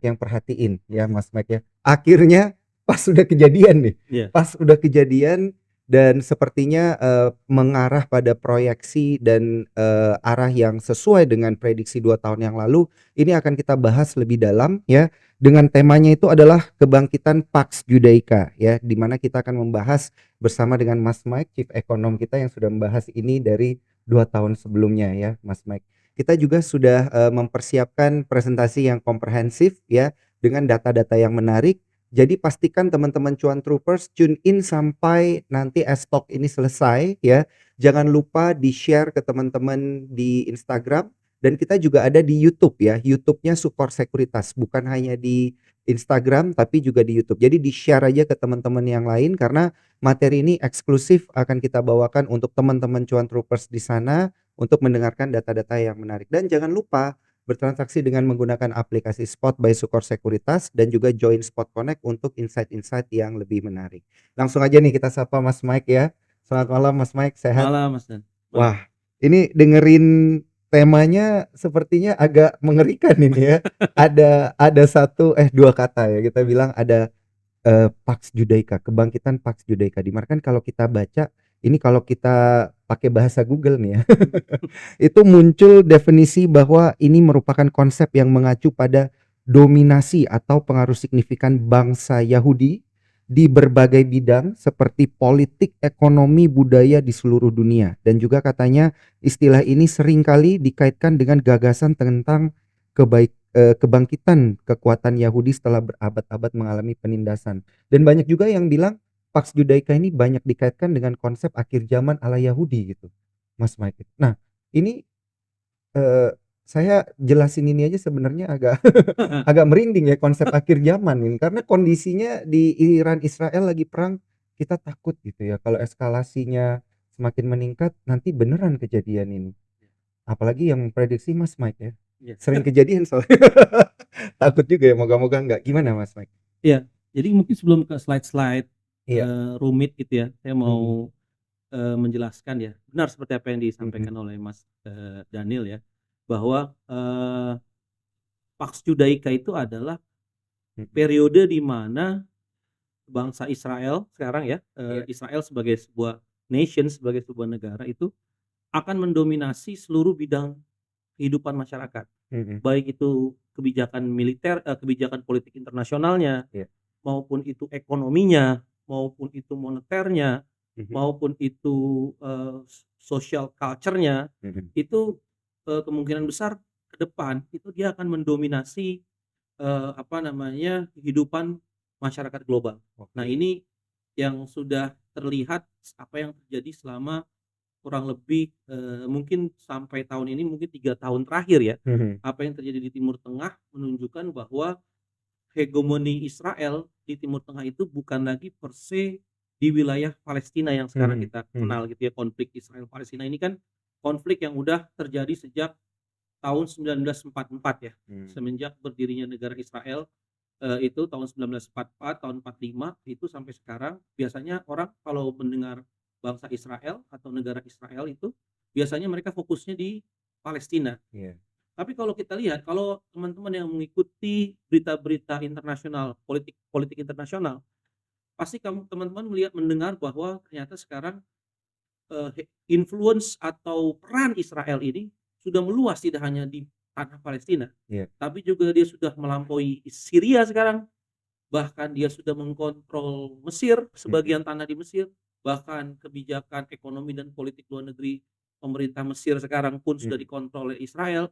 yang perhatiin ya Mas Mike ya. Akhirnya pas sudah kejadian nih, Iya. pas udah kejadian dan sepertinya mengarah pada proyeksi dan arah yang sesuai dengan prediksi 2 tahun yang lalu. Ini akan kita bahas lebih dalam ya, dengan temanya itu adalah kebangkitan Pax Judaica ya, di mana kita akan membahas bersama dengan Mas Mike, Chief Ekonom kita yang sudah membahas ini dari 2 tahun sebelumnya ya Mas Mike. Kita juga sudah mempersiapkan presentasi yang komprehensif ya, dengan data-data yang menarik. Jadi pastikan teman-teman Cuan Troopers tune in sampai nanti talk ini selesai ya. Jangan lupa di-share ke teman-teman di Instagram, dan kita juga ada di YouTube ya. YouTube-nya Sukor Sekuritas, bukan hanya di Instagram tapi juga di YouTube. Jadi di-share aja ke teman-teman yang lain, karena materi ini eksklusif akan kita bawakan untuk teman-teman Cuan Troopers di sana untuk mendengarkan data-data yang menarik. Dan jangan lupa bertransaksi dengan menggunakan aplikasi Spot by Sukor Sekuritas dan juga join Spot Connect untuk insight-insight yang lebih menarik. Langsung aja nih kita sapa Mas Mike ya. Selamat malam Mas Mike, sehat? Malam Mas Dan. Malam. Wah, ini dengerin temanya sepertinya agak mengerikan ini ya. Ada dua kata ya, kita bilang ada Pax Judaica, kebangkitan Pax Judaica. Di mana kan kalau kita baca ini, kalau kita pakai bahasa Google nih ya, itu muncul definisi bahwa ini merupakan konsep yang mengacu pada dominasi atau pengaruh signifikan bangsa Yahudi di berbagai bidang seperti politik, ekonomi, budaya di seluruh dunia. Dan juga katanya istilah ini seringkali dikaitkan dengan gagasan tentang kebangkitan kekuatan Yahudi setelah berabad-abad mengalami penindasan. Dan banyak juga yang bilang Pax Judaica ini banyak dikaitkan dengan konsep akhir zaman ala Yahudi gitu, Mas Mike. Nah, ini eh, saya jelasin ini aja sebenarnya agak agak merinding ya, konsep akhir zaman ini, karena kondisinya di Iran Israel lagi perang. Kita takut gitu ya kalau eskalasinya semakin meningkat nanti beneran kejadian ini. Apalagi yang prediksi Mas Mike ya, Iya. sering kejadian soalnya. Takut juga ya, moga-moga enggak. Gimana Mas Mike? Iya. Jadi mungkin sebelum ke slide-slide Iya. rumit gitu ya, saya Mhm. mau menjelaskan ya. Benar seperti apa yang Mhm. disampaikan oleh Mas Daniel ya, bahwa Pax Judaica itu adalah Mhm. periode di mana bangsa Israel sekarang ya, Iya. Israel sebagai sebuah nation, sebagai sebuah negara itu akan mendominasi seluruh bidang kehidupan masyarakat. Mhm. Baik itu kebijakan militer, kebijakan politik internasionalnya, Iya. maupun itu ekonominya, maupun itu moneternya, Mhm. maupun itu social culture-nya, Mhm. itu kemungkinan besar ke depan itu dia akan mendominasi apa namanya, kehidupan masyarakat global. Nah, Oke. ini yang sudah terlihat apa yang terjadi selama kurang lebih mungkin sampai tahun ini, mungkin 3 tahun terakhir ya. Mhm. Apa yang terjadi di Timur Tengah menunjukkan bahwa hegemoni Israel di Timur Tengah itu bukan lagi per se di wilayah Palestina yang sekarang Mhm. kita Mhm. kenal gitu ya. Konflik Israel Palestina ini kan konflik yang udah terjadi sejak tahun 1944 ya. Mhm. Semenjak berdirinya negara Israel itu tahun 1944, tahun 45 itu sampai sekarang. Biasanya orang kalau mendengar bangsa Israel atau negara Israel itu biasanya mereka fokusnya di Palestina. Iya. Tapi kalau kita lihat, kalau teman-teman yang mengikuti berita-berita internasional, politik internasional, pasti teman-teman mendengar bahwa ternyata sekarang influence atau peran Israel ini sudah meluas, tidak hanya di tanah Palestina, Iya. tapi juga dia sudah melampaui Syria sekarang, bahkan dia sudah mengkontrol Mesir, Mhm. sebagian tanah di Mesir, bahkan kebijakan ekonomi dan politik luar negeri pemerintah Mesir sekarang pun sudah Mhm. dikontrol oleh Israel.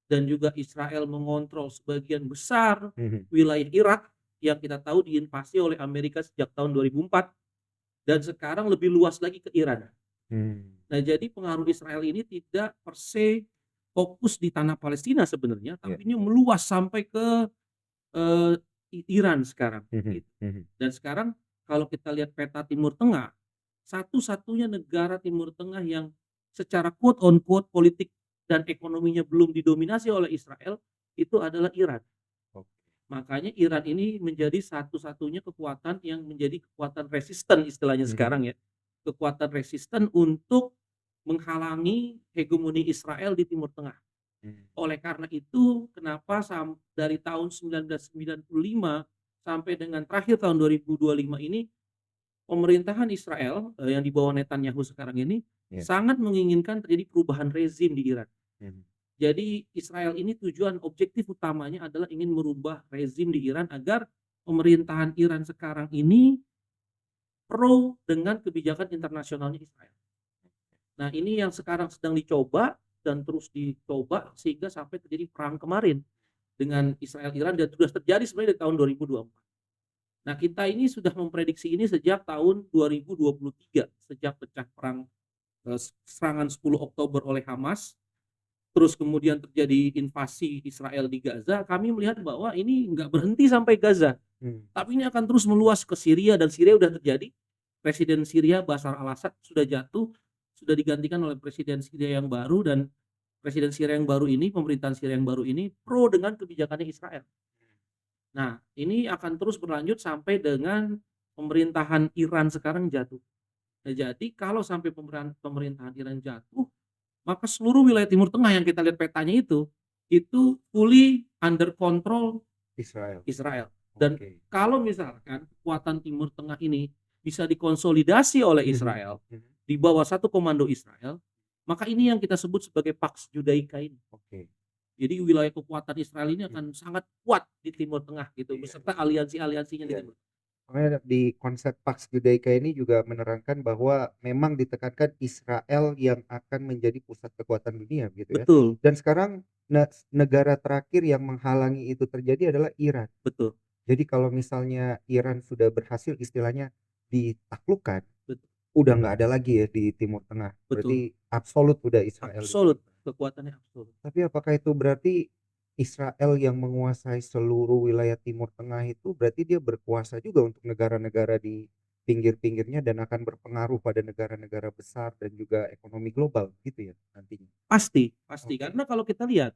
Dan juga Israel mengontrol sebagian besar Mhm. wilayah Irak yang kita tahu diinvasi oleh Amerika sejak tahun 2004, dan sekarang lebih luas lagi ke Iran. Mmm. Nah, jadi pengaruh Israel ini tidak per se fokus di tanah Palestina sebenarnya, Iya. tapi ini meluas sampai ke eee, Iran sekarang Mhm. gitu. Mhm. Dan sekarang kalau kita lihat peta Timur Tengah, satu-satunya negara Timur Tengah yang secara quote on quote politik dan ekonominya belum didominasi oleh Israel itu adalah Iran. Oke. Makanya Iran ini menjadi satu-satunya kekuatan yang menjadi kekuatan resisten istilahnya Mhm. sekarang ya. Kekuatan resisten untuk menghalangi hegemoni Israel di Timur Tengah. Mmm. Oleh karena itu, kenapa dari tahun 1995 sampai dengan terakhir tahun 2025 ini, pemerintahan Israel, yang di bawah Netanyahu sekarang ini, Iya. sangat menginginkan terjadi perubahan rezim di Iran. Mhm. Jadi Israel ini tujuan objektif utamanya adalah ingin merubah rezim di Iran agar pemerintahan Iran sekarang ini pro dengan kebijakan internasionalnya Israel. Nah, ini yang sekarang sedang dicoba dan terus dicoba sehingga sampai terjadi perang kemarin dengan Israel Iran dan sudah terjadi sebenarnya dari tahun 2024. Nah, kita ini sudah memprediksi ini sejak tahun 2023, sejak pecah perang, serangan 10 Oktober oleh Hamas, terus kemudian terjadi invasi Israel di Gaza, kami melihat bahwa ini nggak berhenti sampai Gaza, Mmm. tapi ini akan terus meluas ke Syria dan Syria sudah terjadi. Presiden Syria Bashar al-Assad sudah jatuh, sudah digantikan oleh presiden Syria yang baru dan presiden Syria yang baru ini, pemerintahan Syria yang baru ini pro dengan kebijakannya Israel. Nah, ini akan terus berlanjut sampai dengan pemerintahan Iran sekarang jatuh. Nah, jadi kalau sampai pemerintahan Iran jatuh, maka seluruh wilayah Timur Tengah yang kita lihat petanya itu fully under control Israel. Israel. Dan Oke. kalau misalkan kekuatan Timur Tengah ini bisa dikonsolidasi oleh Mhm. Israel, Mhm. di bawah satu komando Israel, maka ini yang kita sebut sebagai Pax Judaica ini. Oke. Jadi wilayah kekuatan Israel ini Mhm. akan sangat kuat di Timur Tengah gitu, Iya, beserta aliansi-aliansinya di iya. Timur. Makanya di konsep Pax Judaica ini juga menerangkan bahwa memang ditekankan Israel yang akan menjadi pusat kekuatan dunia gitu ya. Betul, Dan sekarang negara terakhir yang menghalangi itu terjadi adalah Iran. betul, Jadi kalau misalnya Iran sudah berhasil istilahnya ditaklukkan, betul, udah nggak ada lagi ya di Timur Tengah. betul. Berarti absolut udah Israel di Absolut, sana. kekuatannya absolut. Tapi apakah itu berarti Israel yang menguasai seluruh wilayah Timur Tengah itu berarti dia berkuasa juga untuk negara-negara di pinggir-pinggirnya dan akan berpengaruh pada negara-negara besar dan juga ekonomi global gitu ya nantinya? Pasti, pasti. Oke. Karena kalau kita lihat,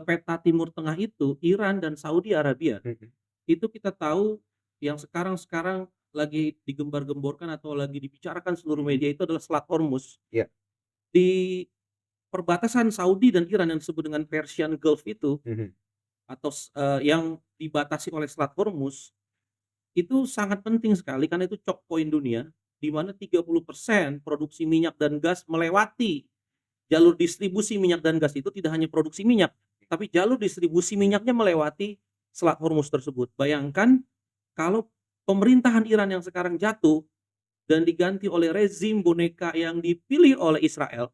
peta Timur Tengah itu, Iran dan Saudi Arabia, Mhm. itu kita tahu yang sekarang-sekarang lagi digembar-gemborkan atau lagi dibicarakan seluruh Mhm. media itu adalah Selat Hormuz. Iya. Di perbatasan Saudi dan Iran yang disebut dengan Persian Gulf itu, Mhm. atau yang dibatasi oleh Selat Hormuz, itu sangat penting sekali karena itu choke point dunia, di mana 30% produksi minyak dan gas melewati jalur distribusi minyak dan gas itu tidak hanya produksi minyak, tapi jalur distribusi minyaknya melewati Selat Hormuz tersebut. Bayangkan kalau pemerintahan Iran yang sekarang jatuh dan diganti oleh rezim boneka yang dipilih oleh Israel,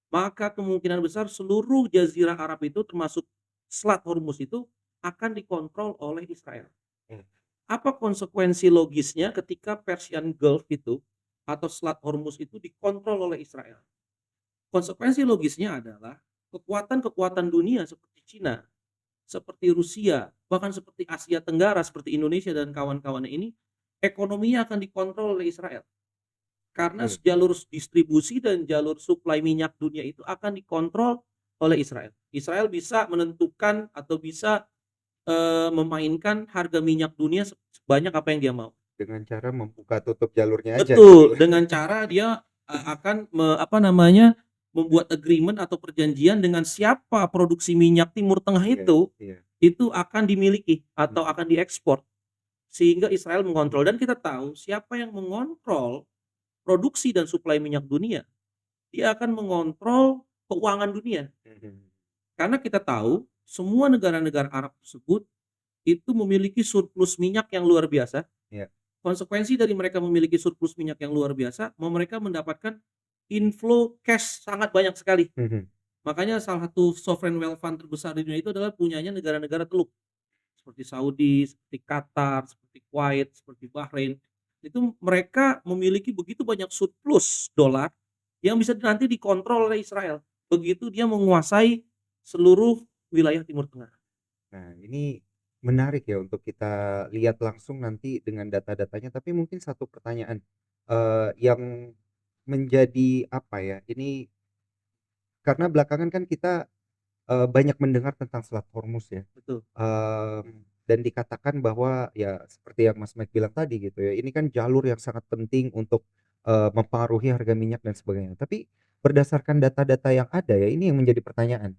maka kemungkinan besar seluruh jazirah Arab itu termasuk Selat Hormuz itu akan dikontrol oleh Israel. Mmm. Apa konsekuensi logisnya ketika Persian Gulf itu atau Selat Hormuz itu dikontrol oleh Israel? Konsekuensi logisnya adalah kekuatan-kekuatan dunia seperti Cina, seperti Rusia, bahkan seperti Asia Tenggara, seperti Indonesia dan kawan-kawannya ini, ekonominya akan dikontrol oleh Israel. Karena Oke. jalur distribusi dan jalur suplai minyak dunia itu akan dikontrol oleh Israel. Israel bisa menentukan atau bisa, memainkan harga minyak dunia sebanyak apa yang dia mau. Dengan cara membuka tutup jalurnya aja gitu Betul, ya? dengan cara dia, akan apa namanya, membuat agreement atau perjanjian dengan siapa produksi minyak Timur Tengah Iya, iya. itu akan dimiliki atau Mhm. akan diekspor, sehingga Israel mengontrol dan kita tahu siapa yang mengontrol produksi dan suplai minyak dunia, dia akan mengontrol keuangan dunia. Mhm. Karena kita tahu semua negara-negara Arab tersebut itu memiliki surplus minyak yang luar biasa. Iya. Konsekuensi dari mereka memiliki surplus minyak yang luar biasa, mereka mendapatkan inflow cash sangat banyak sekali. Mhm. Makanya salah satu sovereign wealth fund terbesar di dunia itu adalah punyanya negara-negara Teluk, seperti Saudi, seperti Qatar, seperti Kuwait, seperti Bahrain. Itu mereka memiliki begitu banyak surplus dolar yang bisa nanti dikontrol oleh Israel. Begitu dia menguasai seluruh wilayah Timur Tengah. Nah, ini menarik ya untuk kita lihat langsung nanti dengan data-datanya, tapi mungkin satu pertanyaan, yang menjadi apa ya, ini karena belakangan kan kita, banyak mendengar tentang Selat Hormuz ya, Betul, dan dikatakan bahwa ya seperti yang Mas Mike bilang tadi gitu ya, ini kan jalur yang sangat penting untuk, mempengaruhi harga minyak dan sebagainya. Tapi berdasarkan data-data yang ada ya, ini yang menjadi pertanyaan.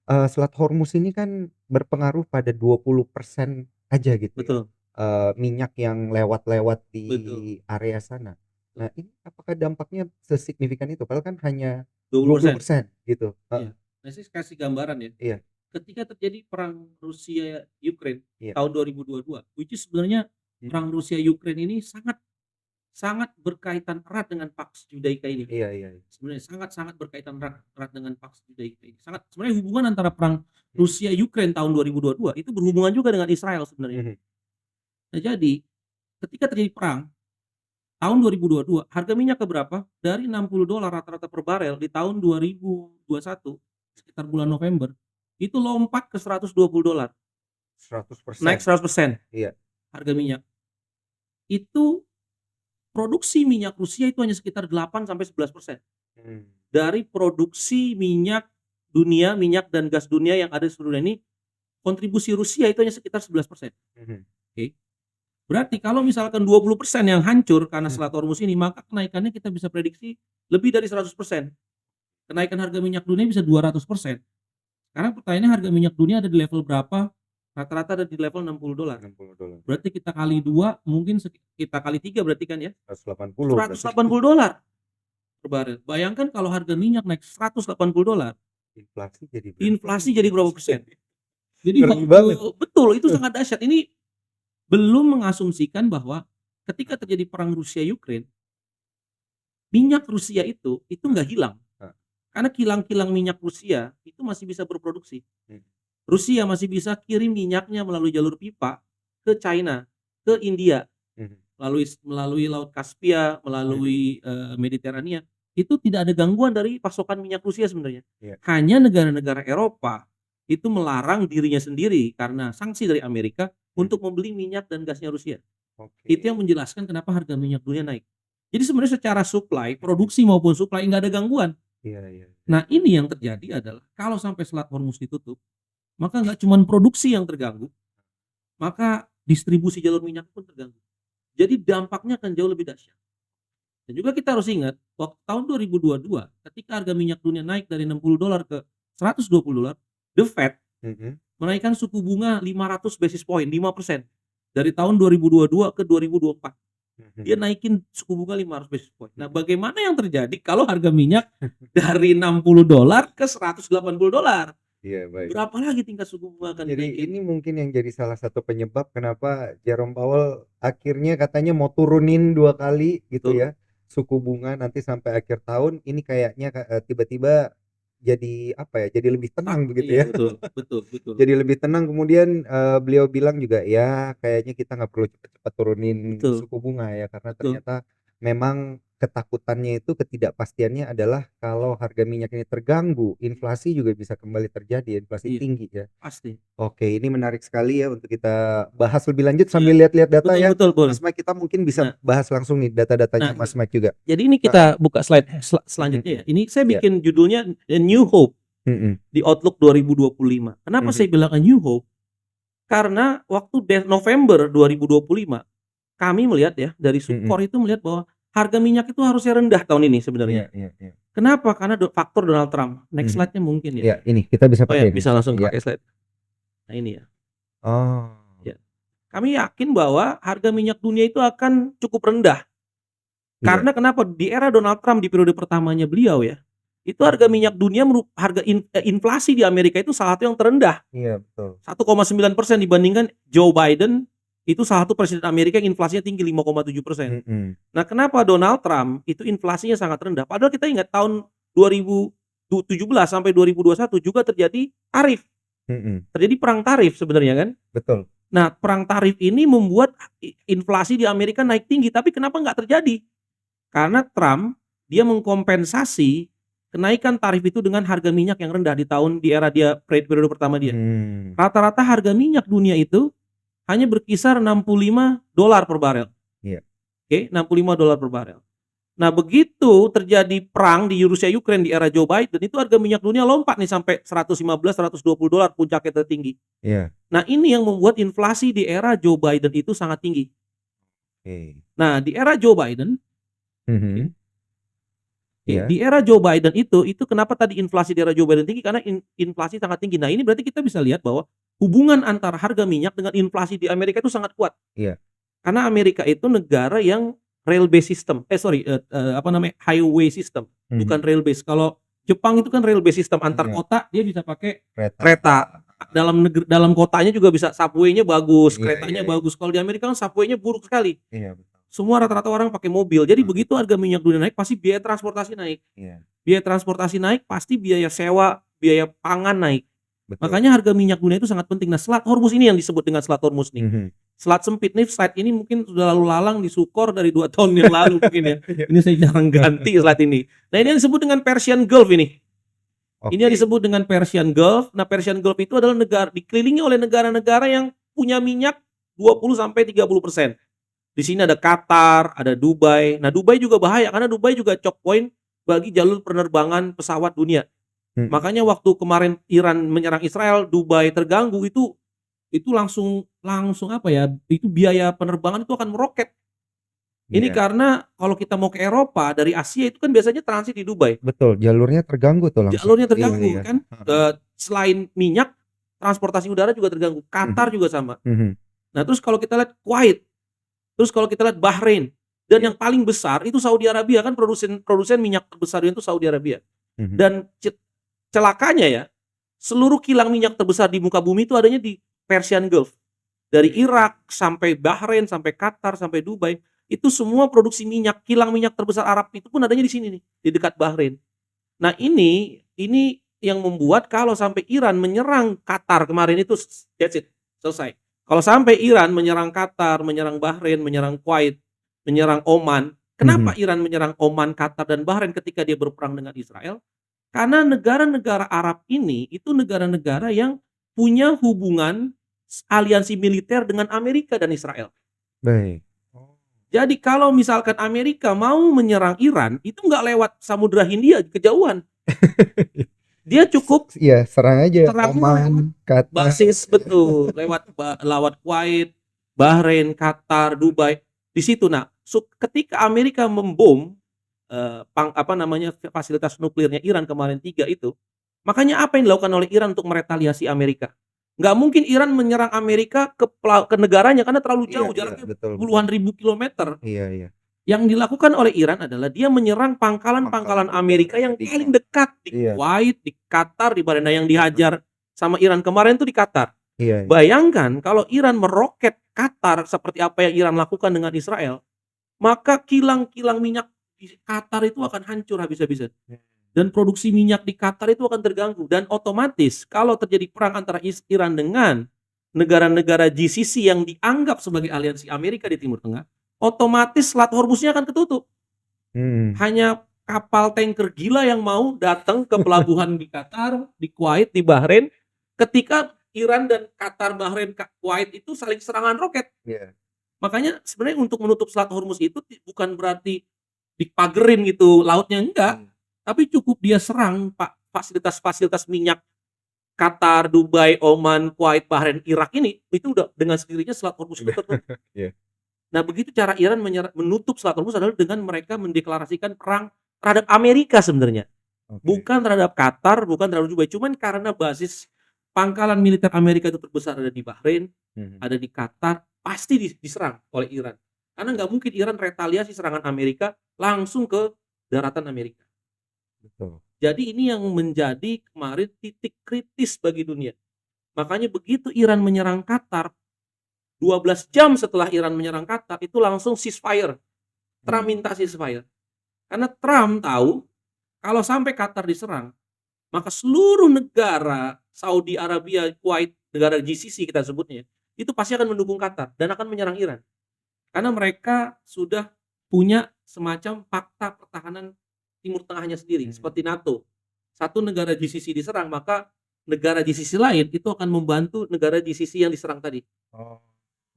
Selat Hormuz ini kan berpengaruh pada 20% aja gitu ya, Betul, minyak yang lewat-lewat di betul, area sana. Nah, betul. ini apakah dampaknya sesignifikan itu? Padahal kan hanya 20%. 20% gitu. Iya. Nah, saya kasih gambaran ya. Iya, Ketika terjadi perang Rusia Ukraine iya, tahun 2022, which is sebenarnya mhm, perang Rusia Ukraine ini sangat sangat berkaitan erat dengan Pax Judaika ini. iya, iya, iya. Sebenarnya sangat-sangat berkaitan erat erat dengan Pax Judaika ini. Sangat sebenarnya hubungan antara perang Mhm, Rusia Ukraine tahun 2022 itu berhubungan juga dengan Israel sebenarnya. mhm, Nah, jadi ketika terjadi perang tahun 2022, harga minyak ke berapa? Dari $60 rata-rata per barel di tahun 2021 sekitar bulan November, itu lompat ke $120, naik 100%. 100% Iya, harga minyak. Itu produksi minyak Rusia itu hanya sekitar 8 sampai 11% mmm, dari produksi minyak dunia, minyak dan gas dunia yang ada di seluruh dunia ini, kontribusi Rusia itu hanya sekitar 11%. mhm, Oke. Berarti kalau misalkan 20% yang hancur karena mhm, Selat Hormuz ini, maka kenaikannya kita bisa prediksi lebih dari 100%. Kenaikan harga minyak dunia bisa 200%. Sekarang pertanyaannya harga minyak dunia ada di level berapa? Rata-rata ada di level $60. $60, Berarti kita kali 2 mungkin kita kali 3 berarti kan ya, 180 berarti. $180 per barel. Bayangkan kalau harga minyak naik $180, Inflasi jadi berapa inflasi nih? jadi berapa persen? Jadi Ngeri banget. betul itu sangat dahsyat. Ini belum mengasumsikan bahwa ketika terjadi perang Rusia Ukraine, minyak Rusia itu Heeh, nggak hilang. heeh, Karena kilang-kilang minyak Rusia itu masih bisa berproduksi. mhm, Rusia masih bisa kirim minyaknya melalui jalur pipa ke China, ke India, mhm, melalui melalui Laut Kaspia, mhm, melalui, Mediterania. Itu tidak ada gangguan dari pasokan minyak Rusia sebenarnya. iya, Hanya negara-negara Eropa itu melarang dirinya sendiri karena sanksi dari Amerika mhm, untuk membeli minyak dan gasnya Rusia. Itu oke. yang menjelaskan kenapa harga minyak dunia naik. Jadi sebenarnya secara supply, produksi maupun supply nggak ada gangguan. Iya, iya, iya. Nah, ini yang terjadi adalah kalau sampai Selat Hormuz ditutup, maka nggak cuma produksi yang terganggu, maka distribusi jalur minyak pun terganggu. Jadi dampaknya akan jauh lebih dahsyat. Dan juga kita harus ingat, waktu tahun 2022 ketika harga minyak dunia naik dari $60 ke $120, The Fed Mhm, menaikkan suku bunga 500 basis point, 5% dari tahun 2022 ke 2024. Dia mhm, naikin suku bunga 500 basis point. Nah, mhm. bagaimana yang terjadi kalau harga minyak dari $60 ke $180? Iya, baik. Berapa lagi tingkat suku bunga akan Jadi dinaikin? ini mungkin yang jadi salah satu penyebab kenapa Jerome Powell akhirnya katanya mau turunin 2 kali gitu Betul. ya, suku bunga nanti sampai akhir tahun. Ini kayaknya tiba-tiba jadi apa ya, jadi lebih tenang begitu Iya ya. betul betul betul Jadi lebih tenang kemudian, beliau bilang juga, "Ya kayaknya kita nggak perlu cepet-cepet turunin betul suku bunga ya," karena betul ternyata memang ketakutannya itu ketidakpastiannya adalah kalau harga minyak ini terganggu, inflasi juga bisa kembali terjadi, inflasi iya tinggi ya. pasti. Oke, ini menarik sekali ya untuk kita bahas lebih lanjut Iya, sambil lihat-lihat data betul ya. betul boleh. Mas Mike, kita mungkin bisa Nah bahas langsung nih data-datanya nah Mas Mike juga. jadi ini Heeh, kita buka slide mhm, selanjutnya ya. Ini saya iya, bikin judulnya A New Hope mhm, di Outlook 2025. Kenapa mhm, saya bilang A New Hope? Karena waktu November 2025 kami melihat ya dari mhm, Sukor itu melihat bahwa harga minyak itu harusnya rendah tahun ini iya, sebenarnya. iya, iya, Kenapa? Karena faktor Donald Trump. Next mhm, slide-nya mungkin ya. iya ini kita bisa Oh ya, pakai ini bisa Mas, langsung iya, pakai slide. Nah ini ya. oh, Ya. Kami yakin bahwa harga minyak dunia itu akan cukup rendah. iya, Karena kenapa? Di era Donald Trump di periode pertamanya beliau ya, itu harga minyak mmm, dunia inflasi di Amerika itu salah satu yang terendah. iya betul, 1,9% dibandingkan Joe Biden, itu salah satu presiden Amerika yang inflasinya tinggi 5,7%. mhm, Nah, kenapa Donald Trump itu inflasinya sangat rendah? Padahal kita ingat tahun 2017 sampai 2021 juga terjadi tarif, mhm, terjadi perang tarif sebenarnya kan. betul, Nah, perang tarif ini membuat inflasi di Amerika naik tinggi, tapi kenapa nggak terjadi? Karena Trump dia mengkompensasi kenaikan tarif itu dengan harga minyak yang rendah di era dia periode pertama dia. mmm, Rata-rata harga minyak dunia itu hanya berkisar $65 per barel, iya, oke, $65 per barel. Nah, begitu terjadi perang di Rusia Ukraine di era Joe Biden, itu harga minyak dunia lompat nih sampai 115, $120 puncaknya tertinggi. iya, Nah, ini yang membuat inflasi di era Joe Biden itu sangat tinggi. oke, Nah, di era Joe Biden, oke, mhm, Oke, Iya. di era Joe Biden itu kenapa tadi inflasi di era Joe Biden tinggi, karena inflasi sangat tinggi. Nah, ini berarti kita bisa lihat bahwa hubungan antara harga minyak dengan inflasi di Amerika itu sangat kuat. Iya. Karena Amerika itu negara yang railway system, apa namanya, highway system, bukan Mhm. rail base. Kalau Jepang itu kan railway system antar Iya. kota, dia bisa pakai Kereta. kereta. Dalam kotanya juga bisa subway-nya bagus, Iya iya keretanya iya. bagus. Kalau di Amerika kan subway-nya buruk sekali. Iya betul. Semua rata-rata orang pakai mobil. Jadi Heeh. begitu harga minyak dunia naik, pasti biaya transportasi naik. Iya. Biaya transportasi naik, pasti biaya sewa, biaya pangan naik. Betul. Makanya harga minyak dunia itu sangat penting. Nah, Selat Hormuz ini yang disebut dengan Selat Hormuz nih. Mhm. Selat sempit nih, slide ini mungkin sudah lalu lalang di Sukor dari 2 tahun yang lalu mungkin ya. Iya. Ini saya jarang ganti slide ini. Nah, ini yang disebut dengan Persian Gulf ini. Ini yang Oke. disebut dengan Persian Gulf. Nah, Persian Gulf itu adalah negara dikelilingi oleh negara-negara yang punya minyak 20 sampai 30%. Di sini ada Qatar, ada Dubai. Nah, Dubai juga bahaya karena Dubai juga choke point bagi jalur penerbangan pesawat dunia. Mhm. Makanya waktu kemarin Iran menyerang Israel, Dubai terganggu, itu langsung apa ya, itu biaya penerbangan itu akan meroket. Ini Iya. karena kalau kita mau ke Eropa dari Asia itu kan biasanya transit di Dubai. Betul, jalurnya terganggu tuh langsung. Jalurnya Iya terganggu iya. kan, Heeh. selain minyak, transportasi udara juga terganggu, Mhm. Qatar juga sama. Mhm. Nah, terus kalau kita lihat Kuwait, terus kalau kita lihat Bahrain, dan Iya. yang paling besar itu Saudi Arabia, kan produsen produsen minyak terbesar itu Saudi Arabia. Mhm. Dan celakanya ya, seluruh kilang minyak terbesar di muka bumi itu adanya di Persian Gulf. Dari Irak sampai Bahrain, sampai Qatar, sampai Dubai, itu semua produksi minyak, kilang minyak terbesar Arab itu pun adanya di sini nih, di dekat Bahrain. Nah, ini yang membuat kalau sampai Iran menyerang Qatar kemarin itu that's it, selesai. Kalau sampai Iran menyerang Qatar, menyerang Bahrain, menyerang Kuwait, menyerang Oman, kenapa Mhm. Iran menyerang Oman, Qatar, dan Bahrain ketika dia berperang dengan Israel? Karena negara-negara Arab ini itu negara-negara yang punya hubungan aliansi militer dengan Amerika dan Israel. Baik. Oh. Jadi kalau misalkan Amerika mau menyerang Iran, itu nggak lewat Samudra Hindia, kejauhan. Dia cukup Iya, serang aja serangnya lewat Oman, Qatar. basis, betul, lewat Kuwait, Bahrain, Qatar, Dubai, di situ. Nah, ketika Amerika membom apa namanya, fasilitas nuklirnya Iran kemarin 3 itu, makanya apa yang dilakukan oleh Iran untuk meretaliasi Amerika? Nggak mungkin Iran menyerang Amerika ke negaranya karena terlalu Iya jauh, iya, jaraknya betul betul. puluhan ribu kilometer. Iya iya. Yang dilakukan oleh Iran adalah dia menyerang Pangkalan pangkalan-pangkalan udara Amerika yang di paling dekat di iya. Kuwait, di Qatar, di Bahrain. Nah, yang Heeh. dihajar sama Iran kemarin itu di Qatar. Iya iya. Bayangkan kalau Iran meroket Qatar seperti apa yang Iran lakukan dengan Israel, maka kilang-kilang minyak di Qatar itu akan hancur habis-habisan. Dan produksi minyak di Qatar itu akan terganggu, dan otomatis kalau terjadi perang antara Iran dengan negara-negara GCC yang dianggap sebagai aliansi Amerika di Timur Tengah, otomatis Selat Hormuznya akan ketutup. Mhm. Hanya kapal tanker gila yang mau datang ke pelabuhan di Qatar, di Kuwait, di Bahrain, ketika Iran dan Qatar, Bahrain, Kuwait itu saling serangan roket. Iya. Makanya sebenarnya untuk menutup Selat Hormuz itu bukan berarti dipagerin gitu lautnya, enggak, Mmm. tapi cukup dia serang fasilitas-fasilitas minyak Qatar, Dubai, Oman, Kuwait, Bahrain, Irak ini, itu udah dengan sendirinya Selat Hormuz itu Udah. tertutup. Iya. Nah, begitu cara Iran menutup Selat Hormuz adalah dengan mereka mendeklarasikan perang terhadap Amerika sebenarnya. Oke. Bukan terhadap Qatar, bukan terhadap Dubai, cuman karena basis pangkalan militer Amerika itu terbesar ada di Bahrain, Mhm. ada di Qatar, pasti diserang oleh Iran. Karena nggak mungkin Iran retaliasi serangan Amerika langsung ke daratan Amerika. Betul. Jadi ini yang menjadi kemarin titik kritis bagi dunia. Makanya begitu Iran menyerang Qatar, 12 jam setelah Iran menyerang Qatar, itu langsung ceasefire. Trump Mhm. minta ceasefire. Karena Trump tahu kalau sampai Qatar diserang, maka seluruh negara Saudi Arabia, Kuwait, negara GCC kita sebutnya, itu pasti akan mendukung Qatar dan akan menyerang Iran. Karena mereka sudah punya semacam fakta pertahanan Timur Tengahnya sendiri, Mmm. seperti NATO. Satu negara GCC diserang, maka negara GCC lain itu akan membantu negara GCC yang diserang tadi. Oh.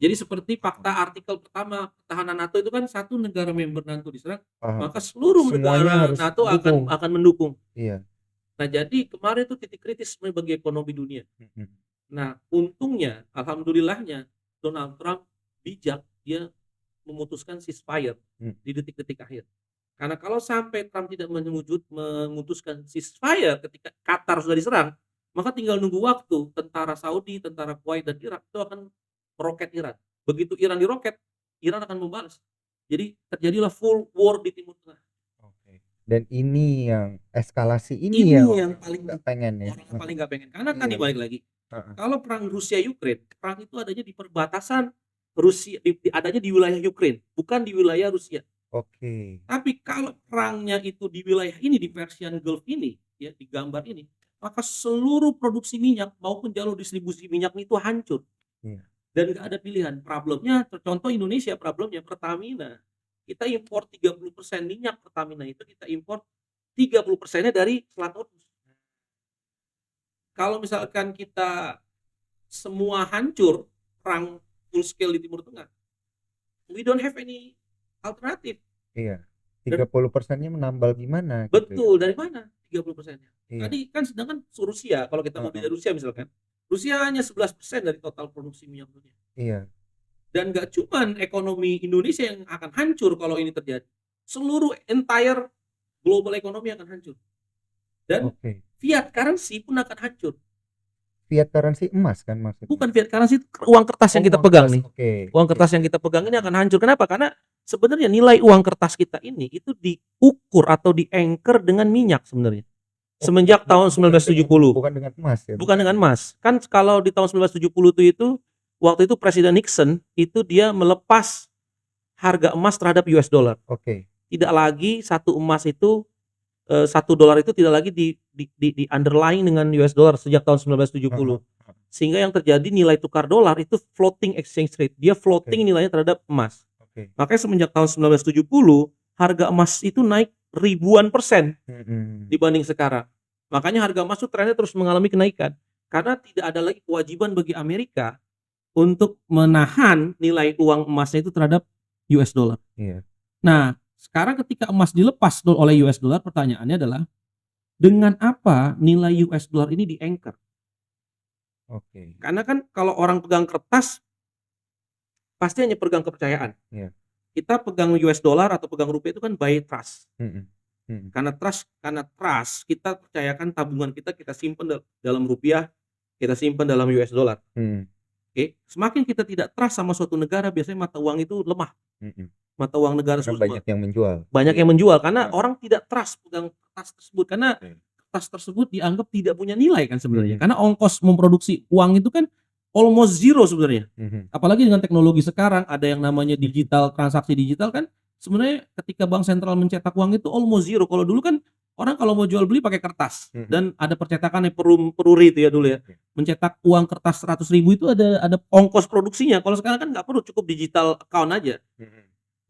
Jadi seperti Paham. fakta artikel pertama pertahanan NATO itu kan satu negara member NATO diserang, Paham. maka seluruh Semuanya negara harus NATO dukung. akan mendukung. Iya. Nah, jadi kemarin itu titik kritis sebenarnya bagi ekonomi dunia. Mhm. Nah, untungnya, alhamdulillahnya Donald Trump bijak, dia memutuskan ceasefire Mmm. di detik-detik akhir. Karena kalau sampai Trump tidak memutuskan ceasefire ketika Qatar sudah diserang, maka tinggal nunggu waktu tentara Saudi, tentara Kuwait dan Irak itu akan meroket Iran. Begitu Iran diroket, Iran akan membalas. Jadi terjadilah full war di Timur Tengah. Oke. Dan ini yang eskalasi ini Ini yang yang paling nggak pengen ya. orang paling nggak pengen. Karena Iya, tadi balik lagi, heeh. kalau perang Rusia Ukraine, perang itu adanya di perbatasan Rusia, adanya di wilayah Ukraine, bukan di wilayah Rusia. Oke. Tapi kalau perangnya itu di wilayah ini, di Persian Gulf ini, ya di gambar ini, maka seluruh produksi minyak maupun jalur distribusi minyak itu hancur Iya. dan nggak ada pilihan. Problemnya, contoh Indonesia, problemnya Pertamina. Kita impor 30% minyak Pertamina itu kita impor 30%-nya dari Selat Ormus. Kalau misalkan kita semua hancur, perang full scale di Timur Tengah, we don't have any alternative. Iya. Dan 30%-nya menambal gimana gitu ya. betul, dari mana 30%-nya? Iya. Tadi kan sedangkan Rusia, kalau kita mau Heeh. dari Rusia misalkan, Rusia hanya 11% dari total produksi minyak dunia. Iya. Dan nggak cuman ekonomi Indonesia yang akan hancur kalau ini terjadi. Seluruh entire global ekonomi akan hancur. Dan Oke. fiat currency pun akan hancur. Fiat currency emas kan maksudnya? Bukan fiat currency, uang kertas yang Oh, kita uang pegang kertas. nih. Oke. Uang kertas yang kita pegang ini akan hancur. Kenapa? Karena sebenarnya nilai uang kertas kita ini itu diukur atau di-anchor dengan minyak sebenarnya. Oh, Semenjak tahun 1970. bukan dengan emas ya? Bukan dengan emas. Kan kalau di tahun 1970 itu waktu itu Presiden Nixon itu dia melepas harga emas terhadap US dollar. Oke. Tidak lagi satu emas itu $1 itu tidak lagi di underlying dengan US dollar sejak tahun 1970. Sehingga yang terjadi nilai tukar dolar itu floating exchange rate. Dia floating nilainya terhadap emas. Oke. Makanya semenjak tahun 1970 harga emas itu naik ribuan persen dibanding sekarang. Makanya harga emas itu trennya terus mengalami kenaikan. Karena tidak ada lagi kewajiban bagi Amerika untuk menahan nilai uang emasnya itu terhadap US dollar. Iya. Nah, sekarang ketika emas dilepas oleh US dollar, pertanyaannya adalah dengan apa nilai US dollar ini di-anchor? Oke. Karena kan kalau orang pegang kertas pasti hanya pegang kepercayaan. Iya. Kita pegang US dollar atau pegang rupiah itu kan by trust. Karena trust kita percayakan tabungan kita simpan dalam rupiah, kita simpan dalam US dollar. Oke, semakin kita tidak trust sama suatu negara, biasanya mata uang itu lemah. Mata uang negara Banyak yang menjual. Banyak yang menjual karena orang tidak trust pegang kertas tersebut karena kertas tersebut dianggap tidak punya nilai kan sebenarnya. Karena ongkos memproduksi uang itu kan almost zero sebenarnya. Apalagi dengan teknologi sekarang ada yang namanya digital, transaksi digital kan sebenarnya ketika bank sentral mencetak uang itu almost zero. Kalau dulu kan orang kalau mau jual beli pakai kertas dan ada percetakan yang peruri itu ya dulu ya. Mencetak uang kertas 100.000 itu ada ongkos produksinya. Kalau sekarang kan nggak perlu, cukup digital account aja.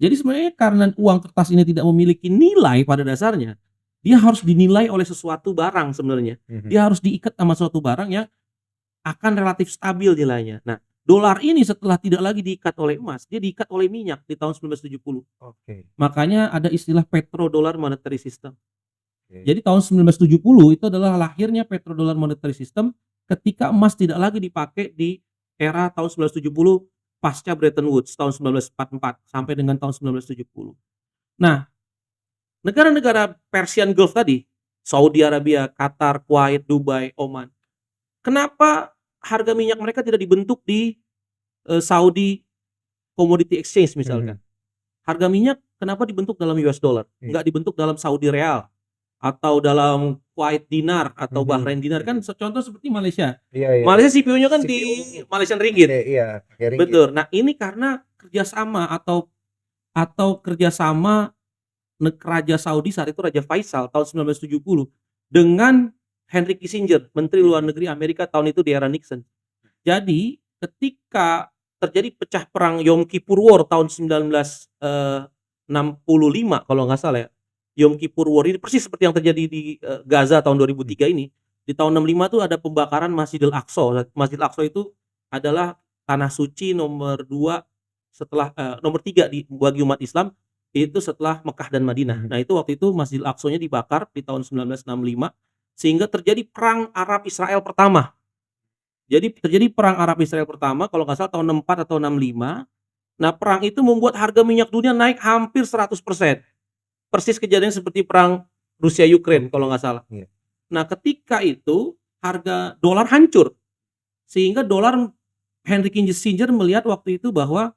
Jadi sebenarnya karena uang kertas ini tidak memiliki nilai pada dasarnya, dia harus dinilai oleh sesuatu barang sebenarnya. Dia harus diikat sama suatu barang yang akan relatif stabil nilainya. Nah, dolar ini setelah tidak lagi diikat oleh emas, dia diikat oleh minyak di tahun 1970. Oke. Makanya ada istilah petrodollar monetary system. Jadi tahun 1970 itu adalah lahirnya petrodollar monetary system ketika emas tidak lagi dipakai di era tahun 1970 pasca Bretton Woods tahun 1944 sampai dengan tahun 1970. Nah, negara-negara Persian Gulf tadi, Saudi Arabia, Qatar, Kuwait, Dubai, Oman, kenapa harga minyak mereka tidak dibentuk di Saudi Commodity Exchange misalkan? Harga minyak kenapa dibentuk dalam US dollar? Nggak dibentuk dalam Saudi Real atau dalam Kuwait dinar atau Bahrain dinar, kan contoh seperti Malaysia. Malaysia CPO-nya kan di Malaysian ringgit. Iya, Betul. Nah, ini karena kerjasama atau kerjasama Raja Saudi saat itu Raja Faisal tahun 1970 dengan Henry Kissinger, Menteri Luar Negeri Amerika tahun itu di era Nixon. Jadi ketika terjadi pecah perang Yom Kippur War tahun 1965 kalau nggak salah ya. Yom Kippur War ini persis seperti yang terjadi di Gaza tahun 2003 ini. Di tahun 65 tuh ada pembakaran Masjidil Aqsa. Masjidil Aqsa itu adalah tanah suci nomor 2 setelah nomor 3 bagi umat Islam itu setelah Mekah dan Madinah. Nah, itu waktu itu Masjidil Aqsa-nya dibakar di tahun 1965 sehingga terjadi perang Arab Israel pertama. Jadi terjadi perang Arab Israel pertama kalau nggak salah tahun 64 atau 65. Nah, perang itu membuat harga minyak dunia naik hampir 100%. persis kejadian seperti perang Rusia Ukraine kalau nggak salah. Iya. Nah, ketika itu harga dolar hancur, sehingga dolar Henry Kissinger melihat waktu itu bahwa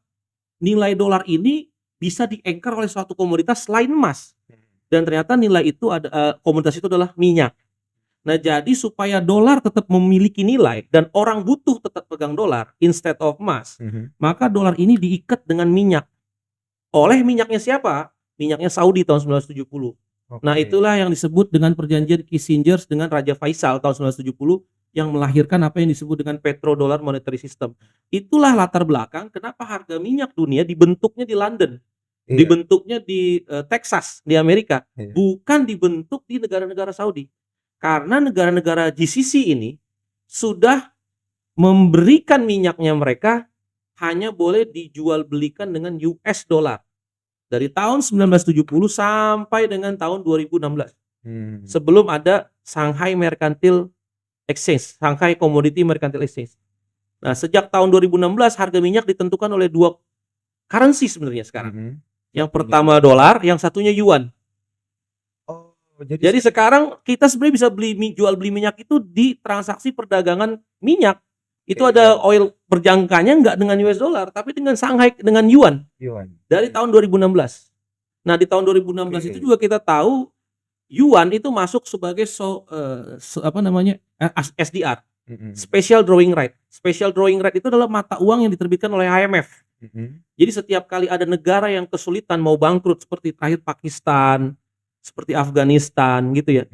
nilai dolar ini bisa di-anchor oleh suatu komoditas selain emas. Dan ternyata nilai itu komoditas itu adalah minyak. Nah, jadi supaya dolar tetap memiliki nilai dan orang butuh tetap pegang dolar instead of emas, maka dolar ini diikat dengan minyak. Oleh minyaknya siapa? Minyaknya Saudi tahun 1970. Nah, itulah yang disebut dengan perjanjian Kissinger dengan Raja Faisal tahun 1970 yang melahirkan apa yang disebut dengan petrodollar monetary system. Itulah latar belakang kenapa harga minyak dunia dibentuknya di London. Iya. Dibentuknya di Texas di Amerika, Iya. bukan dibentuk di negara-negara Saudi. Karena negara-negara GCC ini sudah memberikan minyaknya mereka hanya boleh dijual belikan dengan US dollar. Dari tahun 1970 sampai dengan tahun 2016. Sebelum ada Shanghai Mercantile Exchange, Shanghai Commodity Mercantile Exchange. Nah, sejak tahun 2016 harga minyak ditentukan oleh dua currency sebenarnya sekarang. Yang pertama dolar, yang satunya yuan. Jadi sekarang kita sebenarnya bisa jual beli minyak itu di transaksi perdagangan minyak. Itu ada oil berjangkanya nggak dengan US dollar, tapi dengan Shanghai dengan yuan. Dari tahun 2016. Nah, di tahun 2016 itu juga kita tahu yuan itu masuk sebagai SDR, Special Drawing Right. Special Drawing Right itu adalah mata uang yang diterbitkan oleh IMF. Jadi setiap kali ada negara yang kesulitan mau bangkrut seperti terakhir Pakistan, seperti Afghanistan gitu ya.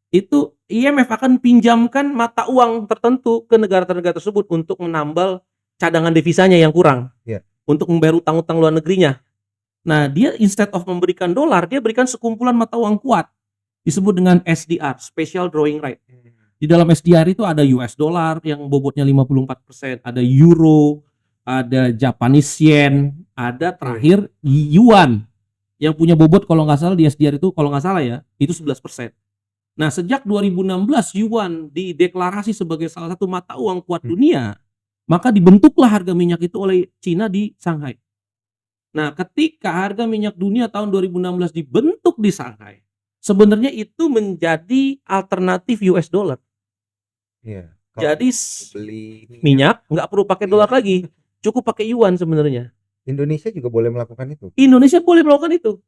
Itu IMF akan pinjamkan mata uang tertentu ke negara-negara tersebut untuk menambal cadangan devisanya yang kurang. Untuk membayar utang-utang luar negerinya. Nah, dia instead of memberikan dolar, dia berikan sekumpulan mata uang kuat. Disebut dengan SDR, Special Drawing Right. Di dalam SDR itu ada US dollar yang bobotnya 54%, ada euro, ada Japanese yen, ada terakhir yuan yang punya bobot kalau nggak salah di SDR itu kalau nggak salah ya itu 11%. Nah, sejak 2016 yuan dideklarasi sebagai salah satu mata uang kuat dunia, maka dibentuklah harga minyak itu oleh Cina di Shanghai. Nah, ketika harga minyak dunia tahun 2016 dibentuk di Shanghai, sebenarnya itu menjadi alternatif US dollar. Jadi beli minyak nggak perlu pakai dolar lagi, cukup pakai yuan sebenarnya. Indonesia juga boleh melakukan itu. Indonesia boleh melakukan itu.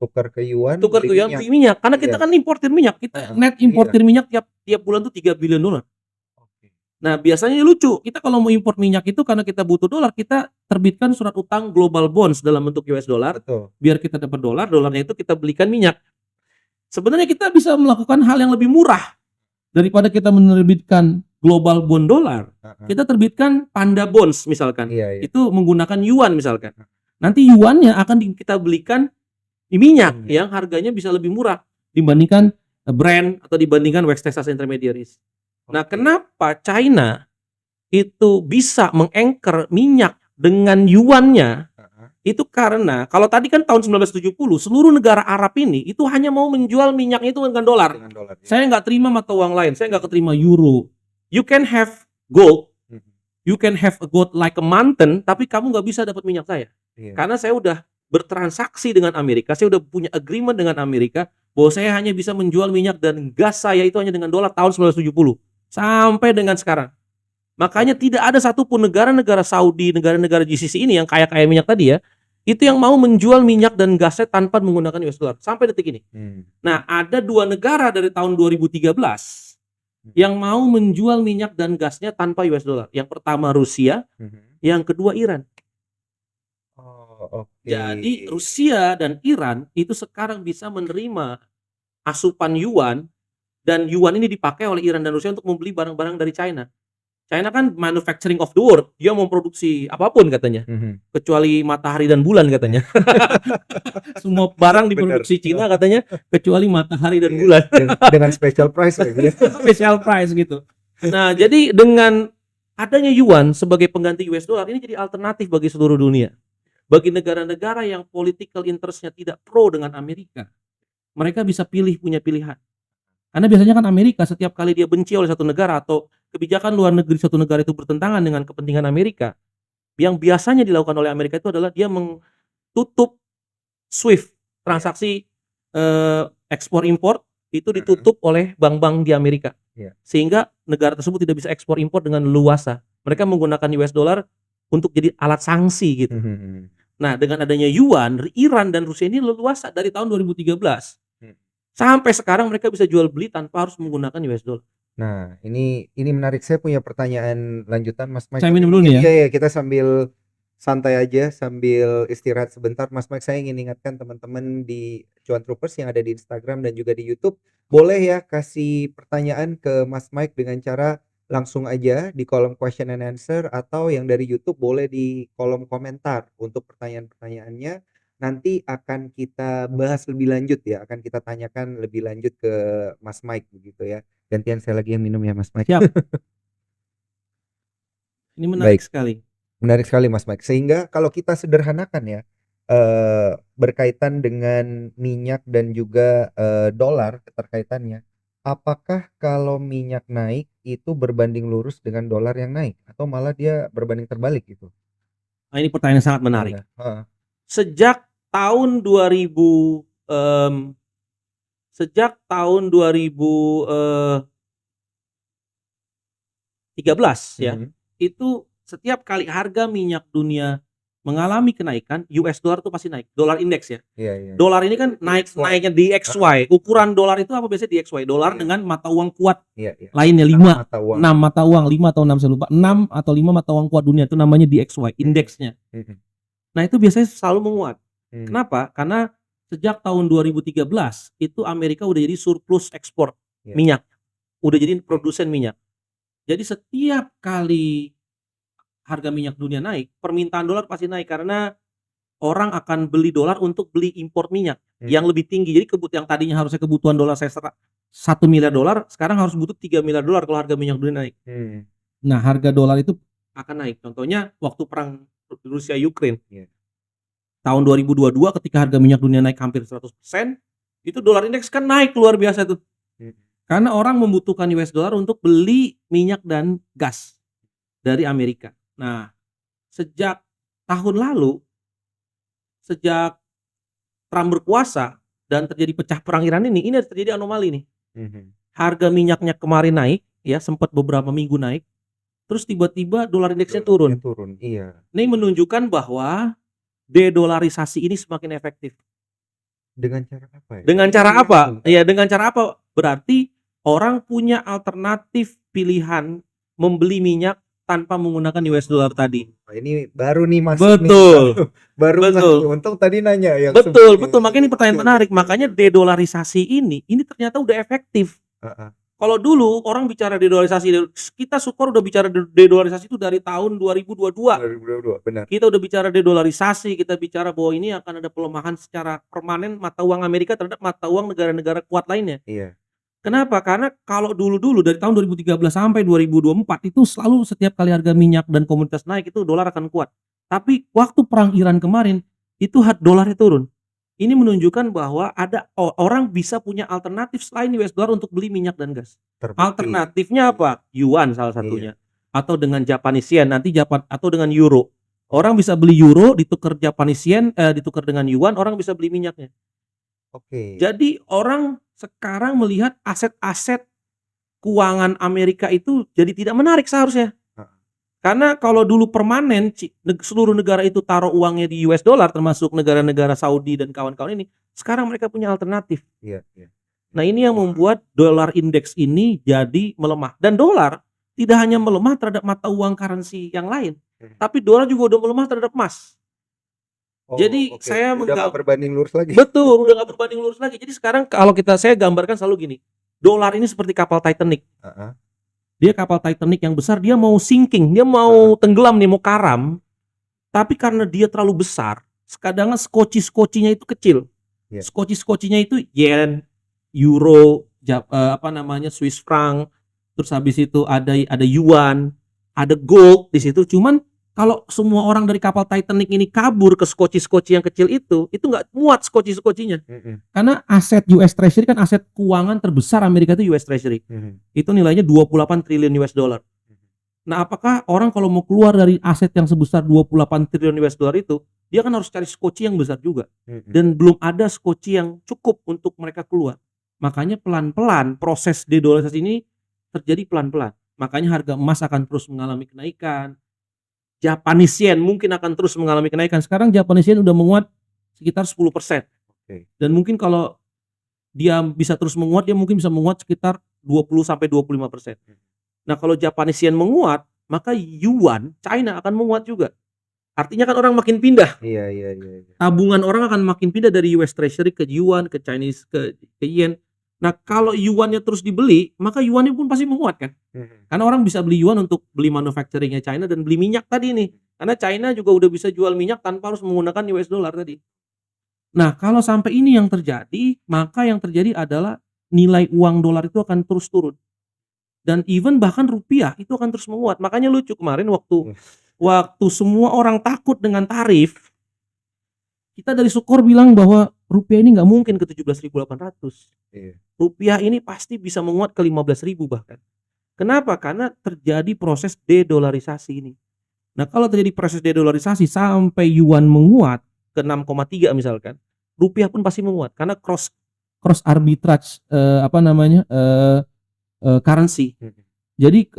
Tukar ke yuan, beli minyak. Karena kita kan importir minyak, kita net importir minyak tiap bulan tuh 3 billion dolar. Nah, biasanya lucu, kita kalau mau import minyak itu karena kita butuh dolar, kita terbitkan surat utang global bonds dalam bentuk US dollar. Biar kita dapat dolar, dolarnya itu kita belikan minyak. Sebenarnya kita bisa melakukan hal yang lebih murah daripada kita menerbitkan global bond dolar. Kita terbitkan panda bonds misalkan. Itu menggunakan yuan misalkan. Nanti yuannya akan kita belikan di minyak yang harganya bisa lebih murah dibandingkan Brent atau dibandingkan West Texas Intermediaries. Nah, kenapa China itu bisa meng-anchor minyak dengan yuannya? Itu karena kalau tadi kan tahun 1970 seluruh negara Arab ini itu hanya mau menjual minyaknya itu dengan dolar. Saya nggak terima mata uang lain, saya nggak terima euro. You can have gold, you can have a gold like a mountain, tapi kamu nggak bisa dapat minyak saya. Karena saya udah bertransaksi dengan Amerika, saya udah punya agreement dengan Amerika bahwa saya hanya bisa menjual minyak dan gas saya itu hanya dengan dolar tahun 1970 sampai dengan sekarang. Makanya tidak ada satupun negara-negara Saudi, negara-negara GCC ini yang kaya-kaya minyak tadi ya, itu yang mau menjual minyak dan gasnya tanpa menggunakan US dollar sampai detik ini. Nah, ada dua negara dari tahun 2013 yang mau menjual minyak dan gasnya tanpa US dollar. Yang pertama Rusia, yang kedua Iran. Jadi Rusia dan Iran itu sekarang bisa menerima asupan yuan, dan yuan ini dipakai oleh Iran dan Rusia untuk membeli barang-barang dari China. China kan manufacturing of the world, dia mau produksi apapun katanya, kecuali matahari dan bulan katanya. Semua barang diproduksi Cina katanya, kecuali matahari dan bulan. Dengan special price gitu. Special price gitu. Nah, jadi dengan adanya yuan sebagai pengganti US dollar ini jadi alternatif bagi seluruh dunia. Bagi negara-negara yang political interest-nya tidak pro dengan Amerika, mereka bisa punya pilihan. Karena biasanya kan Amerika setiap kali dia benci oleh satu negara atau kebijakan luar negeri satu negara itu bertentangan dengan kepentingan Amerika, yang biasanya dilakukan oleh Amerika itu adalah dia tutup SWIFT, transaksi ekspor impor itu Mhm. ditutup oleh bank-bank di Amerika. Iya. Sehingga negara tersebut tidak bisa ekspor impor dengan leluasa. Mereka menggunakan US dollar untuk jadi alat sanksi gitu. Mhm. Nah, dengan adanya yuan, Iran dan Rusia ini leluasa dari tahun 2013 Hmm. sampai sekarang mereka bisa jual beli tanpa harus menggunakan US dollar. Nah, ini menarik. Saya punya pertanyaan lanjutan, Mas Mike. Saya Tapi minum dulu mungkin nih ya. iya ya, kita sambil santai aja, sambil istirahat sebentar. Mas Mike, saya ingin ingatkan teman-teman di Cuan Troopers yang ada di Instagram dan juga di YouTube, boleh ya kasih pertanyaan ke Mas Mike dengan cara langsung aja di kolom question and answer, atau yang dari YouTube boleh di kolom komentar untuk pertanyaan-pertanyaannya. Nanti akan kita bahas lebih lanjut ya, akan kita tanyakan lebih lanjut ke Mas Mike begitu ya. Gantian saya lagi yang minum ya, Mas Mike. Siap. Ini menarik Baik, sekali. menarik sekali Mas Mike. Sehingga kalau kita sederhanakan ya, berkaitan dengan minyak dan juga dolar keterkaitannya, apakah kalau minyak naik itu berbanding lurus dengan dolar yang naik, atau malah dia berbanding terbalik gitu? Nah, ini pertanyaan yang sangat menarik. Iya, heeh. Sejak tahun 2000 em, sejak tahun 2013 ya, Mhm. itu setiap kali harga minyak dunia mengalami kenaikan, US dollar tuh pasti naik. Dolar indeks ya. Iya, iya. Dolar ini kan naiknya DXY. Ukuran dolar itu apa biasanya DXY? Dolar Iya. dengan mata uang kuat Iya, iya. lainnya 6 5 mata uang. 6 mata uang, 5 atau 6 saya lupa. 6 atau 5 mata uang kuat dunia itu namanya DXY, indeksnya. Mhm. Nah, itu biasanya selalu menguat. Hmm. Kenapa? Karena sejak tahun 2013 itu Amerika udah jadi surplus ekspor Iya. minyak. Udah jadi produsen minyak. Jadi setiap kali harga minyak dunia naik, permintaan dolar pasti naik karena orang akan beli dolar untuk beli impor minyak yang lebih tinggi. Jadi yang tadinya harusnya kebutuhan dolar saya 1 miliar dolar, sekarang harus butuh 3 miliar dolar kalau harga minyak dunia naik. Hmm. Nah, harga dolar itu akan naik. Contohnya waktu perang Rusia Ukraine. Iya. Tahun 2022 ketika harga minyak dunia naik hampir 100%, itu dolar indeks kan naik luar biasa tuh. Hmm. Karena orang membutuhkan US dollar untuk beli minyak dan gas dari Amerika. Nah, sejak tahun lalu, sejak Trump berkuasa dan terjadi pecah perang Iran ini terjadi anomali nih. Mhm. Harga minyaknya kemarin naik, ya sempat beberapa minggu naik, terus tiba-tiba dolar indeksnya Dolarnya turun. turun, iya. Ini menunjukkan bahwa dedolarisasi ini semakin efektif. Dengan cara apa ya? Dengan cara apa? Ya, dengan cara apa? Berarti orang punya alternatif pilihan membeli minyak tanpa menggunakan US dollar tadi. Wah, ini baru nih masuk nih. Betul. Baru Betul. masuk. Untung tadi nanya yang Betul, sebelumnya. betul. Makanya ini pertanyaan menarik. Makanya dedolarisasi ini ternyata udah efektif. Heeh. Kalau dulu orang bicara dedolarisasi, kita syukur udah bicara dedolarisasi itu dari tahun 2022. 2022, benar. Kita udah bicara dedolarisasi, kita bicara bahwa ini akan ada pelemahan secara permanen mata uang Amerika terhadap mata uang negara-negara kuat lainnya. Iya. Kenapa? Karena kalau dulu dari tahun 2013 sampai 2024 itu selalu setiap kali harga minyak dan komoditas naik itu dolar akan kuat. Tapi waktu perang Iran kemarin itu dolarnya turun. Ini menunjukkan bahwa ada orang bisa punya alternatif selain US dollar untuk beli minyak dan gas. Terbukti. Alternatifnya apa? Yuan salah satunya. Iya. Atau dengan Japanese yen nanti atau dengan euro. Orang bisa beli euro ditukar Japanese yen, ditukar dengan yuan, orang bisa beli minyaknya. Oke. Jadi orang sekarang melihat aset-aset keuangan Amerika itu jadi tidak menarik seharusnya. Karena kalau dulu permanen seluruh negara itu taruh uangnya di US dollar, termasuk negara-negara Saudi dan kawan-kawan ini, sekarang mereka punya alternatif. Iya, iya. Nah, ini yang membuat dolar indeks ini jadi melemah. Dan dolar tidak hanya melemah terhadap mata uang currency yang lain, tapi dolar juga udah melemah terhadap emas. Oh, Jadi oke. saya Udah nggak berbanding lurus lagi. Betul, udah nggak berbanding lurus lagi. Jadi sekarang kalau saya gambarkan selalu gini, dolar ini seperti kapal Titanic. Heeh. Dia kapal Titanic yang besar, dia mau sinking, dia mau tenggelam nih, mau karam. Tapi karena dia terlalu besar, kadang skoci-skocinya itu kecil. Yeah. Skoci-skocinya itu yen, euro, Swiss franc, terus habis itu ada yuan, ada gold di situ. Cuman kalau semua orang dari kapal Titanic ini kabur ke skoci-skoci yang kecil itu nggak muat skoci-skocinya. Karena aset US Treasury kan aset keuangan terbesar Amerika itu US Treasury. Itu nilainya 28 triliun US dollar. Nah, apakah orang kalau mau keluar dari aset yang sebesar 28 triliun US dollar itu, dia kan harus cari skoci yang besar juga. Dan belum ada skoci yang cukup untuk mereka keluar. Makanya pelan-pelan proses dedolarisasi ini terjadi pelan-pelan. Makanya harga emas akan terus mengalami kenaikan. Japanese yen mungkin akan terus mengalami kenaikan. Sekarang Japanese yen udah menguat sekitar 10%. Oke. Dan mungkin kalau dia bisa terus menguat, dia mungkin bisa menguat sekitar 20-25%. Nah, kalau Japanese yen menguat, maka yuan China akan menguat juga. Artinya kan orang makin pindah. Iya. Tabungan orang akan makin pindah dari US Treasury ke yuan, ke Chinese, ke yen. Nah, kalau yuannya terus dibeli, maka yuannya pun pasti menguat kan. Karena orang bisa beli yuan untuk beli manufacturingnya China dan beli minyak tadi nih. Karena China juga udah bisa jual minyak tanpa harus menggunakan US dollar tadi. Nah, kalau sampai ini yang terjadi, maka yang terjadi adalah nilai uang dolar itu akan terus turun. Dan even bahkan rupiah itu akan terus menguat. Makanya lucu kemarin waktu semua orang takut dengan tarif, kita dari Sukor bilang bahwa rupiah ini nggak mungkin ke 17.800. Iya. Rupiah ini pasti bisa menguat ke 15.000 bahkan. Kenapa? Karena terjadi proses dedolarisasi ini. Nah, kalau terjadi proses dedolarisasi sampai yuan menguat ke 6,3 misalkan, rupiah pun pasti menguat karena cross arbitrage currency. Jadi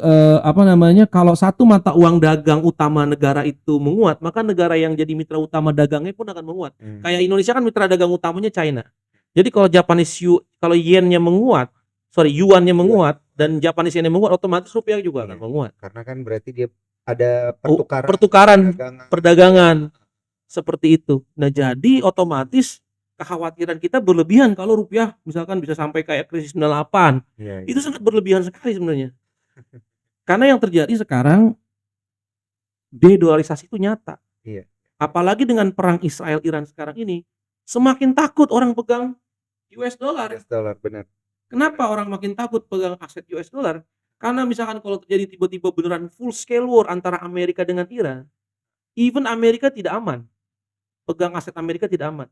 kalau satu mata uang dagang utama negara itu menguat, maka negara yang jadi mitra utama dagangnya pun akan menguat. Kayak Indonesia kan mitra dagang utamanya China. Jadi kalau yennya menguat, yuannya menguat dan Japanese yennya menguat, otomatis rupiah juga akan menguat. Karena kan berarti dia ada pertukaran perdagangan seperti itu. Nah, jadi otomatis kekhawatiran kita berlebihan kalau rupiah misalkan bisa sampai kayak krisis 98. Itu sangat berlebihan sekali sebenarnya. Karena yang terjadi sekarang dedolarisasi itu nyata. Iya. Apalagi dengan perang Israel-Iran sekarang ini, semakin takut orang pegang US dollar. US dollar, benar. Kenapa orang makin takut pegang aset US dollar? Karena misalkan kalau terjadi tiba-tiba beneran full scale war antara Amerika dengan Iran, even Amerika tidak aman. Pegang aset Amerika tidak aman.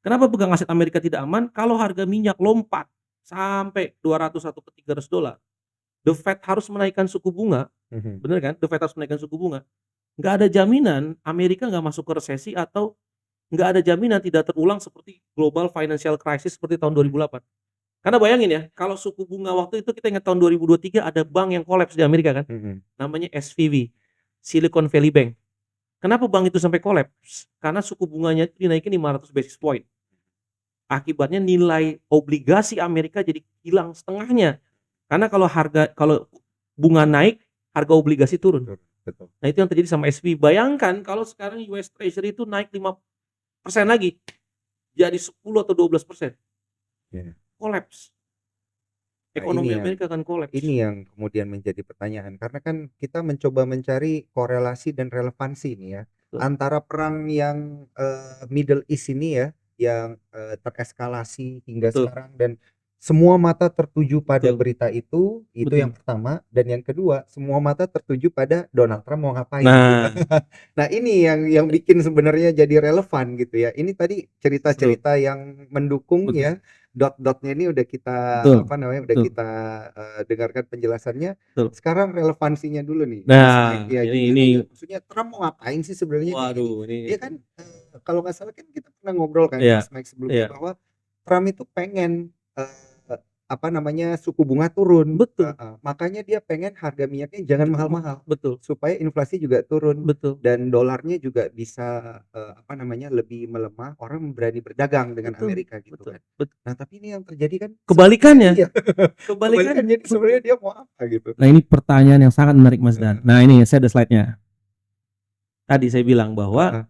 Kenapa pegang aset Amerika tidak aman? Kalau harga minyak lompat sampai 200 atau ke 300 dolar, The Fed harus menaikkan suku bunga, bener kan? The Fed harus menaikkan suku bunga. Nggak ada jaminan Amerika nggak masuk ke resesi atau nggak ada jaminan tidak terulang seperti global financial crisis seperti tahun 2008. Karena bayangin ya, kalau suku bunga waktu itu kita ingat tahun 2023 ada bank yang kolaps di Amerika kan, namanya SVB, Silicon Valley Bank. Kenapa bank itu sampai kolaps? Karena suku bunganya itu dinaikin 500 basis point. Akibatnya nilai obligasi Amerika jadi hilang setengahnya. Karena kalau bunga naik, harga obligasi turun. Betul. Nah, itu yang terjadi sama SVB. Bayangkan kalau sekarang US Treasury itu naik 5% lagi, jadi 10 atau 12%. Kolaps. Ekonomi Amerika akan kolaps. Ini yang kemudian menjadi pertanyaan, karena kan kita mencoba mencari korelasi dan relevansi nih ya. Betul. Antara perang yang Middle East ini ya, yang tereskalasi hingga Betul. sekarang dan semua mata tertuju pada Betul. berita itu Betul. yang pertama, dan yang kedua semua mata tertuju pada Donald Trump mau ngapain. Nah, Nah, ini yang bikin sebenarnya jadi relevan gitu ya. Ini tadi cerita-cerita yang mendukung Betul. ya. Dot-dotnya ini udah kita Betul. Betul. kita dengarkan penjelasannya. Betul. Sekarang relevansinya dulu nih. Nah, ya, ini maksudnya Trump mau ngapain sih sebenarnya? waduh, Dia kan kalau nggak salah kan kita pernah ngobrol kan Iya. Mas Mike sebelumnya bahwa Trump itu pengen suku bunga turun. Betul. Makanya dia pengen harga minyaknya jangan mahal-mahal. Betul. Supaya inflasi juga turun. Betul. Dan dolarnya juga bisa lebih melemah, orang berani berdagang dengan Amerika gitu Betul. kan. Betul. Nah, tapi ini yang terjadi kan Kebalikannya. Iya. Kebalikannya. Jadi sebenarnya dia mau apa gitu. Nah, ini pertanyaan yang sangat menarik Mas Dan. Nah, ini saya ada slide-nya. Tadi saya bilang bahwa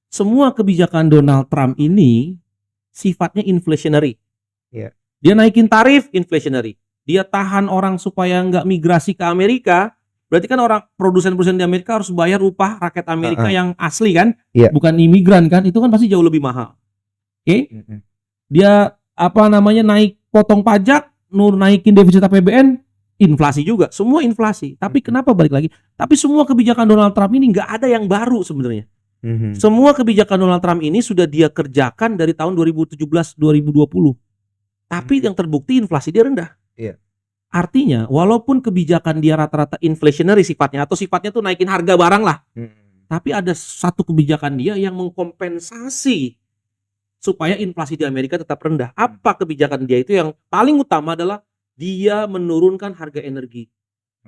semua kebijakan Donald Trump ini sifatnya inflationary. Iya. Dia naikin tarif, inflationary. Dia tahan orang supaya nggak migrasi ke Amerika. Berarti kan orang produsen-produsen di Amerika harus bayar upah rakyat Amerika yang asli kan, bukan imigran kan, itu kan pasti jauh lebih mahal. Oke? Dia naik potong pajak, naikin defisit APBN, inflasi juga, semua inflasi. Tapi kenapa balik lagi? Tapi semua kebijakan Donald Trump ini nggak ada yang baru sebenarnya. Semua kebijakan Donald Trump ini sudah dia kerjakan dari tahun 2017-2020. Tapi yang terbukti inflasi dia rendah. Iya. Artinya, walaupun kebijakan dia rata-rata inflationary sifatnya atau sifatnya tuh naikin harga barang lah, tapi ada satu kebijakan dia yang mengkompensasi supaya inflasi di Amerika tetap rendah. Apa kebijakan dia itu? Yang paling utama adalah dia menurunkan harga energi.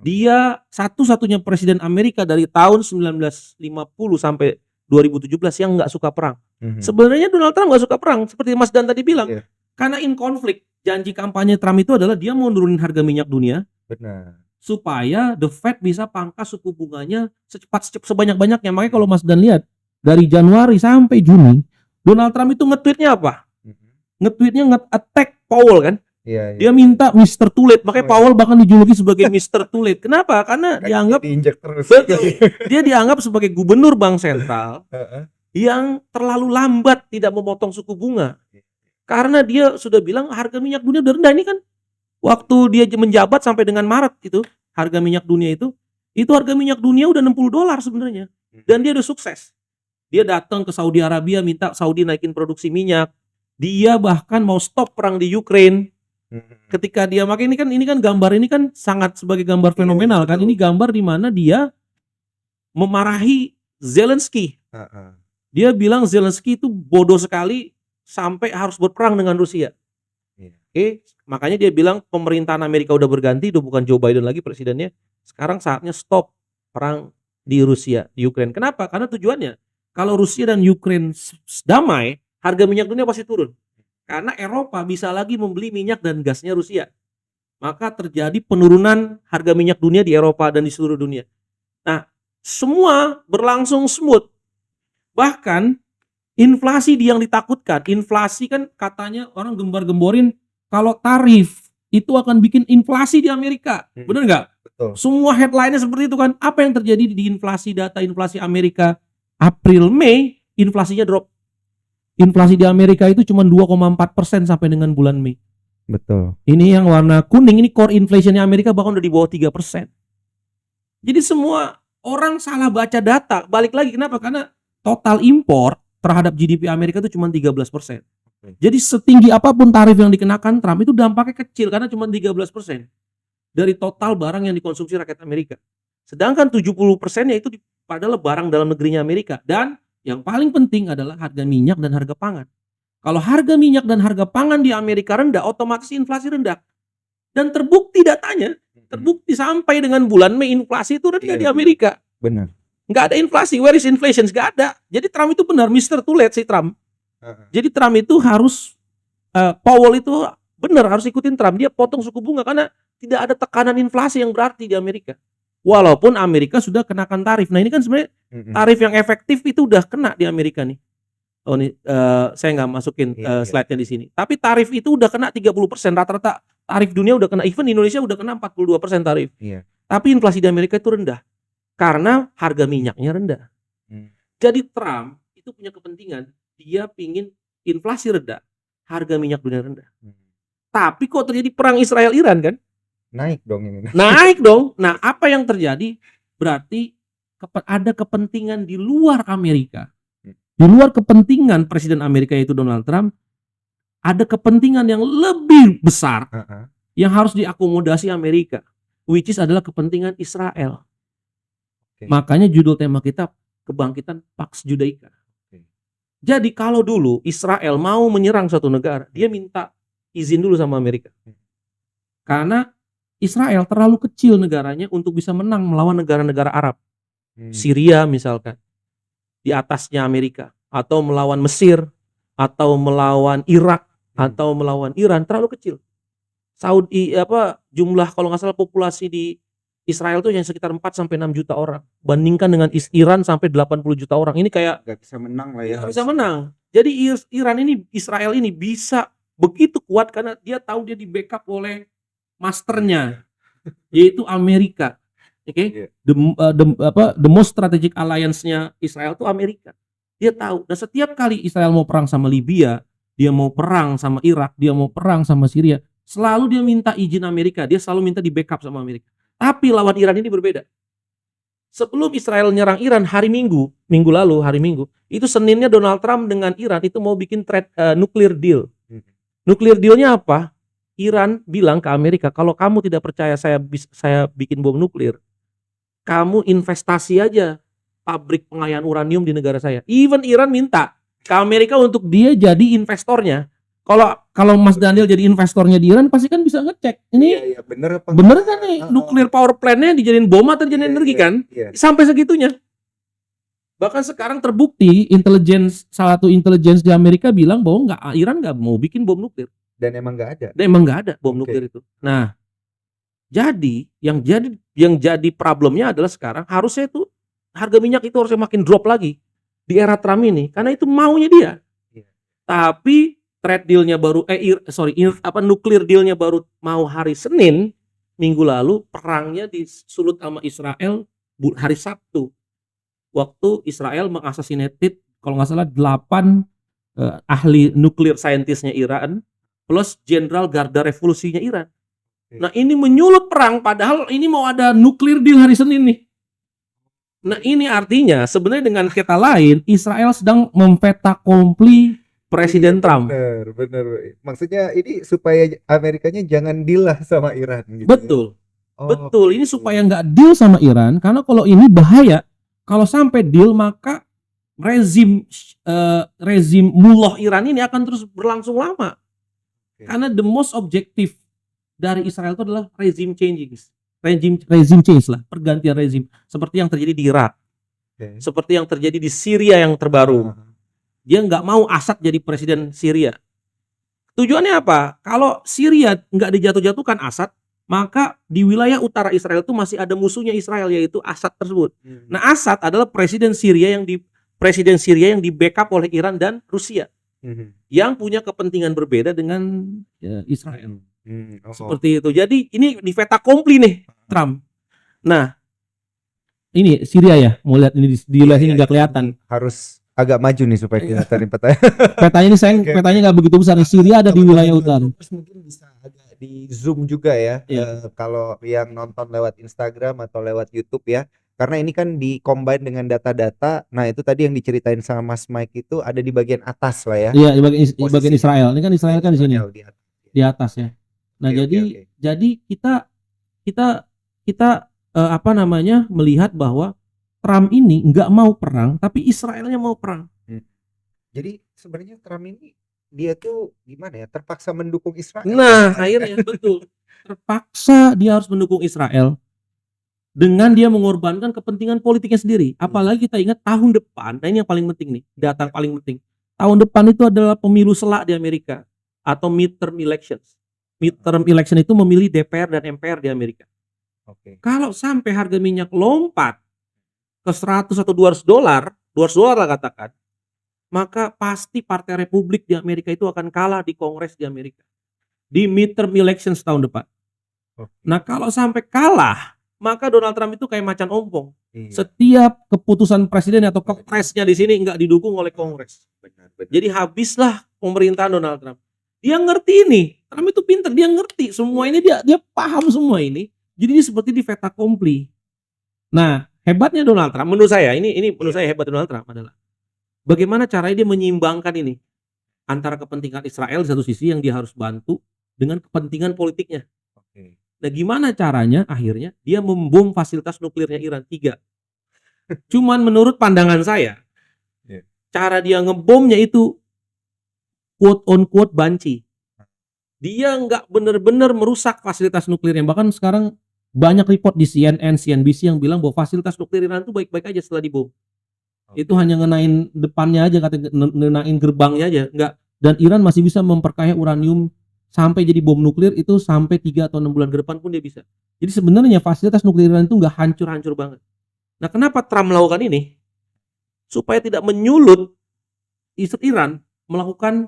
Dia satu-satunya presiden Amerika dari tahun 1950 sampai 2017 yang nggak suka perang. Sebenarnya Donald Trump nggak suka perang, seperti Mas Dan tadi bilang, karena in konflik. Janji kampanye Trump itu adalah dia mau nurunin harga minyak dunia, Benar. supaya the Fed bisa pangkas suku bunganya sebanyak-banyaknya. Makanya kalau Mas Dan lihat dari Januari sampai Juni, Donald Trump itu nge-tweetnya apa? Nge-tweetnya nge-attack Powell kan? Dia minta Mr. Too Late. Makanya Powell bahkan dijuluki sebagai Mr. Too Late. Kenapa? Karena dianggap diinjak terus. betul, dia dianggap sebagai gubernur bank sentral yang terlalu lambat tidak memotong suku bunga. Karena dia sudah bilang harga minyak dunia udah rendah. Ini kan waktu dia menjabat sampai dengan Maret itu, harga minyak dunia itu harga minyak dunia udah $60 sebenarnya. Dan dia udah sukses. Dia datang ke Saudi Arabia minta Saudi naikin produksi minyak. Dia bahkan mau stop perang di Ukraine. Ketika dia makanya ini kan gambar ini kan sangat sebagai gambar fenomenal kan. Ini gambar di mana dia memarahi Zelensky. Dia bilang Zelensky itu bodoh sekali sampai harus berperang dengan Rusia. Makanya dia bilang pemerintahan Amerika udah berganti, udah bukan Joe Biden lagi presidennya. Sekarang saatnya stop perang di Rusia, di Ukraine. Kenapa? Karena tujuannya kalau Rusia dan Ukraine damai, harga minyak dunia pasti turun. Karena Eropa bisa lagi membeli minyak dan gasnya Rusia. Maka terjadi penurunan harga minyak dunia di Eropa dan di seluruh dunia. Nah, semua berlangsung smooth. Bahkan inflasi yang ditakutkan, inflasi kan katanya orang gembar-gemborin kalau tarif itu akan bikin inflasi di Amerika. Benar nggak? Betul. Semua headline-nya seperti itu kan. Apa yang terjadi di inflasi, data inflasi Amerika April, Mei, inflasinya drop. Inflasi di Amerika itu cuma 2,4% sampai dengan bulan Mei. Betul. Ini yang warna kuning, ini core inflationnya Amerika bahkan udah di bawah 3%. Jadi semua orang salah baca data. Balik lagi, kenapa? Karena total impor terhadap GDP Amerika itu cuma 13%. Jadi setinggi apapun tarif yang dikenakan Trump itu dampaknya kecil karena cuma 13% dari total barang yang dikonsumsi rakyat Amerika. Sedangkan 70%-nya itu adalah barang dalam negerinya Amerika. Dan yang paling penting adalah harga minyak dan harga pangan. Kalau harga minyak dan harga pangan di Amerika rendah, otomatis inflasi rendah. Dan terbukti datanya, terbukti sampai dengan bulan Mei inflasi itu rendah di Amerika. Benar. Nggak ada inflasi, where is inflation? Nggak ada. Jadi Trump itu benar, Mr. Too Late si Trump. Jadi Trump itu harus, Powell itu benar harus ikutin Trump. Dia potong suku bunga karena tidak ada tekanan inflasi yang berarti di Amerika. Walaupun Amerika sudah kenakan tarif. Nah ini kan sebenarnya tarif yang efektif itu udah kena di Amerika nih. Oh nih, saya nggak masukin slide-nya di sini. Tapi tarif itu udah kena 30%. Rata-rata tarif dunia udah kena. Even Indonesia udah kena 42% tarif. Tapi inflasi di Amerika itu rendah. Karena harga minyaknya rendah. Jadi Trump itu punya kepentingan. Dia pingin inflasi rendah, harga minyak dunia rendah. Tapi kok terjadi perang Israel-Iran kan? Naik dong ini. Naik dong. Nah apa yang terjadi? Berarti ada kepentingan di luar Amerika. Di luar kepentingan Presiden Amerika yaitu Donald Trump, ada kepentingan yang lebih besar yang harus diakomodasi Amerika, which is adalah kepentingan Israel. Makanya judul tema kita Kebangkitan Pax Judaika. Jadi kalau dulu Israel mau menyerang suatu negara, dia minta izin dulu sama Amerika. Karena Israel terlalu kecil negaranya untuk bisa menang melawan negara-negara Arab. Syria misalkan, di atasnya Amerika, atau melawan Mesir, atau melawan Irak, atau melawan Iran, terlalu kecil. Jumlah kalau nggak salah populasi di Israel tuh yang sekitar 4-6 juta orang. Bandingkan dengan Iran sampai 80 juta orang. Ini kayak nggak bisa menang lah ya. Nggak bisa menang. Jadi Israel ini bisa begitu kuat karena dia tahu dia di backup oleh masternya, yaitu Amerika. Oke? The most strategic alliance-nya Israel tuh Amerika. Dia tahu. Dan setiap kali Israel mau perang sama Libya, dia mau perang sama Irak, dia mau perang sama Syria, selalu dia minta izin Amerika. Dia selalu minta di backup sama Amerika. Tapi lawan Iran ini berbeda. Sebelum Israel nyerang Iran minggu lalu, itu Seninnya Donald Trump dengan Iran itu mau bikin nuclear deal. Nuclear dealnya apa? Iran bilang ke Amerika, kalau kamu tidak percaya saya bikin bom nuklir, kamu investasi aja pabrik pengayaan uranium di negara saya. Even Iran minta ke Amerika untuk dia jadi investornya. Kalau Mas Daniel jadi investornya di Iran, pasti kan bisa ngecek ini Iya, bener apa bener enggak? kan nih nuklir power plant-nya dijadiin bom atau dijadiin Iya, energi iya, kan? iya. Sampai segitunya. Bahkan sekarang terbukti salah satu intelligence di Amerika bilang bahwa Iran nggak mau bikin bom nuklir. Dan emang nggak ada. Dan emang nggak ada bom Oke. nuklir itu. Nah, yang jadi problemnya adalah sekarang harusnya itu harga minyak itu harusnya makin drop lagi di era Trump ini karena itu maunya dia. Iya. Tapi trade dealnya baru nuklir dealnya baru mau hari Senin minggu lalu, perangnya disulut sama Israel hari Sabtu. Waktu Israel mengassasinated kalau nggak salah 8 ahli nuklir saintisnya Iran plus jenderal garda revolusinya Iran. Nah, ini menyulut perang padahal ini mau ada nuklir deal hari Senin nih. Nah, ini artinya sebenarnya dengan kata lain Israel sedang memfetakompli Presiden Trump. Bener. Maksudnya ini supaya Amerikanya jangan deal lah sama Iran gitu. Betul. Oh, Betul, ini supaya nggak deal sama Iran karena kalau ini bahaya. Kalau sampai deal maka rezim mullah Iran ini akan terus berlangsung lama. Karena the most objective dari Israel itu adalah regime change lah, pergantian rezim seperti yang terjadi di Irak, seperti yang terjadi di Syria yang terbaru. Dia nggak mau Assad jadi presiden Syria. Tujuannya apa? Kalau Syria nggak dijatuh-jatuhkan Assad, maka di wilayah utara Israel itu masih ada musuhnya Israel yaitu Assad tersebut. Nah, Assad adalah presiden Syria yang di backup oleh Iran dan Rusia yang punya kepentingan berbeda dengan Israel. Seperti itu. Jadi ini di fait accompli nih Trump. Nah, ini Syria ya. Mau lihat ini di wilayah ini nggak kelihatan. Harus agak maju nih supaya kelihatan petanya. Petanya ini sayang, petanya nggak begitu besar. Syria ada di wilayah utara. Terus mungkin bisa agak di zoom juga ya. Kalau yang nonton lewat Instagram atau lewat YouTube ya. Karena ini kan di-combine dengan data-data. Nah, itu tadi yang diceritain sama Mas Mike itu ada di bagian atas lah ya. Iya, di bagian Israel. Ini kan Israel kan di sini. Di atas ya. Nah, jadi kita melihat bahwa Trump ini nggak mau perang, tapi Israelnya mau perang. Jadi sebenarnya Trump ini dia tuh gimana ya? Terpaksa mendukung Israel. Nah, akhirnya betul. Terpaksa dia harus mendukung Israel dengan dia mengorbankan kepentingan politiknya sendiri. Apalagi kita ingat tahun depan, nah ini yang paling penting nih, data paling penting. Tahun depan itu adalah pemilu selak di Amerika atau midterm elections. Midterm election itu memilih DPR dan MPR di Amerika. Kalau sampai harga minyak lompat ke 100 atau 200 dolar lah katakan, maka pasti Partai Republik di Amerika itu akan kalah di Kongres di Amerika di midterm elections tahun depan. Nah, kalau sampai kalah, maka Donald Trump itu kayak macan ompong. Setiap keputusan presiden atau kepresnya di sini nggak didukung oleh Kongres. Jadi habislah pemerintahan Donald Trump. Dia ngerti ini. Trump itu pintar, dia ngerti semua ini, dia paham semua ini. Jadi dia seperti di fait accompli. Nah, hebatnya Donald Trump menurut saya, ini menurut saya hebat Donald Trump adalah bagaimana caranya dia menyeimbangkan ini antara kepentingan Israel di satu sisi yang dia harus bantu dengan kepentingan politiknya. Nah, gimana caranya akhirnya dia membom fasilitas nuklirnya Iran 3. Cuman menurut pandangan saya, cara dia ngebomnya itu quote on quote banci. Dia nggak benar-benar merusak fasilitas nuklirnya. Bahkan sekarang banyak report di CNN, CNBC yang bilang bahwa fasilitas nuklir Iran itu baik-baik aja setelah dibom. Itu hanya ngenain depannya aja, ngenain gerbangnya aja, enggak. Dan Iran masih bisa memperkaya uranium sampai jadi bom nuklir itu sampai 3 atau 6 bulan ke depan pun dia bisa. Jadi sebenarnya fasilitas nuklir Iran itu nggak hancur-hancur banget. Nah, kenapa Trump melakukan ini? Supaya tidak menyulut Iran melakukan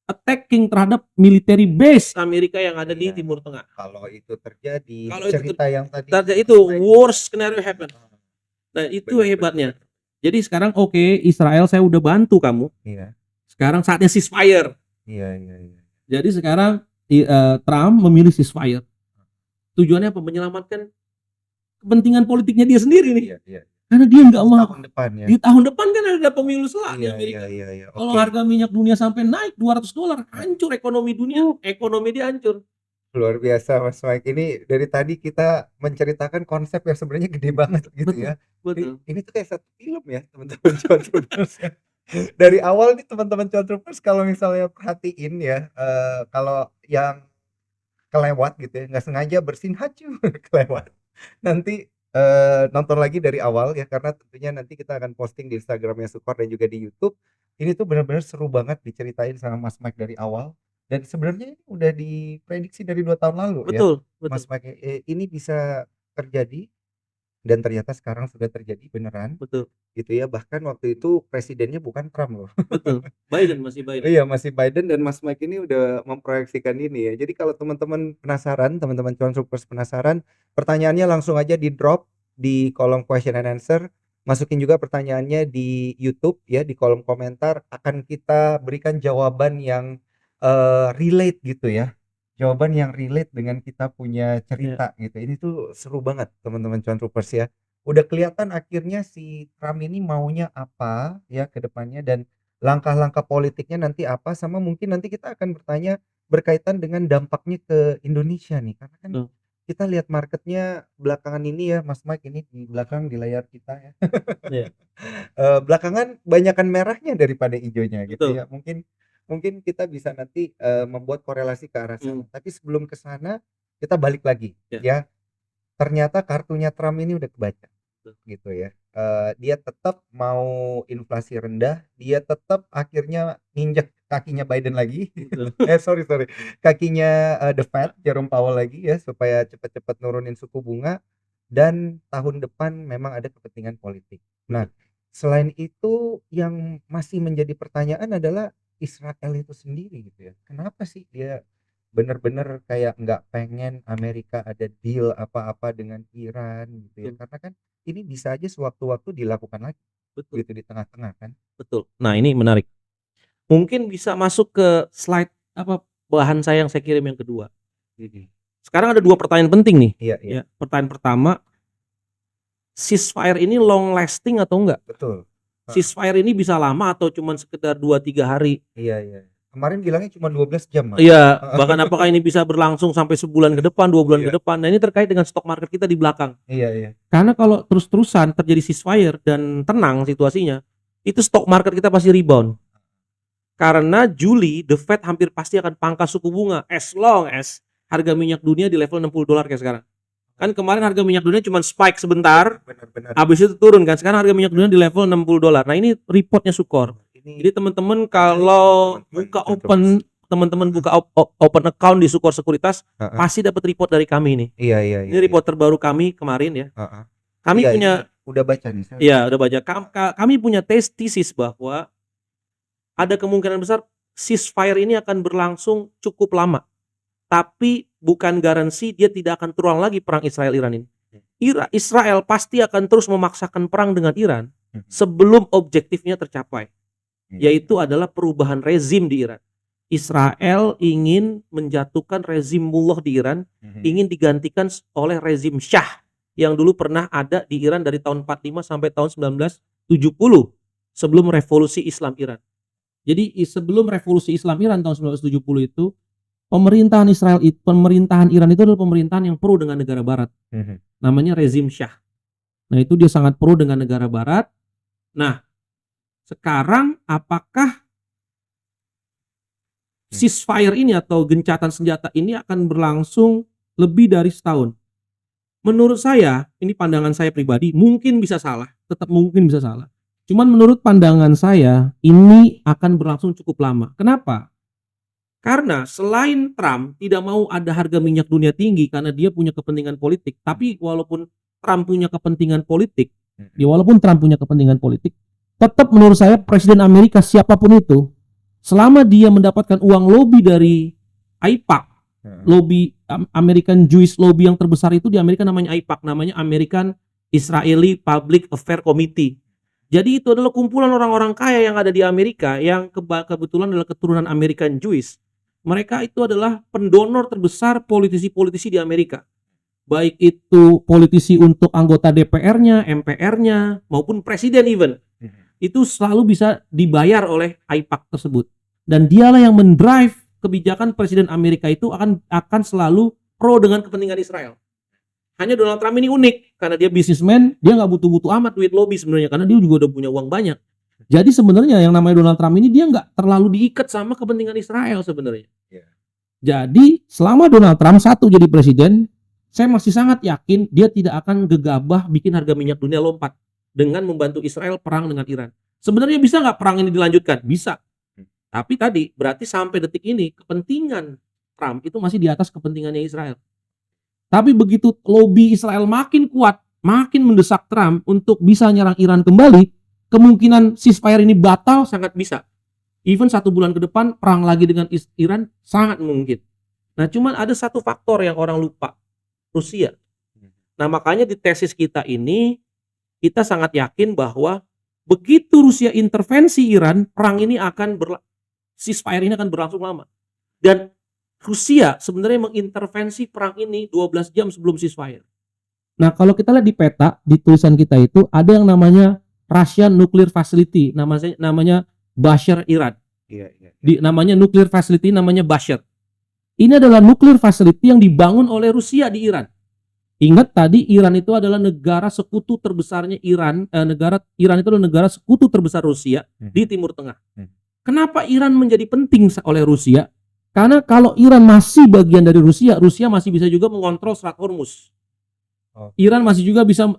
attacking terhadap military base Amerika yang ada di Timur Tengah. Kalau itu terjadi, Kalau cerita yang tadi itu worst scenario happen. Nah, itu hebatnya. Jadi sekarang Israel saya udah bantu kamu. Sekarang saatnya ceasefire. Jadi sekarang Trump memilih ceasefire. Tujuannya apa? Menyelamatkan kepentingan politiknya dia sendiri nih. Karena dia nggak Di mau. tahun depan ya. Di tahun depan kan ada pemilu selanjutnya di Iya, Amerika. iya, iya, Kalau oke. harga minyak dunia sampai naik $200, hancur ekonomi dunia, ekonomi dia hancur. Luar biasa Mas Mike. Ini dari tadi kita menceritakan konsep yang sebenarnya gede banget gitu Betul, ya. betul. Ini tuh kayak satu film ya teman-teman Controllers ya. Dari awal nih teman-teman Controllers kalau misalnya perhatiin ya, kalau yang kelewat gitu ya, nggak sengaja bersin hacu kelewat. Nanti nonton lagi dari awal ya, karena tentunya nanti kita akan posting di Instagramnya Sukor dan juga di YouTube. Ini tuh benar-benar seru banget diceritain sama Mas Mike dari awal. Dan sebenarnya ini udah diprediksi dari 2 tahun lalu ya, Betul, betul, Mas Mike. Ini bisa terjadi dan ternyata sekarang sudah terjadi beneran betul, gitu ya. Bahkan waktu itu presidennya bukan Trump loh. betul. Biden, masih Biden. Iya, masih Biden, dan Mas Mike ini udah memproyeksikan ini ya. Jadi kalau teman-teman penasaran, teman-teman Cuan Troopers penasaran, pertanyaannya langsung aja di drop di kolom question and answer. Masukin juga pertanyaannya di YouTube ya, di kolom komentar. Akan kita berikan jawaban yang relate gitu ya. Jawaban yang relate dengan kita punya Ya, cerita gitu. Ini tuh seru banget teman-teman Cuan Troopers ya. Udah kelihatan akhirnya si Trump ini maunya apa ya ke depannya, dan langkah-langkah politiknya nanti apa, sama mungkin nanti kita akan bertanya berkaitan dengan dampaknya ke Indonesia nih, karena kan betul. kita lihat marketnya belakangan ini ya Mas Mike, ini di belakang di layar kita ya. Ya, Belakangan banyakan merahnya daripada hijaunya gitu betul. ya. Mungkin mungkin kita bisa nanti membuat korelasi ke arah sana. Tapi sebelum ke sana kita balik lagi Ya, ya. Ternyata kartunya Trump ini udah kebaca betul. gitu ya. Dia tetap mau inflasi rendah, dia tetap akhirnya nginjek kakinya Biden lagi. Betul. Sorry, kakinya The Fed, Jerome Powell lagi ya, supaya cepat-cepat nurunin suku bunga, dan tahun depan memang ada kepentingan politik. Nah, Betul. selain itu yang masih menjadi pertanyaan adalah Israel itu sendiri gitu ya. Kenapa sih dia bener-bener kayak nggak pengen Amerika ada deal apa-apa dengan Iran gitu ya, Betul. karena kan ini bisa aja sewaktu-waktu dilakukan lagi Betul. gitu di tengah-tengah kan. Betul. Nah, ini menarik. Mungkin bisa masuk ke slide apa bahan saya yang saya kirim yang kedua. Sekarang ada 2 pertanyaan penting nih. Iya, iya, Ya, pertanyaan pertama, ceasefire ini long lasting atau enggak? betul. Ceasefire ini bisa lama atau cuman sekedar 2-3 hari? Iya, iya. Kemarin bilangnya cuma 12 jam, Mas. Iya, bahkan apakah ini bisa berlangsung sampai sebulan ke depan, 2 bulan Iya. ke depan. Nah, ini terkait dengan stok market kita di belakang. Iya, iya. Karena kalau terus-terusan terjadi ceasefire dan tenang situasinya, itu stok market kita pasti rebound. Karena Juli The Fed hampir pasti akan pangkas suku bunga as long as harga minyak dunia di level $60 kayak sekarang. Kan kemarin harga minyak dunia cuma spike sebentar, Benar-benar. habis itu turun kan. Sekarang harga minyak dunia di level $60. Nah, ini reportnya Sukor. Ini Jadi teman-teman kalau buka teman-teman buka open account di Sukor Sekuritas, pasti dapat report dari kami nih. Iya, iya, Ini report terbaru kami kemarin ya. Kami Iya, punya udah baca nih saya. ya udah baca. Kami punya tesis bahwa ada kemungkinan besar ceasefire ini akan berlangsung cukup lama. Tapi bukan garansi dia tidak akan terulang lagi perang Israel-Iran ini. Israel pasti akan terus memaksakan perang dengan Iran sebelum objektifnya tercapai, yaitu adalah perubahan rezim di Iran. Israel ingin menjatuhkan rezim mullah di Iran, ingin digantikan oleh rezim Syah yang dulu pernah ada di Iran dari tahun 45 sampai tahun 1970 sebelum revolusi Islam Iran. Jadi sebelum revolusi Islam Iran tahun 1970 itu pemerintahan Iran itu adalah pemerintahan yang pro dengan negara barat. Namanya rezim Syah. Nah, itu dia sangat pro dengan negara barat. Nah, sekarang apakah ceasefire ini atau gencatan senjata ini akan berlangsung lebih dari setahun? Menurut saya, ini pandangan saya pribadi, mungkin bisa salah, tetap mungkin bisa salah. Cuman menurut pandangan saya, ini akan berlangsung cukup lama. Kenapa? Karena selain Trump tidak mau ada harga minyak dunia tinggi karena dia punya kepentingan politik, tapi walaupun Trump punya kepentingan politik, tetap menurut saya Presiden Amerika siapapun itu, selama dia mendapatkan uang lobby dari AIPAC, lobby American Jewish lobby yang terbesar itu di Amerika namanya AIPAC, namanya American Israeli Public Affairs Committee. Jadi itu adalah kumpulan orang-orang kaya yang ada di Amerika yang kebetulan adalah keturunan American Jewish. Mereka itu adalah pendonor terbesar politisi-politisi di Amerika. baik itu politisi untuk anggota DPR-nya, MPR-nya, maupun presiden even, itu selalu bisa dibayar oleh AIPAC tersebut. Dan dialah yang mendrive kebijakan presiden Amerika itu akan selalu pro dengan kepentingan Israel. Hanya Donald Trump ini unik, karena dia bisnismen, dia nggak butuh-butuh amat duit lobby sebenarnya, karena dia juga udah punya uang banyak. Jadi sebenarnya yang namanya Donald Trump ini dia nggak terlalu diikat sama kepentingan Israel sebenarnya. Jadi selama Donald Trump satu jadi presiden, saya masih sangat yakin dia tidak akan gegabah bikin harga minyak dunia lompat dengan membantu Israel perang dengan Iran. Sebenarnya bisa nggak perang ini dilanjutkan? Bisa. Tapi tadi berarti sampai detik ini kepentingan Trump itu masih di atas kepentingannya Israel. Tapi begitu lobby Israel makin kuat, makin mendesak Trump untuk bisa nyerang Iran kembali, kemungkinan ceasefire ini batal sangat bisa. Even 1 bulan ke depan perang lagi dengan Iran sangat mungkin. Nah, cuman ada satu faktor yang orang lupa, Rusia. Nah, makanya di tesis kita ini kita sangat yakin bahwa begitu Rusia intervensi Iran, perang ini ceasefire ini akan berlangsung lama. Dan Rusia sebenarnya mengintervensi perang ini 12 jam sebelum ceasefire. Nah, kalau kita lihat di peta, di tulisan kita itu ada yang namanya Russian Nuclear Facility, namanya Bashar Iran. Namanya Nuclear Facility, namanya Bashar. Ini adalah nuclear facility yang dibangun oleh Rusia di Iran. Ingat tadi Iran itu adalah negara sekutu terbesarnya Iran itu adalah negara sekutu terbesar Rusia di Timur Tengah. Kenapa Iran menjadi penting oleh Rusia? Karena kalau Iran masih bagian dari Rusia, Rusia masih bisa juga mengontrol Selat Hormuz.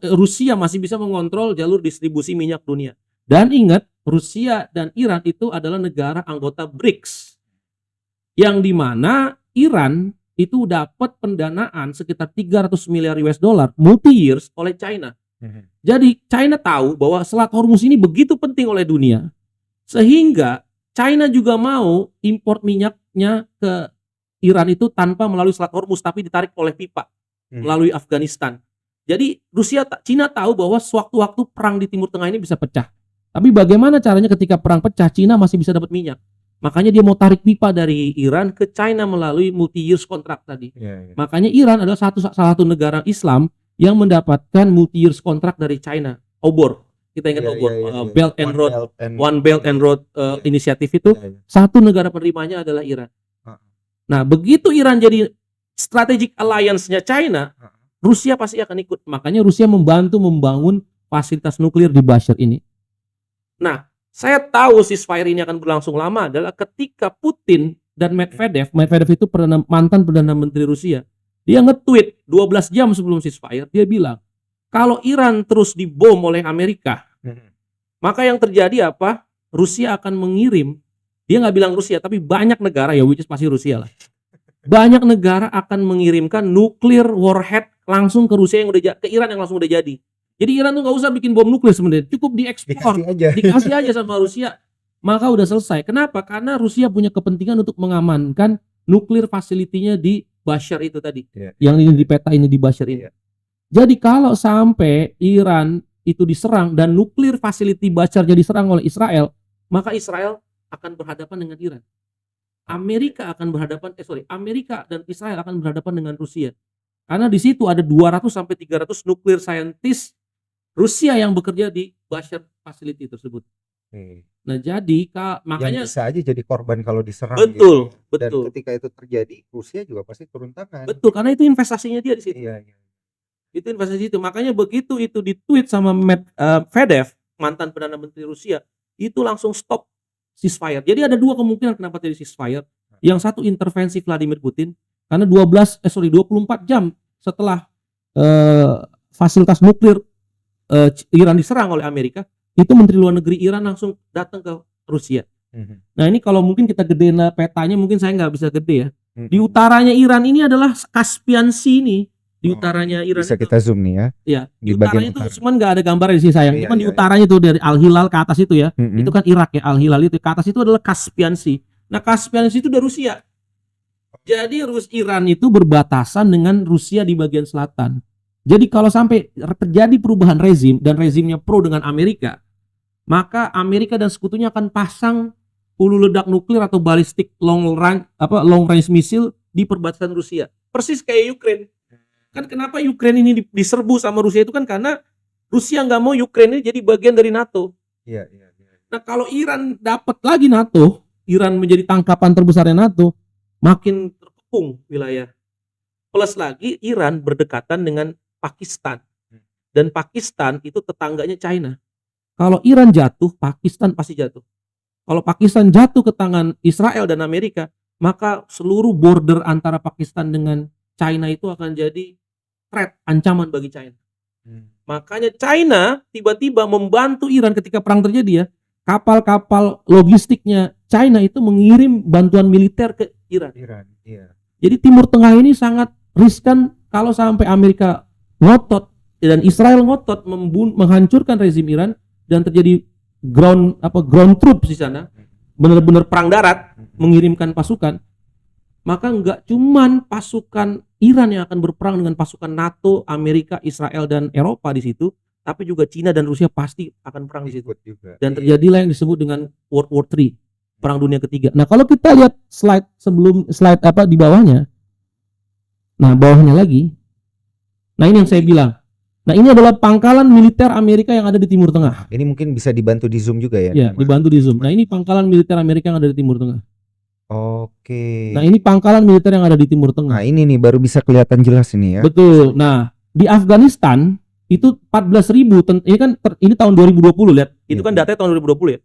Rusia masih bisa mengontrol jalur distribusi minyak dunia. Dan ingat, Rusia dan Iran itu adalah negara anggota BRICS. Yang dimana Iran itu dapat pendanaan sekitar 300 miliar US dollar multi years oleh China. Jadi China tahu bahwa Selat Hormuz ini begitu penting oleh dunia, sehingga China juga mau import minyaknya ke Iran itu tanpa melalui Selat Hormuz, tapi ditarik oleh pipa melalui Afghanistan. Jadi China tahu bahwa sewaktu-waktu perang di Timur Tengah ini bisa pecah. Tapi bagaimana caranya ketika perang pecah, China masih bisa dapat minyak. Makanya dia mau tarik pipa dari Iran ke China melalui multi years kontrak tadi. Makanya Iran adalah salah satu negara Islam yang mendapatkan multi years kontrak dari China. OBOR. Kita ingat OBOR, Belt and Road, One Belt and Road inisiatif itu. Satu negara penerimanya adalah Iran. Nah, begitu Iran jadi strategic alliance-nya China, Rusia pasti akan ikut. Makanya Rusia membantu membangun fasilitas nuklir di Bashar ini. Nah, saya tahu ceasefire ini akan berlangsung lama adalah ketika Putin dan Medvedev itu mantan Perdana Menteri Rusia, dia nge-tweet 12 jam sebelum ceasefire, dia bilang, kalau Iran terus dibom oleh Amerika, maka yang terjadi apa? Rusia akan mengirim, dia nggak bilang Rusia, tapi banyak negara, ya which is pasti Rusia lah. Banyak negara akan mengirimkan nuklir warhead langsung ke Rusia yang ke Iran yang langsung udah jadi. Jadi Iran tuh nggak usah bikin bom nuklir sebenarnya, cukup diekspor, dikasih aja sama Rusia, maka udah selesai. Kenapa? Karena Rusia punya kepentingan untuk mengamankan nuklir facility-nya di Bashar itu tadi, yang ini di peta ini di Bashar ini. Jadi kalau sampai Iran itu diserang dan nuklir facility Bashar-nya diserang oleh Israel, maka Israel akan berhadapan dengan Iran. Amerika dan Israel akan berhadapan dengan Rusia. Karena di situ ada 200 sampai 300 nuklir scientist Rusia yang bekerja di Bashar facility tersebut. Nah, jadi makanya yang bisa aja jadi korban kalau diserang. Betul, gitu. betul. Dan ketika itu terjadi, Rusia juga pasti turun tangan. Betul, karena itu investasinya dia di situ. Iya. Itu investasi itu. Makanya begitu itu ditweet sama Medvedev, mantan Perdana Menteri Rusia, itu langsung stop ceasefire. Jadi ada dua kemungkinan kenapa terjadi ceasefire. Yang satu intervensi Vladimir Putin, karena 24 jam setelah fasilitas nuklir Iran diserang oleh Amerika, itu Menteri Luar Negeri Iran langsung datang ke Rusia. Nah, ini kalau mungkin kita gedein petanya, mungkin saya nggak bisa gede ya. Di utaranya Iran ini adalah Caspian Sea ini. Di utaranya Iran bisa itu, kita zoom nih ya. Iya, di bagian utaranya itu utara. cuman nggak ada gambarnya di sini sayang. Cuman di utaranya itu dari Al-Hilal ke atas itu ya. Itu kan Irak ya, Al-Hilal itu ke atas itu adalah Caspian Sea. Nah, Caspian Sea itu dari Rusia. Jadi Iran itu berbatasan dengan Rusia di bagian selatan. Jadi kalau sampai terjadi perubahan rezim dan rezimnya pro dengan Amerika, maka Amerika dan sekutunya akan pasang hulu ledak nuklir atau balistik long range missile di perbatasan Rusia. Persis kayak Ukraine. Kan kenapa Ukraine ini diserbu sama Rusia itu kan karena Rusia nggak mau Ukraine ini jadi bagian dari NATO. Iya, iya, iya. Nah kalau Iran dapat lagi NATO, Iran menjadi tangkapan terbesarnya NATO, makin terkepung wilayah. Plus lagi Iran berdekatan dengan Pakistan. Dan Pakistan itu tetangganya China. Kalau Iran jatuh, Pakistan pasti jatuh. Kalau Pakistan jatuh ke tangan Israel dan Amerika, maka seluruh border antara Pakistan dengan China itu akan jadi threat, ancaman bagi China. Makanya China tiba-tiba membantu Iran ketika perang terjadi ya. Kapal-kapal logistiknya China itu mengirim bantuan militer ke Iran. Iran, iya. Jadi Timur Tengah ini sangat riskan kalau sampai Amerika ngotot dan Israel ngotot menghancurkan rezim Iran dan terjadi ground troops di sana, benar-benar perang darat, mengirimkan pasukan. Maka nggak cuman pasukan Iran yang akan berperang dengan pasukan NATO, Amerika, Israel dan Eropa di situ, tapi juga Cina dan Rusia pasti akan perang di situ. Ikut juga. Dan terjadilah yang disebut dengan World War III, Perang Dunia Ketiga. Nah, kalau kita lihat slide di bawahnya. Nah, bawahnya lagi. Nah, ini yang saya bilang. Nah, ini adalah pangkalan militer Amerika yang ada di Timur Tengah. Ini mungkin bisa dibantu di zoom juga ya? Ya, dibantu di zoom. Nah, ini pangkalan militer Amerika yang ada di Timur Tengah. Oke. Nah, ini pangkalan militer yang ada di Timur Tengah. Nah, ini nih baru bisa kelihatan jelas ini ya. Betul. Nah, di Afghanistan itu 14.000. Ini kan ini tahun 2020, lihat. Itu kan datanya tahun 2020 ya.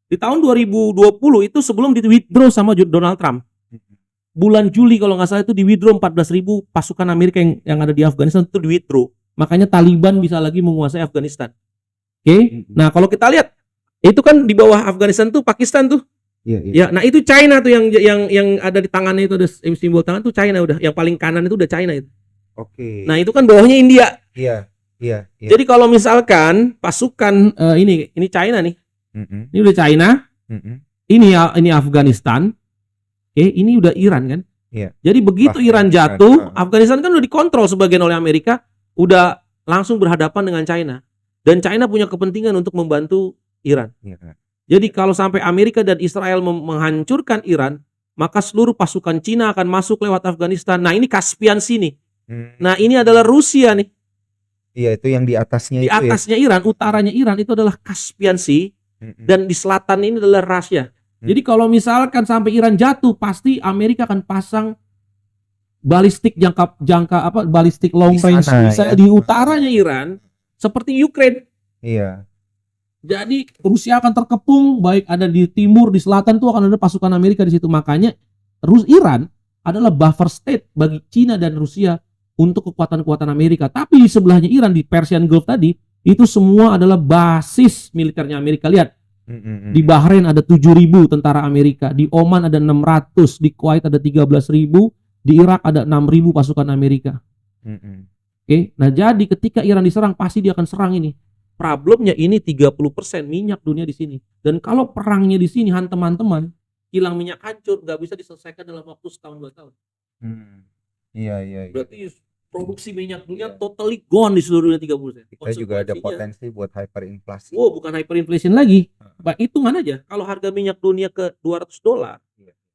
Di tahun 2020 itu sebelum di withdraw sama Donald Trump. Bulan Juli kalau nggak salah itu di withdraw 14.000 pasukan Amerika yang ada di Afghanistan itu di withdraw. Makanya Taliban bisa lagi menguasai Afghanistan. Oke? Nah, kalau kita lihat itu kan di bawah Afghanistan tuh Pakistan tuh. Iya, iya. Ya, nah itu China tuh yang ada di tangannya itu ada simbol tangan tuh China udah. Yang paling kanan itu udah China itu. Oke. Nah, itu kan bawahnya India. Iya, iya, iya. Jadi kalau misalkan pasukan ini China nih. Ini udah China. Ini Afghanistan. Oke, ini udah Iran kan? Iya. Jadi begitu Iran jatuh, Afghanistan kan udah dikontrol sebagian oleh Amerika, udah langsung berhadapan dengan China. Dan China punya kepentingan untuk membantu Iran. Iya. Jadi kalau sampai Amerika dan Israel menghancurkan Iran, maka seluruh pasukan Cina akan masuk lewat Afghanistan. Nah, ini Caspian Sea nih. Nah, ini adalah Rusia nih. Iya, itu yang di atasnya Di itu atasnya ya. Iran, utaranya Iran itu adalah Caspian Sea dan di selatan ini adalah Rusia. Jadi kalau misalkan sampai Iran jatuh, pasti Amerika akan pasang balistik balistik long range misalnya di utaranya Iran seperti Ukraine. Iya. Jadi Rusia akan terkepung, baik ada di timur, di selatan tuh akan ada pasukan Amerika di situ. Makanya Iran adalah buffer state bagi Cina dan Rusia untuk kekuatan-kekuatan Amerika. Tapi di sebelahnya Iran di Persian Gulf tadi itu semua adalah basis militernya Amerika. Lihat, di Bahrain ada 7.000 tentara Amerika, di Oman ada 600, di Kuwait ada 13.000, di Irak ada 6.000 pasukan Amerika. Oke, nah jadi ketika Iran diserang pasti dia akan serang ini. Problemnya ini 30% minyak dunia di sini. Dan kalau perangnya di sini teman-teman, kilang minyak hancur, nggak bisa diselesaikan dalam waktu setahun 2 tahun. Iya. Berarti produksi minyak dunia totally gone di seluruh dunia 30%. Kita juga ada potensi buat hyperinflasi. Oh, bukan hyperinflation lagi. Hitungan aja, kalau harga minyak dunia ke $200,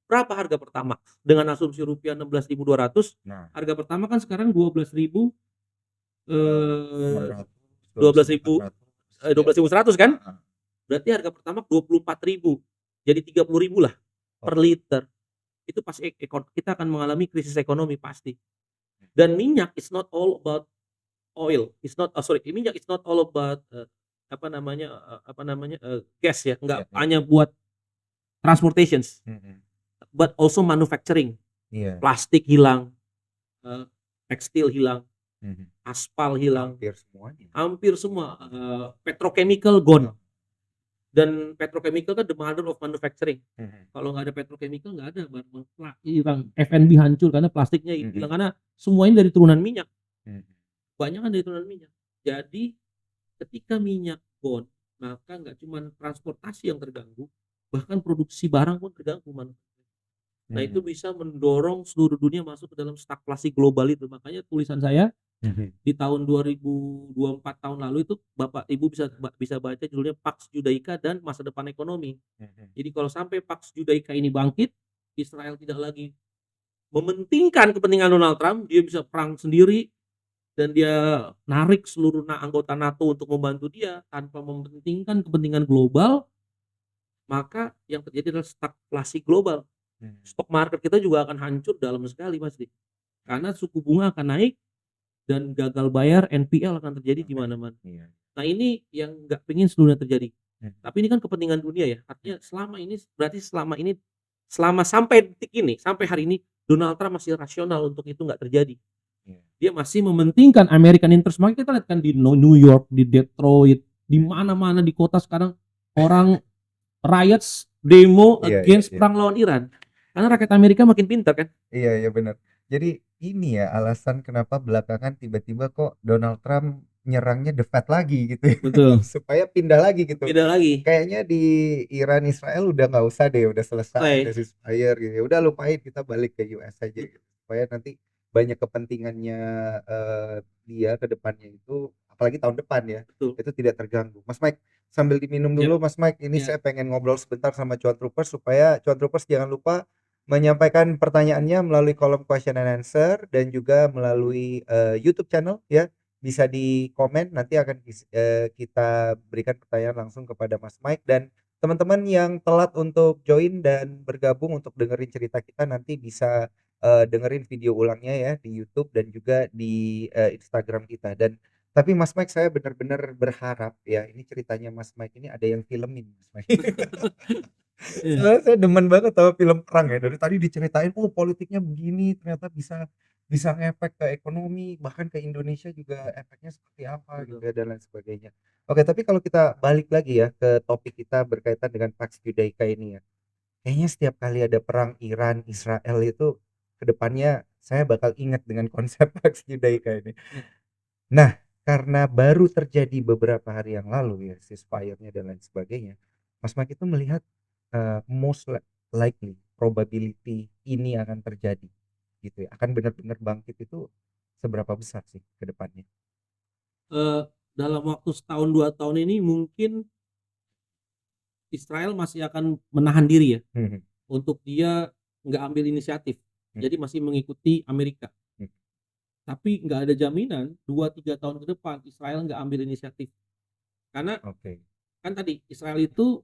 berapa harga pertama? Dengan asumsi rupiah 16.200, harga pertama kan sekarang 12.100 kan? Berarti harga pertama 24.000. Jadi 30.000 lah per liter. Itu pasti kita akan mengalami krisis ekonomi pasti. Dan minyak is not all about oil. Minyak is not all about gas ya, enggak hanya buat transportations. But also manufacturing. Plastik hilang, tekstil hilang, aspal hilang, hampir semua petrochemical gone. Dan petrochemical kan the mother of manufacturing. Kalau nggak ada petrochemical nggak ada hilang, F&B hancur karena plastiknya hilang karena semuanya dari turunan minyak. Banyak kan dari turunan minyak. Jadi ketika minyak gone, maka nggak cuma transportasi yang terganggu, bahkan produksi barang pun terganggu. Nah, itu bisa mendorong seluruh dunia masuk ke dalam stagflasi global itu. Makanya tulisan saya di tahun 2024 tahun lalu itu Bapak Ibu bisa baca judulnya Pax Judaika dan Masa Depan Ekonomi. Jadi kalau sampai Pax Judaika ini bangkit, Israel tidak lagi mementingkan kepentingan Donald Trump, dia bisa perang sendiri, dan dia narik seluruh anggota NATO untuk membantu dia tanpa mementingkan kepentingan global, maka yang terjadi adalah stagflasi global. Stok market kita juga akan hancur dalam sekali pasti. Karena suku bunga akan naik dan gagal bayar NPL akan terjadi di mana-mana. Iya. Nah, ini yang nggak pengen sedunia terjadi. Hmm. Tapi ini kan kepentingan dunia ya. Artinya selama sampai detik ini, sampai hari ini Donald Trump masih rasional untuk itu nggak terjadi. Iya. Dia masih mementingkan American interest. Makanya kita lihat kan di New York, di Detroit, di mana-mana di kota sekarang orang riots, demo Iya, against iya. perang lawan Iran. Karena rakyat Amerika makin pintar kan. Iya benar. Jadi ini ya alasan kenapa belakangan tiba-tiba kok Donald Trump nyerangnya the Fed lagi gitu ya. Betul. Supaya pindah lagi gitu. Beda lagi. Kayaknya di Iran Israel udah nggak usah deh, udah selesai, udah ceasefire gitu. Udah lupain, kita balik ke US aja gitu. Supaya nanti banyak kepentingannya dia ke depannya itu, apalagi tahun depan ya, Betul. itu tidak terganggu. Mas Mike, sambil diminum dulu Mas Mike, ini saya pengen ngobrol sebentar sama Cuan Troopers supaya Cuan Troopers jangan lupa menyampaikan pertanyaannya melalui kolom question and answer dan juga melalui YouTube channel ya. Bisa di komen, nanti akan kita berikan pertanyaan langsung kepada Mas Mike, dan teman-teman yang telat untuk join dan bergabung untuk dengerin cerita kita nanti bisa dengerin video ulangnya ya di YouTube dan juga di Instagram kita. Dan tapi Mas Mike, saya benar-benar berharap ya ini ceritanya Mas Mike ini ada yang filmin Mas Mike. Soalnya saya demen banget sama film perang ya, dari tadi diceritain politiknya begini, ternyata bisa ngefek ke ekonomi, bahkan ke Indonesia juga efeknya seperti apa gitu ya, dan lain sebagainya. Oke, tapi kalau kita balik lagi ya ke topik kita berkaitan dengan Pax Judaica ini ya. Kayaknya setiap kali ada perang Iran Israel itu kedepannya saya bakal ingat dengan konsep Pax Judaica ini. Nah, karena baru terjadi beberapa hari yang lalu ya ceasefire-nya dan lain sebagainya, Mas Mike itu melihat most likely probability ini akan terjadi gitu ya, akan benar-benar bangkit itu seberapa besar sih ke depannya? Dalam waktu setahun 2 tahun ini mungkin Israel masih akan menahan diri ya, untuk dia nggak ambil inisiatif. Jadi masih mengikuti Amerika. Tapi nggak ada jaminan 2-3 tahun ke depan Israel nggak ambil inisiatif. Karena kan tadi Israel itu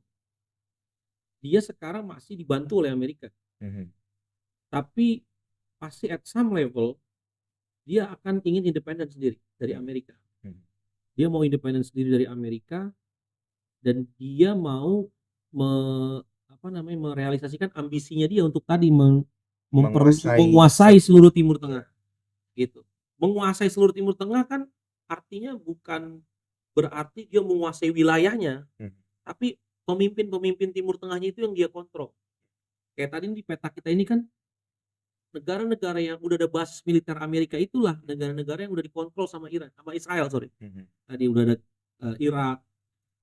dia sekarang masih dibantu oleh Amerika. Tapi pasti at some level dia akan ingin independen sendiri dari Amerika. Dia mau independen sendiri dari Amerika dan dia mau merealisasikan ambisinya dia untuk tadi menguasai seluruh Timur Tengah. Gitu. Menguasai seluruh Timur Tengah kan artinya bukan berarti dia menguasai wilayahnya, tapi pemimpin Timur Tengahnya itu yang dia kontrol. Kayak tadi di peta kita ini kan negara-negara yang udah ada basis militer Amerika itulah negara-negara yang udah dikontrol sama Israel. Tadi udah ada Irak,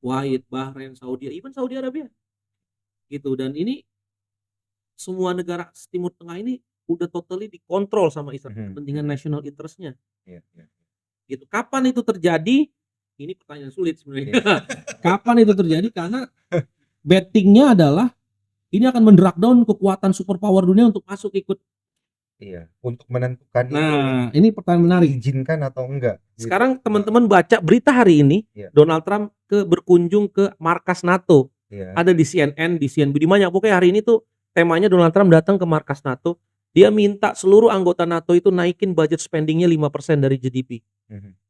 Kuwait, Bahrain, Saudi, even Saudi Arabia. Gitu, dan ini semua negara Timur Tengah ini udah totally dikontrol sama Israel, kepentingan national interest-nya. Gitu. Kapan itu terjadi? Ini pertanyaan sulit sebenarnya. Kapan itu terjadi? Karena bettingnya adalah ini akan men-drag down kekuatan superpower dunia untuk masuk ikut. Untuk menentukan ini pertanyaan menarik. Diizinkan atau enggak. Sekarang teman-teman baca berita hari ini, Donald Trump berkunjung ke markas NATO. Ada di CNN, di CNBC, di mana pokoknya hari ini tuh temanya Donald Trump datang ke markas NATO. Dia minta seluruh anggota NATO itu naikin budget spendingnya 5% dari GDP.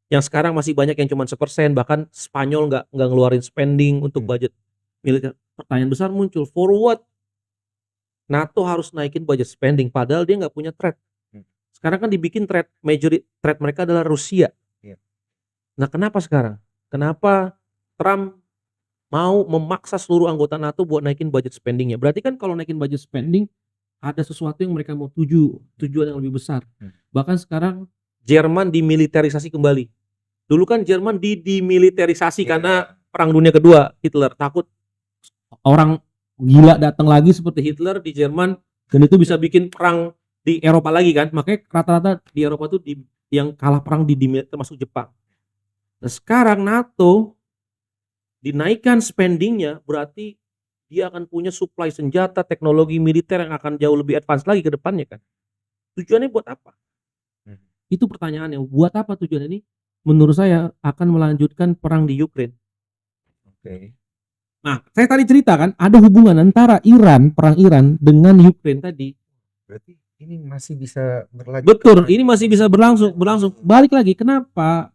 Yang sekarang masih banyak yang cuma 1%, bahkan Spanyol nggak ngeluarin spending untuk budget militer. Pertanyaan besar muncul, for what NATO harus naikin budget spending padahal dia nggak punya threat. Sekarang kan dibikin major threat mereka adalah Rusia. Nah, kenapa sekarang? Kenapa Trump mau memaksa seluruh anggota NATO buat naikin budget spendingnya? Berarti kan kalau naikin budget spending ada sesuatu yang mereka mau tujuan yang lebih besar. Bahkan sekarang Jerman dimiliterisasi kembali. Dulu kan Jerman dimiliterisasi karena Perang Dunia Kedua, Hitler takut orang gila datang lagi seperti Hitler di Jerman, dan itu bisa bikin perang di Eropa lagi kan. Makanya rata-rata di Eropa tuh yang kalah perang termasuk Jepang. Nah, sekarang NATO dinaikkan spendingnya, berarti dia akan punya supply senjata, teknologi militer yang akan jauh lebih advance lagi ke depannya kan. Tujuannya buat apa? Itu pertanyaannya, buat apa tujuan ini? Menurut saya akan melanjutkan perang di Ukraine. Oke. Nah, saya tadi cerita kan ada hubungan antara perang Iran dengan Ukraine tadi. Berarti ini masih bisa berlanjut Betul, perang ini masih bisa berlangsung. Balik lagi, kenapa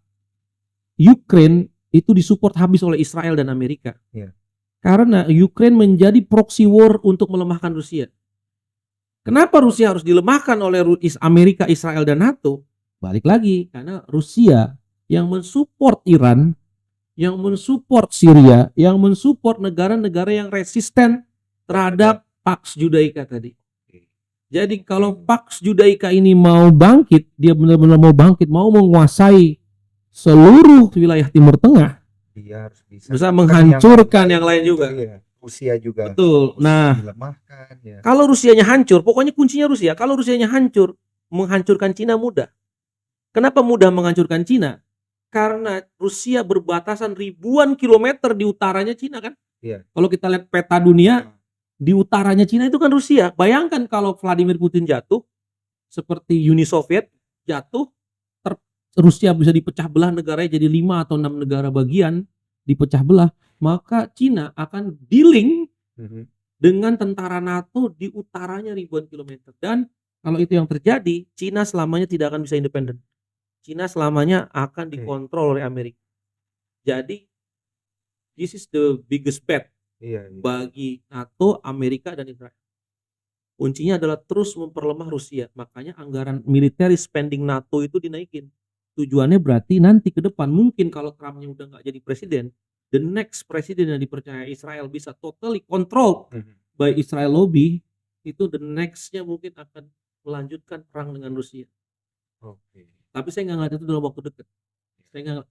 Ukraine itu disupport habis oleh Israel dan Amerika? Iya. Karena Ukraine menjadi proxy war untuk melemahkan Rusia. Kenapa Rusia harus dilemahkan oleh Amerika, Israel, dan NATO? Balik lagi, karena Rusia yang mensupport Iran, yang mensupport Syria, yang mensupport negara-negara yang resisten terhadap Pax Judaika tadi. Jadi kalau Pax Judaika ini mau bangkit, dia benar-benar mau bangkit, mau menguasai seluruh wilayah Timur Tengah, dia harus bisa menghancurkan yang lain juga. Iya. Rusia juga. Betul. Nah, dilemahkan ya. kalau Rusianya hancur, pokoknya kuncinya Rusia. Kalau Rusianya hancur, menghancurkan Cina mudah. Kenapa mudah menghancurkan Cina? Karena Rusia berbatasan ribuan kilometer di utaranya Cina kan. Iya. Kalau kita lihat peta dunia, di utaranya Cina itu kan Rusia. Bayangkan kalau Vladimir Putin jatuh, seperti Uni Soviet jatuh, Rusia bisa dipecah belah negaranya jadi 5 atau 6 negara bagian, dipecah belah. Maka Cina akan dealing dengan tentara NATO di utaranya ribuan kilometer. Dan kalau itu yang terjadi, Cina selamanya tidak akan bisa independen. Cina selamanya akan dikontrol oleh Amerika. Jadi, this is the biggest bet bagi NATO, Amerika, dan Israel. Kuncinya adalah terus memperlemah Rusia. Makanya anggaran military spending NATO itu dinaikin. Tujuannya berarti nanti ke depan mungkin kalau Trumpnya udah nggak jadi presiden, the next presiden yang dipercaya Israel bisa totally control by Israel lobby, itu the nextnya mungkin akan melanjutkan perang dengan Rusia. Tapi saya nggak ngeliat itu dalam waktu dekat.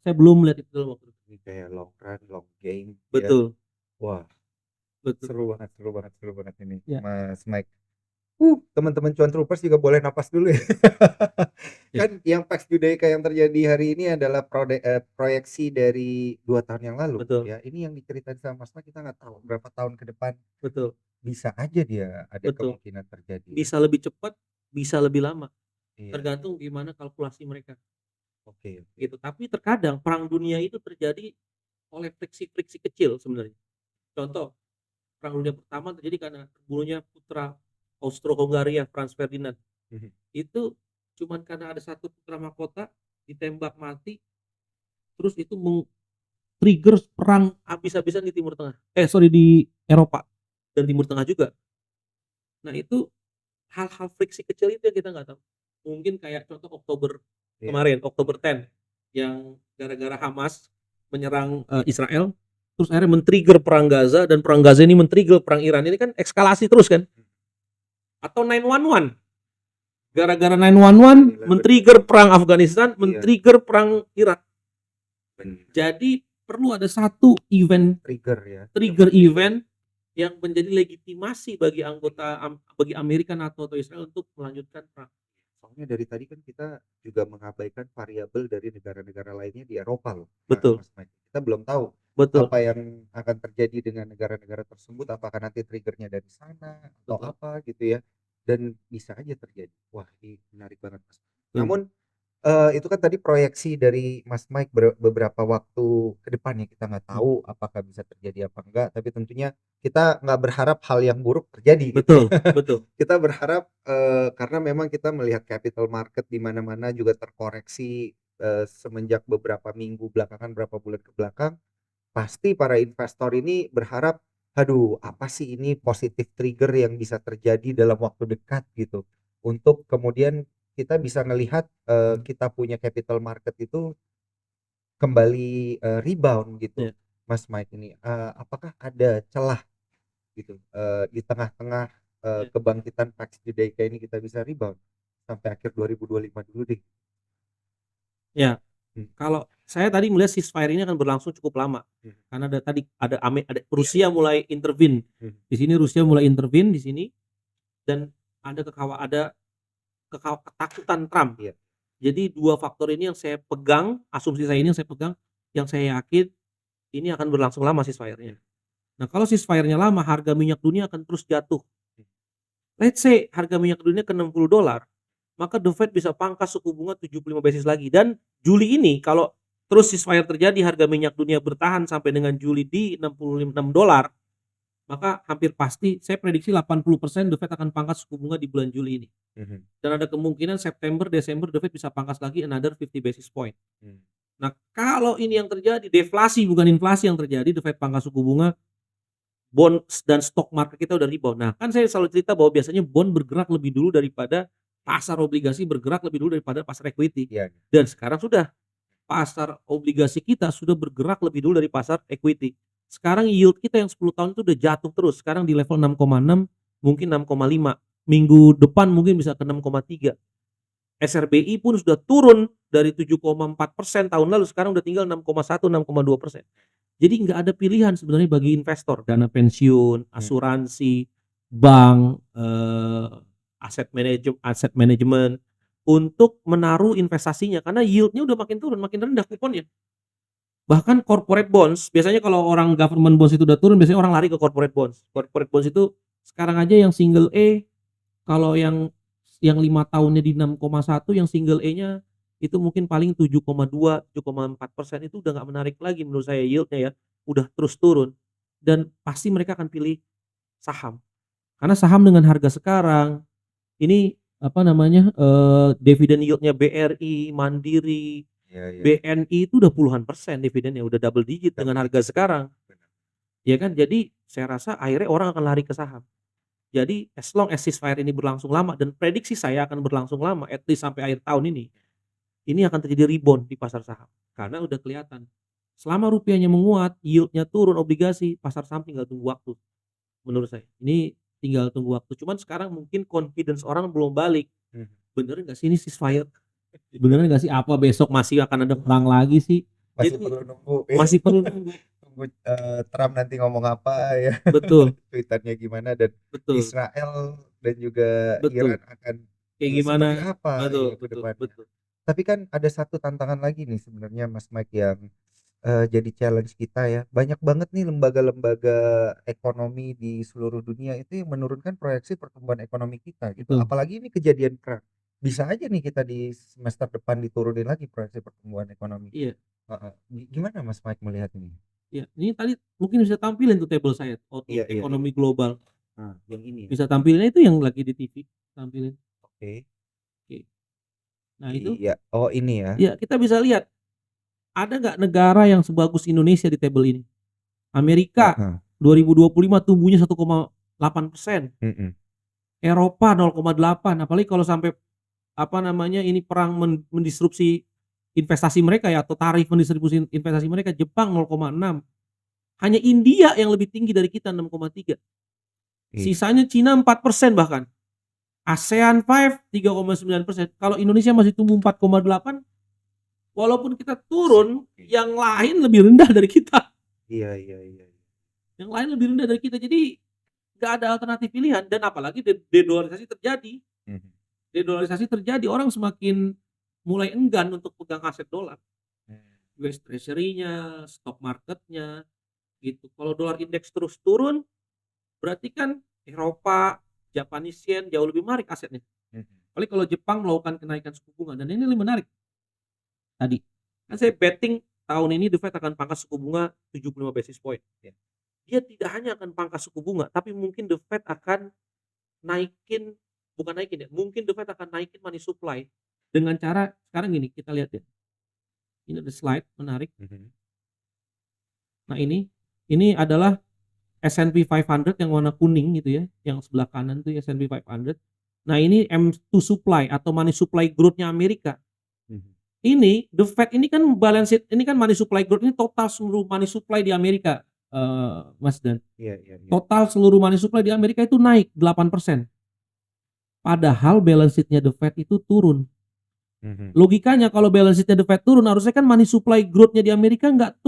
Saya belum melihat itu dalam waktu dekat. Ini kayak long run, long game. Betul. Ya. Wah, betul. Seru banget ini, Ya. Mas Mike. Teman-teman Cuan Troopers juga boleh napas dulu ya. Kan yang Pax Judaika yang terjadi hari ini adalah proyeksi dari 2 tahun yang lalu. Betul. Ya, ini yang diceritain sama Mas Mike, kita nggak tahu berapa tahun ke depan. Betul. Bisa aja dia ada kemungkinan terjadi. Bisa lebih cepat, bisa lebih lama. Iya. Tergantung gimana kalkulasi mereka. Oke. Gitu. Tapi terkadang perang dunia itu terjadi oleh friksi-friksi kecil sebenarnya. Contoh, perang dunia pertama terjadi karena terbunuhnya putra Austro-Hungaria Franz Ferdinand. Itu cuman karena ada satu putra mahkota ditembak mati, terus itu trigger perang habis-habisan di Timur Tengah. Di Eropa dan Timur Tengah juga. Nah, itu hal-hal friksi kecil itu yang kita nggak tahu. Mungkin kayak contoh Oktober kemarin, Oktober 10, yang gara-gara Hamas menyerang Israel, terus akhirnya men-trigger perang Gaza, dan perang Gaza ini men-trigger perang Iran. Ini kan eskalasi terus kan. Atau 911, gara-gara 911 men-trigger perang Afghanistan, men-trigger perang Irak. Jadi perlu ada satu event trigger event yang menjadi legitimasi bagi bagi Amerika, NATO, atau Israel untuk melanjutkan perang. Soalnya dari tadi kan kita juga mengabaikan variabel dari negara-negara lainnya di Eropa loh. Betul. Mas Mike. Kita belum tahu apa yang akan terjadi dengan negara-negara tersebut, apakah nanti triggernya dari sana atau apa gitu ya. Dan bisa aja terjadi. Wah, ini menarik banget, Mas. Namun itu kan tadi proyeksi dari Mas Mike beberapa waktu ke depannya, kita nggak tahu apakah bisa terjadi apa enggak, tapi tentunya kita nggak berharap hal yang buruk terjadi. Betul. Kita berharap karena memang kita melihat capital market di mana-mana juga terkoreksi semenjak beberapa minggu belakangan, beberapa bulan ke belakang, pasti para investor ini berharap, aduh, apa sih ini positif trigger yang bisa terjadi dalam waktu dekat gitu, untuk kemudian kita bisa ngelihat kita punya capital market itu kembali rebound gitu. Mas Mike, ini apakah ada celah gitu di tengah-tengah kebangkitan Pax Judaika ini kita bisa rebound sampai akhir 2025 dulu deh. Ya, kalau saya tadi melihat ceasefire ini akan berlangsung cukup lama, karena ada Rusia mulai intervene di sini, di sini, dan ada ketakutan Trump. Jadi 2 faktor ini yang saya pegang, asumsi saya ini yang saya pegang, yang saya yakin ini akan berlangsung lama ceasefire-nya. Nah, kalau ceasefire-nya lama, harga minyak dunia akan terus jatuh. Let's say harga minyak dunia ke $60, maka The Fed bisa pangkas suku bunga 75 basis lagi. Dan Juli ini kalau terus ceasefire terjadi, harga minyak dunia bertahan sampai dengan Juli di $66, maka hampir pasti saya prediksi 80% The Fed akan pangkas suku bunga di bulan Juli ini. Dan ada kemungkinan September, Desember The Fed bisa pangkas lagi another 50 basis point. Nah, kalau ini yang terjadi, deflasi bukan inflasi yang terjadi, The Fed pangkas suku bunga, bond dan stock market kita udah rebound. Nah, kan saya selalu cerita bahwa biasanya bond bergerak lebih dulu daripada pasar obligasi, bergerak lebih dulu daripada pasar equity. Iya. Dan sekarang sudah pasar obligasi kita sudah bergerak lebih dulu dari pasar equity. Sekarang yield kita yang 10 tahun itu udah jatuh terus. Sekarang di level 6,6, mungkin 6,5. Minggu depan mungkin bisa ke 6,3. SRBI pun sudah turun dari 7,4% tahun lalu, sekarang udah tinggal 6,1, 6,2%. Jadi nggak ada pilihan sebenarnya bagi investor, dana pensiun, asuransi, bank, aset manajemen untuk menaruh investasinya karena yieldnya udah makin turun, makin rendah kuponnya. Bahkan corporate bonds, biasanya kalau orang government bonds itu udah turun, biasanya orang lari ke corporate bonds. Corporate bonds itu sekarang aja yang single A, kalau yang 5 tahunnya di 6,1, yang single A-nya itu mungkin paling 7,2, 7,4%, itu udah nggak menarik lagi menurut saya yieldnya ya, udah terus turun. Dan pasti mereka akan pilih saham. Karena saham dengan harga sekarang, ini dividen yieldnya BRI, Mandiri, BNI itu udah puluhan persen dividennya, udah double digit dengan harga sekarang. Ya kan, jadi saya rasa akhirnya orang akan lari ke saham. Jadi as long as ceasefire ini berlangsung lama, dan prediksi saya akan berlangsung lama, at least sampai akhir tahun ini akan terjadi rebound di pasar saham. Karena udah kelihatan, selama rupiahnya menguat, yieldnya turun obligasi, pasar saham tinggal tunggu waktu. Menurut saya, ini tinggal tunggu waktu. Cuman sekarang mungkin confidence orang belum balik. Bener nggak sih ini ceasefire? Beneran nggak sih, apa besok masih akan ada perang lagi sih? Masih Jadi, perlu nunggu. masih perlu nunggu. Tunggu Trump nanti ngomong apa ya. Betul. Tweetannya gimana, dan Betul. Israel dan juga Betul. Iran akan Kayak gimana? seperti apa Betul, ya ke betul, depannya. betul. Tapi kan ada satu tantangan lagi nih sebenarnya Mas Mike yang jadi challenge kita ya. Banyak banget nih lembaga-lembaga ekonomi di seluruh dunia itu yang menurunkan proyeksi pertumbuhan ekonomi kita gitu. Betul. Apalagi ini kejadian perang. Bisa aja nih kita di semester depan diturunin lagi proyeksi pertumbuhan ekonomi. Iya. Gimana Mas Mike melihat ini? Ya, ini tadi mungkin bisa tampilin tuh table saya, outlook Iya. ekonomi global. Nah, yang ini ya. Bisa tampilin itu yang lagi di TV, tampilin. Oke. Nah, itu. Iya. Oh, ini ya. Ya, kita bisa lihat ada nggak negara yang sebagus Indonesia di table ini? Amerika 2025 tumbuhnya 1,8%. Eropa 0,8. Apalagi kalau sampai ini perang mendisrupsi investasi mereka ya, atau tarif mendistribusi investasi mereka, Jepang 0,6. Hanya India yang lebih tinggi dari kita 6,3. Sisanya Cina 4% bahkan. ASEAN 5 3,9%. Kalau Indonesia masih tumbuh 4,8, walaupun kita turun, yang lain lebih rendah dari kita. Iya. Yang lain lebih rendah dari kita. Jadi nggak ada alternatif pilihan, dan apalagi dedolarisasi terjadi. Dedolarisasi terjadi, orang semakin mulai enggan untuk pegang aset dolar. US Treasury-nya, stock market-nya gitu. Kalau dolar indeks terus turun, berarti kan Eropa, Japanese yen jauh lebih menarik asetnya. Apalagi kalau Jepang melakukan kenaikan suku bunga, dan ini lebih menarik. Tadi kan saya betting tahun ini The Fed akan pangkas suku bunga 75 basis point. Dia tidak hanya akan pangkas suku bunga, tapi mungkin The Fed akan mungkin The Fed akan naikin money supply dengan cara sekarang gini, kita lihat ya. Ini ada slide menarik. Nah, ini adalah S&P 500 yang warna kuning gitu ya, yang sebelah kanan itu S&P 500. Nah, ini M2 supply atau money supply growth-nya Amerika. Ini The Fed ini kan balance sheet, ini kan money supply growth, ini total seluruh money supply di Amerika, Mas Dan. Iya. Total seluruh money supply di Amerika itu naik 8%. Padahal balance sheet-nya The Fed itu turun. Logikanya kalau balance sheet-nya The Fed turun, harusnya kan money supply growth-nya di Amerika nggak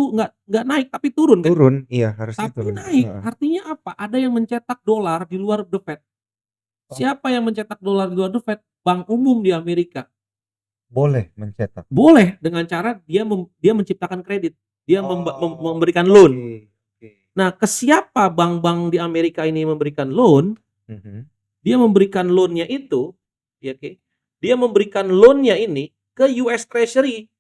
naik tapi turun kan? Turun, iya harusnya Tapi turun. naik. Artinya apa? Ada yang mencetak dolar di luar The Fed. Siapa yang mencetak dolar di luar The Fed? Bank umum di Amerika. Boleh mencetak. Boleh dengan cara dia menciptakan kredit. Dia memberikan loan. Nah, ke siapa bank-bank di Amerika ini memberikan loan? Dia memberikan loan-nya itu, ya, dia memberikan loan-nya ini ke US Treasury.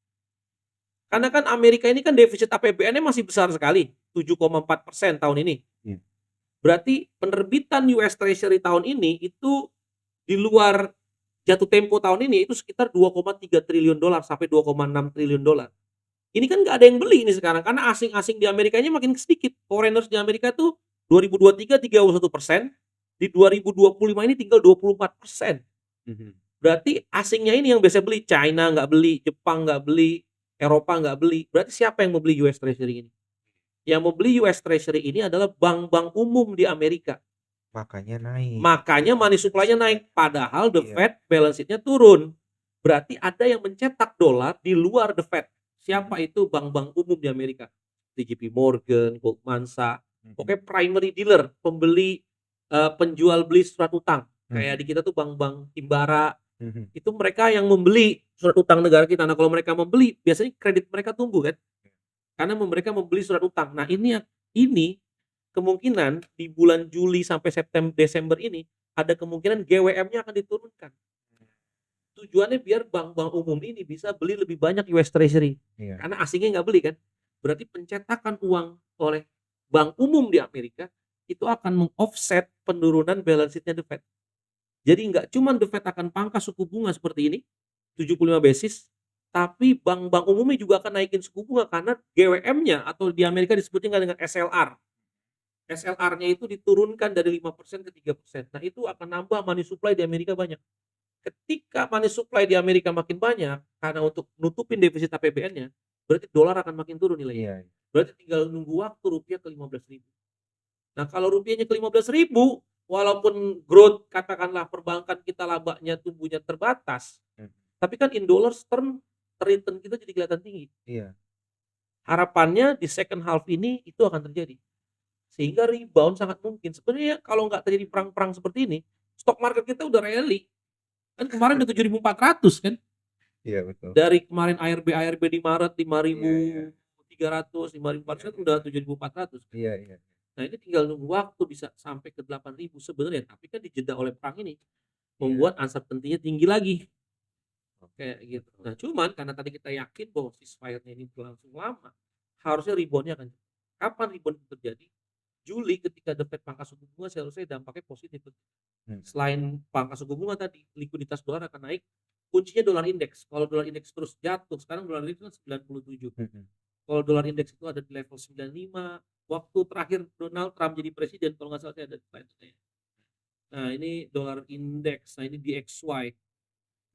Karena kan Amerika ini kan defisit APBN-nya masih besar sekali, 7,4% tahun ini. Iya. Berarti penerbitan US Treasury tahun ini itu di luar jatuh tempo tahun ini itu sekitar 2,3 triliun dolar sampai 2,6 triliun dolar. Ini kan nggak ada yang beli ini sekarang karena asing-asing di Amerikanya makin sedikit. Foreigners di Amerika tuh 2023 31%, di 2025 ini tinggal 24%. Berarti asingnya ini yang biasa beli, China nggak beli, Jepang nggak beli, Eropa nggak beli. Berarti siapa yang mau beli US Treasury ini? Yang mau beli US Treasury ini adalah bank-bank umum di Amerika. Makanya naik. Makanya money supply-nya naik, padahal the Iya. Fed balance sheet-nya turun. Berarti ada yang mencetak dolar di luar the Fed. Siapa itu? Bank-bank umum di Amerika. JP Morgan, Goldman Sachs, pokoknya primary dealer, pembeli penjual beli surat utang. Kayak di kita tuh bank-bank Himbara, itu mereka yang membeli surat utang negara kita. Nah, kalau mereka membeli, biasanya kredit mereka tumbuh kan? Karena mereka membeli surat utang. Nah, ini kemungkinan di bulan Juli sampai Desember ini ada kemungkinan GWM-nya akan diturunkan. Tujuannya biar bank-bank umum ini bisa beli lebih banyak US Treasury. Iya. Karena asingnya nggak beli kan. Berarti pencetakan uang oleh bank umum di Amerika itu akan meng-offset penurunan balance sheet-nya The Fed. Jadi nggak cuma The Fed akan pangkas suku bunga seperti ini, 75 basis, tapi bank-bank umumnya juga akan naikin suku bunga karena GWM-nya atau di Amerika disebutnya dengan SLR. SLR-nya itu diturunkan dari 5% ke 3%. Nah, itu akan nambah money supply di Amerika banyak. Ketika money supply di Amerika makin banyak, karena untuk nutupin defisit APBN-nya, berarti dolar akan makin turun nilainya. Iya. Berarti tinggal nunggu waktu rupiah ke 15.000. Nah, kalau rupiahnya ke 15.000, walaupun growth katakanlah perbankan kita labanya tumbuhnya terbatas, tapi kan in dollars term return kita jadi kelihatan tinggi. Iya. Harapannya di second half ini itu akan terjadi. Sehingga rebound sangat mungkin. Sebenarnya kalau nggak terjadi perang-perang seperti ini, stok market kita udah rally. Kan kemarin udah 7.400 kan? Iya, betul. Dari kemarin ARB di Maret 5.300, 5.400 kan udah 7.400. Iya, iya. Nah, ini tinggal nunggu waktu bisa sampai ke 8.000 sebenarnya, tapi kan dijeda oleh perang ini membuat uncertainty-nya tinggi lagi. Kayak gitu. Nah, cuman karena tadi kita yakin bahwa ceasefire-nya ini berlangsung lama, harusnya rebound-nya akan kapan rebound itu terjadi? Juli ketika The Fed pangkas suku bunga seharusnya dampaknya positif. Selain pangkas suku bunga tadi, likuiditas dolar akan naik, kuncinya dolar indeks. Kalau dolar indeks terus jatuh, sekarang dolar indeks kan 97. Kalau dolar indeks itu ada di level 95, waktu terakhir Donald Trump jadi presiden kalau nggak salah ada di slide-nya. Nah, ini dolar indeks. Nah, ini DXY.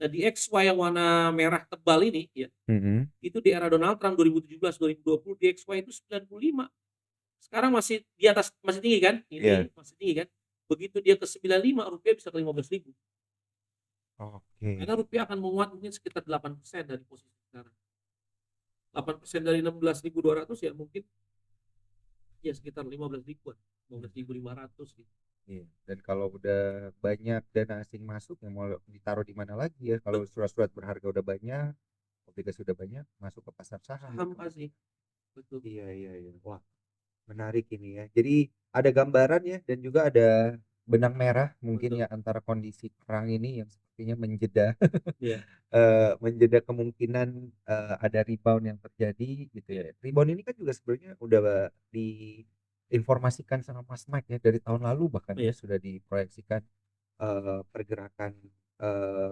Nah, DXY yang warna merah tebal ini ya, itu di era Donald Trump 2017, 2020 DXY itu 95. Sekarang masih di atas, masih tinggi kan? Ini masih tinggi kan? Begitu dia ke 95, rupiah bisa ke 15.000. Oke. Karena rupiah akan menguat mungkin sekitar 8% dari posisi sekarang. 8% dari 16.200 ya mungkin ya sekitar 15.000-an, 15.500 gitu. Iya. Dan kalau udah banyak dana asing masuk, yang mau ditaruh di mana lagi ya? Kalau surat-surat berharga udah banyak, obligasi udah banyak, masuk ke pasar saham. Saham pasti. Betul. Iya, iya, iya. Wah, menarik ini ya. Jadi ada gambaran ya, dan juga ada benang merah mungkin Betul. ya antara kondisi perang ini yang sepertinya menjeda Iya. menjeda kemungkinan ada rebound yang terjadi gitu ya. Rebound ini kan juga sebenarnya udah diinformasikan sama Mas Mike ya dari tahun lalu, bahkan ya sudah diproyeksikan pergerakan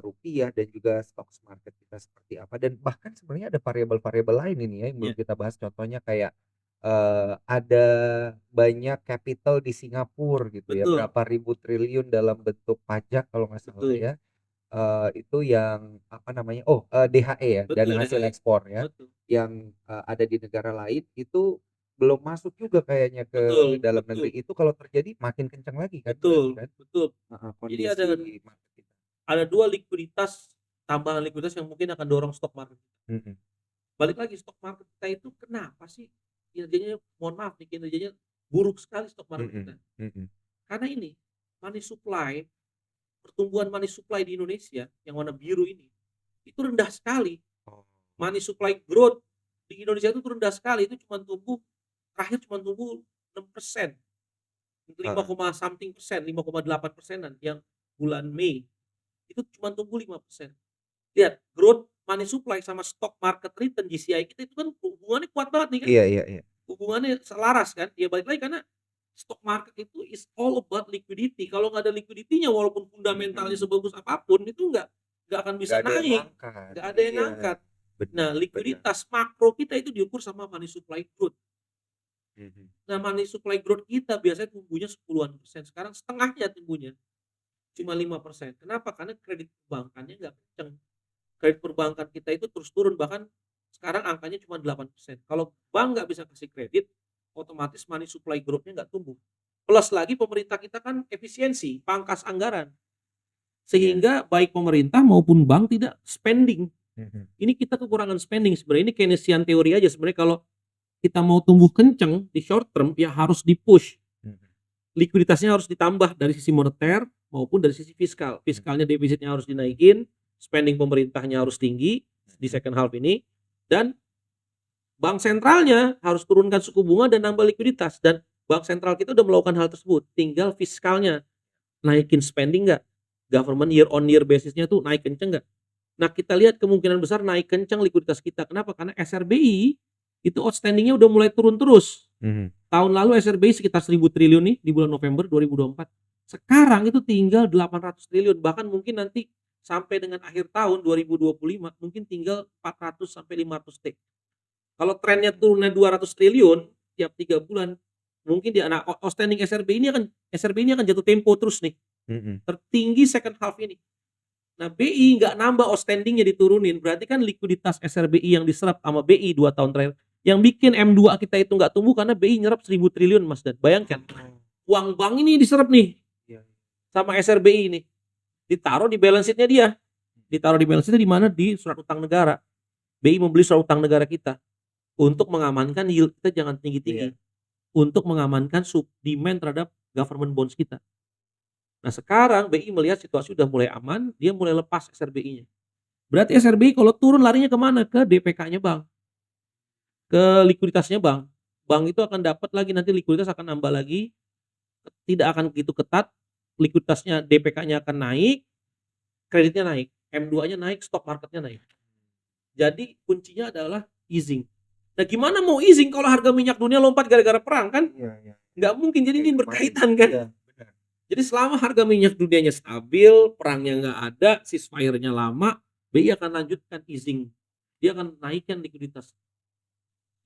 rupiah dan juga stock market kita seperti apa, dan bahkan sebenarnya ada variabel-variabel lain ini ya yang belum kita bahas, contohnya kayak ada banyak capital di Singapura gitu ya, Betul. berapa ribu triliun dalam bentuk pajak kalau nggak salah Betul. ya. Itu yang apa namanya, DHE ya, Betul, dana hasil DHE. ekspor ya, Betul. yang ada di negara lain itu belum masuk juga kayaknya ke Betul, dalam betul. negeri. Itu kalau terjadi makin kencang lagi kan Betul, berarti kan? betul. Jadi Kondisi market kita. ada dua likuiditas, tambahan likuiditas yang mungkin akan dorong stok market. Balik lagi, stok market kita itu kenapa sih kinerjanya, mohon maaf nih, kinerjanya buruk sekali stok market kita. Karena ini money supply, pertumbuhan money supply di Indonesia yang warna biru ini itu rendah sekali. Money supply growth di Indonesia itu rendah sekali, itu cuma tumbuh terakhir cuma tumbuh 6%. 5,8%, yang bulan Mei itu cuma tumbuh 5%. Lihat growth money supply sama stock market return GCI kita itu kan hubungannya kuat banget nih kan. Iya iya iya. Hubungannya selaras kan. Ya balik lagi karena stock market itu is all about liquidity. Kalau nggak ada liquidity-nya walaupun fundamentalnya sebagus apapun itu nggak akan bisa Nggak ada yang naik. ngangkat. Nggak ada yang Iya, ngangkat. benar Nah, benar. likuiditas makro kita itu diukur sama money supply growth. Mhm. Nah, money supply growth kita biasanya tumbuhnya 10-an%. Sekarang setengahnya tumbuhnya. Cuma 5%. Kenapa? Karena kredit perbankannya nggak kenceng. Kredit perbankan kita itu terus turun, bahkan sekarang angkanya cuma 8%. Kalau bank nggak bisa kasih kredit, otomatis money supply growth-nya nggak tumbuh. Plus lagi pemerintah kita kan efisiensi, pangkas anggaran. Iya. Sehingga baik pemerintah maupun bank tidak spending. Mhm. Ini kita kekurangan spending sebenarnya. Ini Keynesian teori aja sebenarnya. Kalau kita mau tumbuh kenceng di short term ya harus di-push. Mhm. Likuiditasnya harus ditambah dari sisi moneter maupun dari sisi fiskal. Fiskalnya defisitnya harus dinaikin, spending pemerintahnya harus tinggi di second half ini, dan bank sentralnya harus turunkan suku bunga dan nambah likuiditas. Dan bank sentral kita udah melakukan hal tersebut. Tinggal fiskalnya naikin spending nggak? Government year on year basisnya tuh naik kenceng nggak? Nah, kita lihat kemungkinan besar naik kenceng likuiditas kita. Kenapa? Karena SRBI itu outstanding-nya udah mulai turun terus. Mhm. Tahun lalu SRBI sekitar 1.000 triliun nih di bulan November 2024. Sekarang itu tinggal 800 triliun. Bahkan mungkin nanti sampai dengan akhir tahun 2025 mungkin tinggal 400 sampai 500 T. Kalau trennya turunnya 200 triliun tiap 3 bulan, mungkin outstanding SRBI ini akan jatuh tempo terus nih. Mhm. Tertinggi second half ini. Nah, BI nggak nambah outstanding-nya diturunin, berarti kan likuiditas SRBI yang diserap sama BI 2 tahun terakhir, yang bikin M2 kita itu nggak tumbuh karena BI nyerap 1.000 triliun, Mas Dan. Bayangkan, uang bank ini diserap nih Iya. sama SRBI ini, ditaruh di balance sheet-nya dia. Ditaruh di balance sheet-nya di mana? Di surat utang negara. BI membeli surat utang negara kita untuk mengamankan yield kita jangan tinggi-tinggi, untuk mengamankan demand terhadap government bonds kita. Nah, sekarang BI melihat situasi udah mulai aman, dia mulai lepas SRBI-nya. Berarti SRBI kalau turun larinya kemana? Ke DPK-nya bank, ke likuiditasnya bank. Bank itu akan dapat lagi, nanti likuiditas akan nambah lagi, tidak akan begitu ketat, likuiditasnya DPK-nya akan naik, kreditnya naik, M2-nya naik, stock marketnya naik. Jadi kuncinya adalah easing. Nah, gimana mau easing kalau harga minyak dunia lompat gara-gara perang kan? Iya iya. Nggak mungkin, jadi ini Kayak berkaitan kemarin. kan? Iya, benar. Jadi selama harga minyak dunianya stabil, perangnya nggak ada, ceasefire-nya lama, BI akan lanjutkan easing. Dia akan naikkan likuiditas.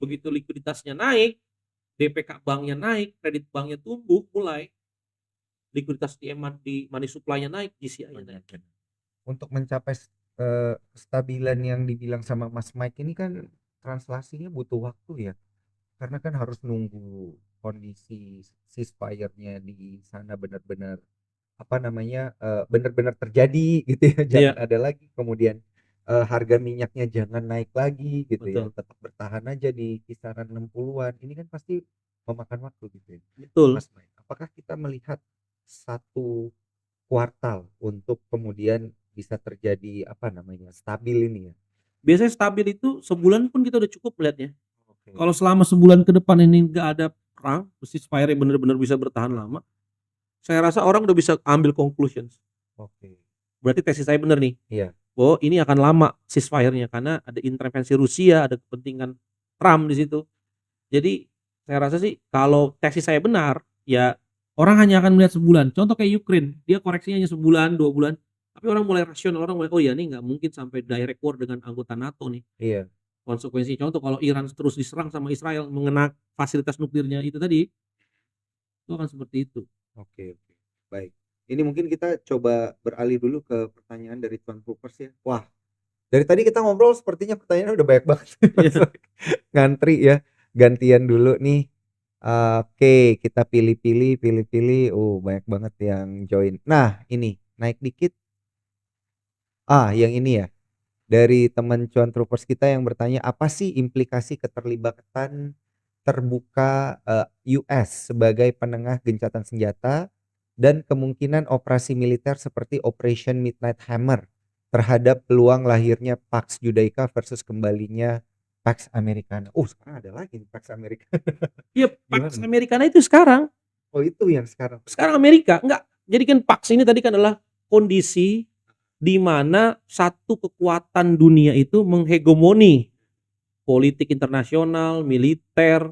Begitu likuiditasnya naik, DPK banknya naik, kredit banknya tumbuh, mulai likuiditas di money supply-nya naik, GCI-nya Benar, naik. benar. Untuk mencapai kestabilan yang dibilang sama Mas Mike ini kan translasinya butuh waktu ya. Karena kan harus nunggu kondisi ceasefire-nya di sana benar-benar benar-benar terjadi gitu ya. Jangan Iya, ada lagi kemudian harga minyaknya jangan naik lagi gitu ya. betul. Tetap bertahan aja di kisaran 60-an. Ini kan pasti memakan waktu gitu ya. Betul. Mas Mike, apakah kita melihat satu kuartal untuk kemudian bisa terjadi stabil ini ya? Biasanya stabil itu sebulan pun kita udah cukup melihatnya. Oke. Kalau selama sebulan ke depan ini nggak ada perang, ceasefire yang benar-benar bisa bertahan lama, saya rasa orang udah bisa ambil conclusions. Oke. Berarti tesis saya benar nih. Iya. Oh, ini akan lama ceasefire-nya karena ada intervensi Rusia, ada kepentingan Trump di situ. Jadi saya rasa sih kalau tesis saya benar, ya orang hanya akan melihat sebulan. Contoh kayak Ukraine, dia koreksinya hanya sebulan, 2 bulan. Tapi orang mulai rasional, orang mulai, oh ya ini nggak mungkin sampai direct war dengan anggota NATO nih. Iya. Konsekuensi contoh kalau Iran terus diserang sama Israel mengena fasilitas nuklirnya itu tadi, itu akan seperti itu. Oke, oke. Baik. Ini mungkin kita coba beralih dulu ke pertanyaan dari Tuan Pupers ya. Wah, dari tadi kita ngobrol sepertinya pertanyaannya udah banyak banget. Iya. Ngantri ya. Gantian dulu nih. Oke, kita pilih-pilih. Banyak banget yang join. Nah, ini naik dikit. Yang ini ya. Dari teman Cuan Troopers kita yang bertanya, apa sih implikasi keterlibatan terbuka US sebagai penengah gencatan senjata dan kemungkinan operasi militer seperti Operation Midnight Hammer terhadap peluang lahirnya Pax Judaica versus kembalinya Pax Americana. Sekarang ada lagi nih Pax Americana. Iya, Gimana Pax nih? Americana itu sekarang. Itu yang sekarang. Sekarang Amerika enggak. Jadi kan Pax ini tadi kan adalah kondisi di mana satu kekuatan dunia itu menghegemoni politik internasional, militer,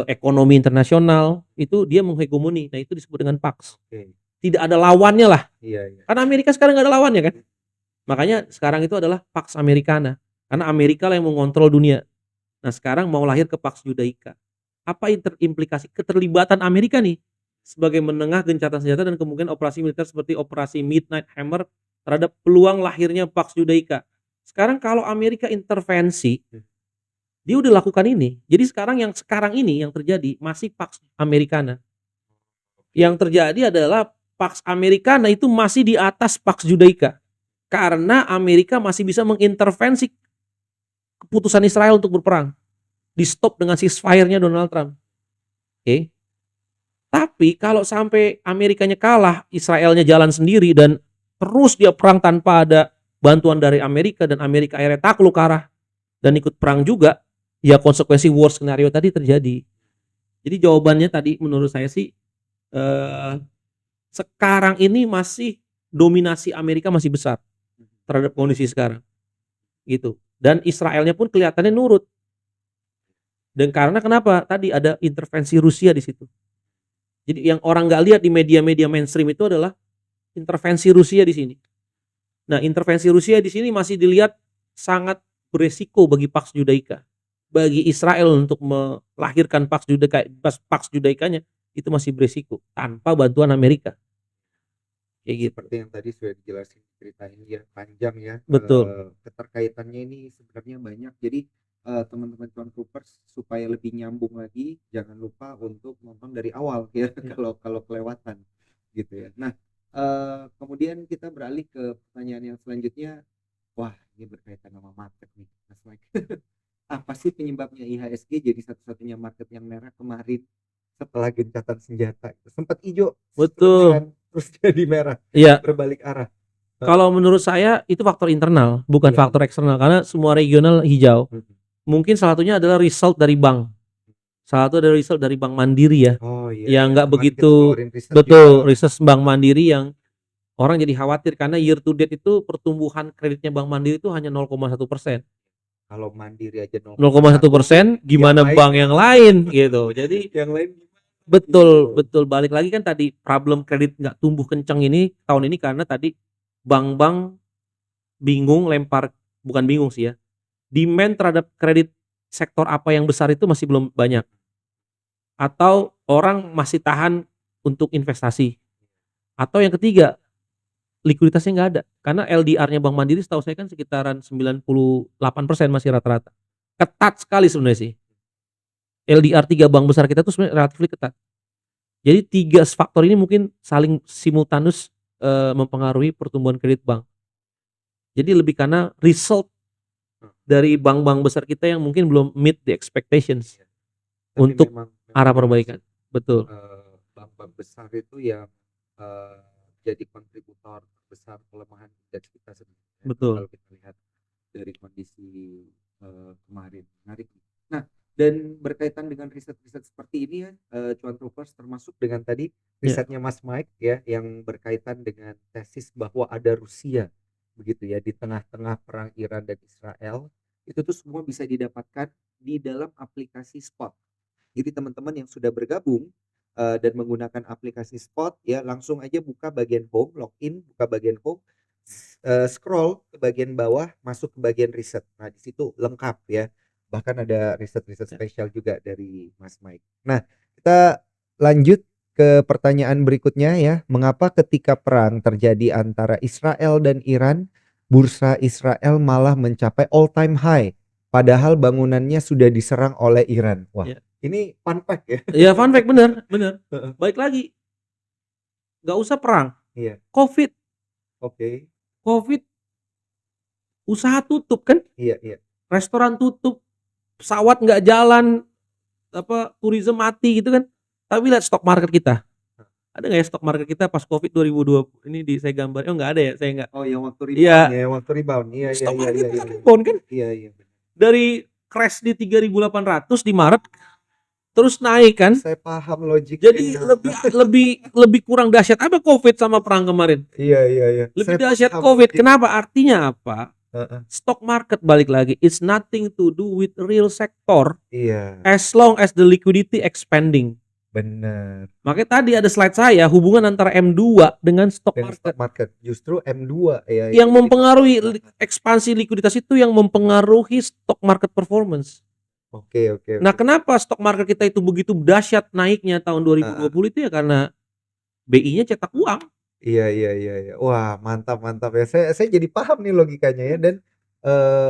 ekonomi internasional, itu dia menghegemoni. Nah, itu disebut dengan Pax. Oke. Tidak ada lawannya lah. Iya. Karena Amerika sekarang nggak ada lawannya kan. Makanya sekarang itu adalah Pax Americana. Karena Amerika lah yang mengontrol dunia. Nah, sekarang mau lahir ke Pax Judaika. Apa implikasi keterlibatan Amerika nih sebagai menengah gencatan senjata dan kemungkinan operasi militer seperti operasi Midnight Hammer terhadap peluang lahirnya Pax Judaika. Sekarang kalau Amerika intervensi, dia udah lakukan ini. Jadi sekarang ini yang terjadi masih Pax Americana. Yang terjadi adalah Pax Americana itu masih di atas Pax Judaika. Karena Amerika masih bisa mengintervensi keputusan Israel untuk berperang. Di stop dengan ceasefire-nya Donald Trump. Oke. Tapi kalau sampai Amerikanya kalah, Israelnya jalan sendiri dan terus dia perang tanpa ada bantuan dari Amerika dan Amerika akhirnya takluk arah dan ikut perang juga, ya konsekuensi worst scenario tadi terjadi. Jadi jawabannya tadi menurut saya sih sekarang ini masih dominasi Amerika masih besar terhadap kondisi sekarang. Gitu. Dan Israelnya pun kelihatannya nurut. Dan karena kenapa? Tadi ada intervensi Rusia di situ. Jadi yang orang nggak lihat di media-media mainstream itu adalah intervensi Rusia di sini. Nah, intervensi Rusia di sini masih dilihat sangat beresiko bagi Pax Judaika. Bagi Israel untuk melahirkan Pax Judaikanya itu masih beresiko tanpa bantuan Amerika. Kayak gitu. Seperti yang tadi sudah dijelasin ceritain ya, panjang ya. Betul. Keterkaitannya ini sebenarnya banyak. Jadi teman-teman Cuan Troopers supaya lebih nyambung lagi, jangan lupa untuk nonton dari awal ya, kalau kelewatan gitu ya. Nah, kemudian kita beralih ke pertanyaan yang selanjutnya. Wah, ini berkaitan sama market nih, Mas Mike. Apa sih penyebabnya IHSG jadi satu-satunya market yang merah kemarin setelah gencatan senjata? Sempat hijau, Betul. terus jadi merah, Iya. berbalik arah. Kalau menurut saya itu faktor internal, bukan Iya. faktor eksternal, karena semua regional hijau. Mungkin salah satunya adalah result dari bank. Salah satu dari result dari Bank Mandiri ya. Oh iya. Yang nggak Kemarin begitu kita keluarin riset betul juga. riset Bank Mandiri yang orang jadi khawatir karena year to date itu pertumbuhan kreditnya Bank Mandiri itu hanya 0,1%. Kalau Mandiri aja 0,1%, gimana yang bank yang lain gitu. Jadi yang lain betul balik lagi kan tadi problem kredit nggak tumbuh kencang ini tahun ini karena tadi bank-bank bingung bukan bingung sih ya. Demand terhadap kredit sektor apa yang besar itu masih belum banyak. Atau orang masih tahan untuk investasi. Atau yang ketiga, likuiditasnya nggak ada. Karena LDR-nya Bank Mandiri setahu saya kan sekitaran 98% masih rata-rata. Ketat sekali sebenarnya sih. LDR 3 bank besar kita tuh sebenarnya relatif ketat. Jadi 3 faktor ini mungkin saling simultanus mempengaruhi pertumbuhan kredit bank. Jadi lebih karena result dari bank-bank besar kita yang mungkin belum meet the expectations. Tapi untuk memang arah perbaikan. Betul. Bank-bank besar itu yang jadi kontributor besar pelemahan indeks kita sebenarnya. Betul. Kalau kita lihat dari kondisi kemarin, menarik. Nah, dan berkaitan dengan riset-riset seperti ini ya, Cuan Troopers, termasuk dengan tadi risetnya Mas Mike ya, yang berkaitan dengan tesis bahwa ada Rusia begitu ya di tengah-tengah perang Iran dan Israel, itu tuh semua bisa didapatkan di dalam aplikasi Spot. Jadi teman-teman yang sudah bergabung dan menggunakan aplikasi Spot ya, langsung aja buka bagian home, login, buka bagian home, scroll ke bagian bawah, masuk ke bagian riset. Nah, di situ lengkap ya. Bahkan ada riset-riset spesial juga dari Mas Mike. Nah, kita lanjut ke pertanyaan berikutnya ya. Mengapa ketika perang terjadi antara Israel dan Iran, bursa Israel malah mencapai all time high padahal bangunannya sudah diserang oleh Iran? Wah, ini fun fact ya. Iya, fun fact, bener. Baik lagi. Gak usah perang. Iya. Covid. Oke. Covid usaha tutup kan? Iya. Restoran tutup, pesawat nggak jalan, tourism mati gitu kan. Tapi lihat stok market kita. Ada nggak ya stok market kita pas Covid 2020? Ini saya gambar. Oh, nggak ada ya, saya nggak. Oh, yang waktu rebound. Iya. Ya, waktu rebound. Iya. Stok market kita rebound kan? Iya. Dari crash di 3.800 di Maret terus naik kan. Saya paham logiknya. Jadi lebih kurang dahsyat apa COVID sama perang kemarin? Iya. Lebih Saya dahsyat paham COVID. logik. Kenapa? Artinya apa? Heeh. Stock market balik lagi, it's nothing to do with real sector Iya, as long as the liquidity expanding. benar. Makanya tadi ada slide saya hubungan antara M2 dengan stock Dengan market. stock market justru M2 ya Yang itu mempengaruhi kita. ekspansi likuiditas itu yang mempengaruhi stock market performance. Oke. Nah, kenapa stock market kita itu begitu dahsyat naiknya tahun 2020 itu ya karena BI-nya cetak uang. Iya. Wah, mantap ya. Saya jadi paham nih logikanya ya. Dan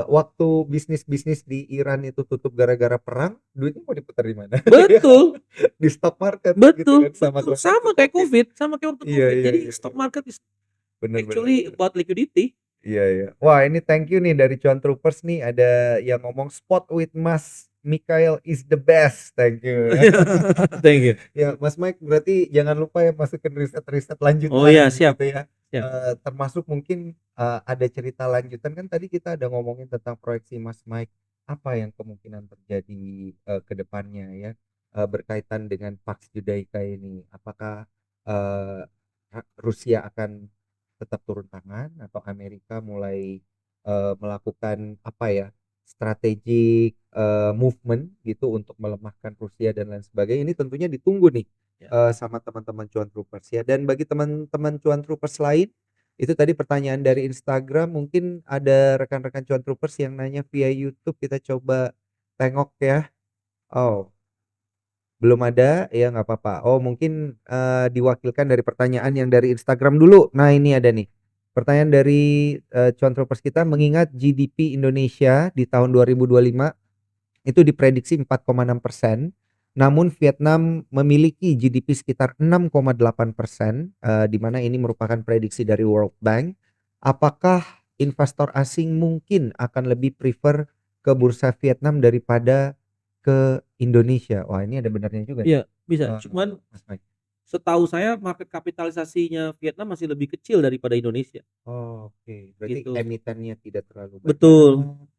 waktu bisnis di Iran itu tutup gara-gara perang, duitnya mau diputar di mana? Betul, Di stock market gitu betul, kan, sama betul. transaksi Sama kayak COVID. COVID, sama kayak waktu Iya. COVID. Jadi stock market is Bener. actually about liquidity. Iya. Wah, ini thank you nih dari Cuan Troopers nih, ada yang ngomong spot with Mas Mikael is the best. Thank you. Thank you. Ya, Mas Mike, berarti jangan lupa ya masukin riset lanjutan Oh iya, siap. gitu ya. Siap. Termasuk mungkin ada cerita lanjutan kan, tadi kita ada ngomongin tentang proyeksi Mas Mike, apa yang kemungkinan terjadi ke depannya ya, berkaitan dengan Pax Judaica ini. Apakah Rusia akan tetap turun tangan atau Amerika mulai melakukan apa ya, strategic movement gitu untuk melemahkan Rusia dan lain sebagainya. Ini tentunya ditunggu nih sama teman-teman Cuan Troopers ya. Dan bagi teman-teman Cuan Troopers lain, itu tadi pertanyaan dari Instagram, mungkin ada rekan-rekan Cuan Troopers yang nanya via YouTube, kita coba tengok ya. Oh, belum ada ya, nggak apa-apa. Oh, mungkin diwakilkan dari pertanyaan yang dari Instagram dulu. Nah, ini ada nih pertanyaan dari Cuan Troopers kita, mengingat GDP Indonesia di tahun 2025 itu diprediksi 4,6%, namun Vietnam memiliki GDP sekitar 6,8%, di mana ini merupakan prediksi dari World Bank. Apakah investor asing mungkin akan lebih prefer ke bursa Vietnam daripada ke Indonesia? Wah, ini ada benarnya juga nih. Iya, bisa. Cuman Mas Mike. setahu saya market kapitalisasinya Vietnam masih lebih kecil daripada Indonesia. Oh, oke. Berarti Gitu. emitennya tidak terlalu banyak. Betul,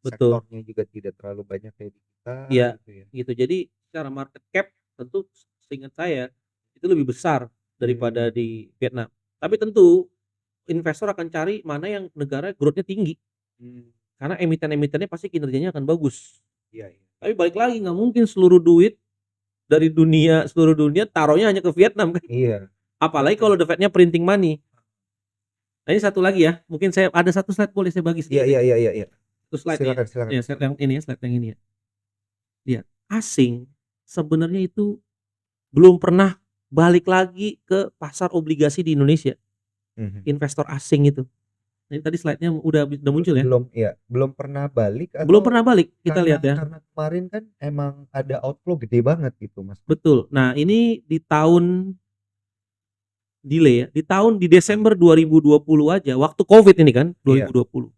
betul. Sektornya juga tidak terlalu banyak kayak di kita. Iya, gitu ya. gitu. Jadi secara market cap tentu seingat saya itu lebih besar daripada di Vietnam. Tapi tentu investor akan cari mana yang negara growth-nya tinggi. Karena emiten-emitennya pasti kinerjanya akan bagus. Iya. Tapi balik lagi, nggak mungkin seluruh duit dari seluruh dunia taruhnya hanya ke Vietnam kan. Iya. Apalagi kalau the Fed-nya printing money. Nah, ini satu lagi ya. Mungkin saya ada satu slide boleh saya bagi sedikit. Iya. Satu slide Silakan. ya. Slide yang ini ya, slide yang ini ya. Lihat, asing sebenarnya itu belum pernah balik lagi ke pasar obligasi di Indonesia. Investor asing itu. Ini tadi slide-nya udah muncul ya. Belum pernah balik. Belum pernah balik, kita lihat ya. Karena kemarin kan emang ada outflow gede banget gitu, Mas. Betul. Nah, ini di tahun delay ya. Di Desember 2020 aja, waktu Covid ini kan, 2020.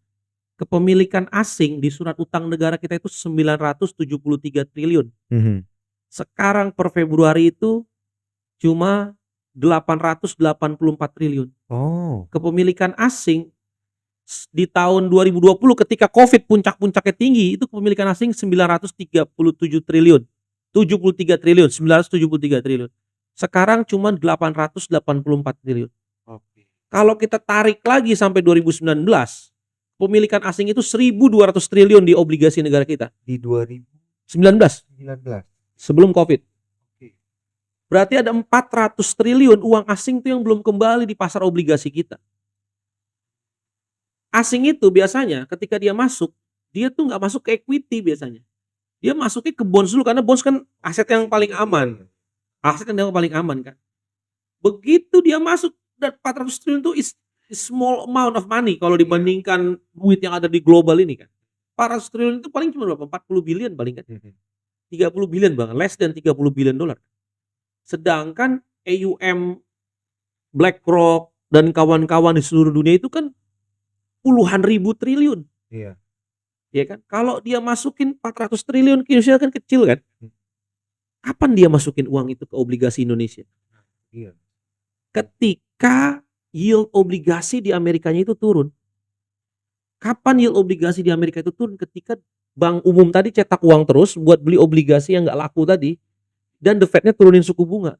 Kepemilikan asing di surat utang negara kita itu 973 triliun. Sekarang per Februari itu cuma 884 triliun. Oh. Kepemilikan asing di tahun 2020 ketika Covid puncak-puncaknya tinggi, itu kepemilikan asing 937 triliun. 973 triliun. Sekarang cuma 884 triliun. Oke. Kalau kita tarik lagi sampai 2019, pemilikan asing itu 1.200 triliun di obligasi negara kita. Di 2019. Sebelum Covid. Oke. Berarti ada 400 triliun uang asing itu yang belum kembali di pasar obligasi kita. Asing itu biasanya ketika dia masuk, dia tuh nggak masuk ke equity biasanya. Dia masuknya ke bonds dulu, karena bonds kan aset yang paling aman. Aset yang paling aman kan. Begitu dia masuk, dan 400 triliun itu is small amount of money kalau dibandingkan duit yang ada di global ini kan. 400 triliun itu paling cuma berapa? 40 billion paling kan. 30 billion bahkan, less than 30 billion dolar. Sedangkan AUM BlackRock dan kawan-kawan di seluruh dunia itu kan puluhan ribu triliun. Iya. Ya kan? Kalau dia masukin 400 triliun ke Indonesia kan kecil kan? Kapan dia masukin uang itu ke obligasi Indonesia? Iya. Ketika yield obligasi di Amerikanya itu turun. Kapan yield obligasi di Amerika itu turun? Ketika bank umum tadi cetak uang terus buat beli obligasi yang nggak laku tadi. dan the Fed-nya turunin suku bunga.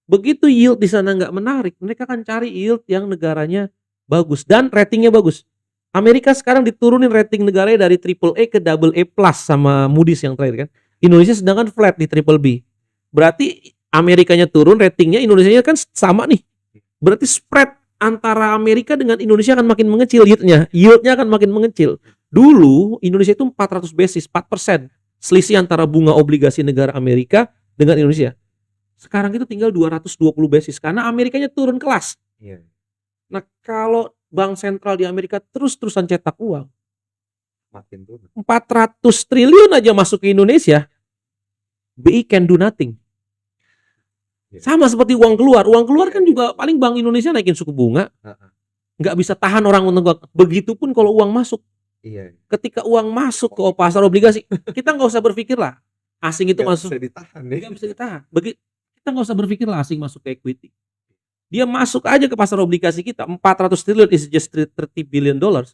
Begitu yield di sana nggak menarik, mereka akan cari yield yang negaranya bagus dan ratingnya bagus. Amerika sekarang diturunin rating negaranya dari triple A ke double A plus sama Moody's yang terakhir kan. Indonesia sedangkan flat di triple B. Berarti Amerikanya turun, ratingnya Indonesia kan sama nih. Berarti spread antara Amerika dengan Indonesia akan makin mengecil yieldnya akan makin mengecil. Dulu Indonesia itu 400 basis, 4% selisih antara bunga obligasi negara Amerika dengan Indonesia. Sekarang itu tinggal 220 basis karena Amerikanya turun kelas. Iya. Nah, kalau bank sentral di Amerika terus-terusan cetak uang, Makin turun. 400 triliun aja masuk ke Indonesia, BI can do nothing. Sama seperti uang keluar kan juga paling Bank Indonesia naikin suku bunga, nggak bisa tahan orang untuk. Begitupun kalau uang masuk. Iya. Ketika uang masuk ke pasar obligasi, kita nggak usah berpikir lah asing itu Nggak masuk, bisa ditahan nih. nggak bisa ditahan. Kita nggak usah berpikir lah asing masuk ke equity. Dia masuk aja ke pasar obligasi kita, 400 triliun is just 30 billion dollars.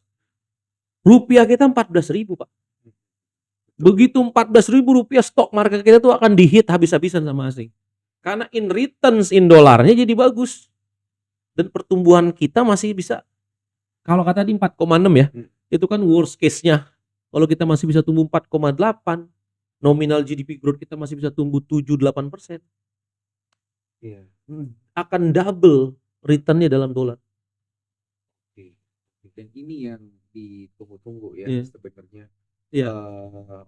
Rupiah kita 14.000 Pak. Begitu 14.000 rupiah, stok market kita tuh akan dihit habis-habisan sama asing. Karena in returns in dolarnya jadi bagus. Dan pertumbuhan kita masih bisa, kalau kata tadi 4,6 ya, itu kan worst case-nya. Kalau kita masih bisa tumbuh 4,8, nominal GDP growth kita masih bisa tumbuh 7-8%. Iya. Akan double return-nya dalam dolar. Oke. Dan ini yang ditunggu-tunggu ya Iya. sebenarnya Iya.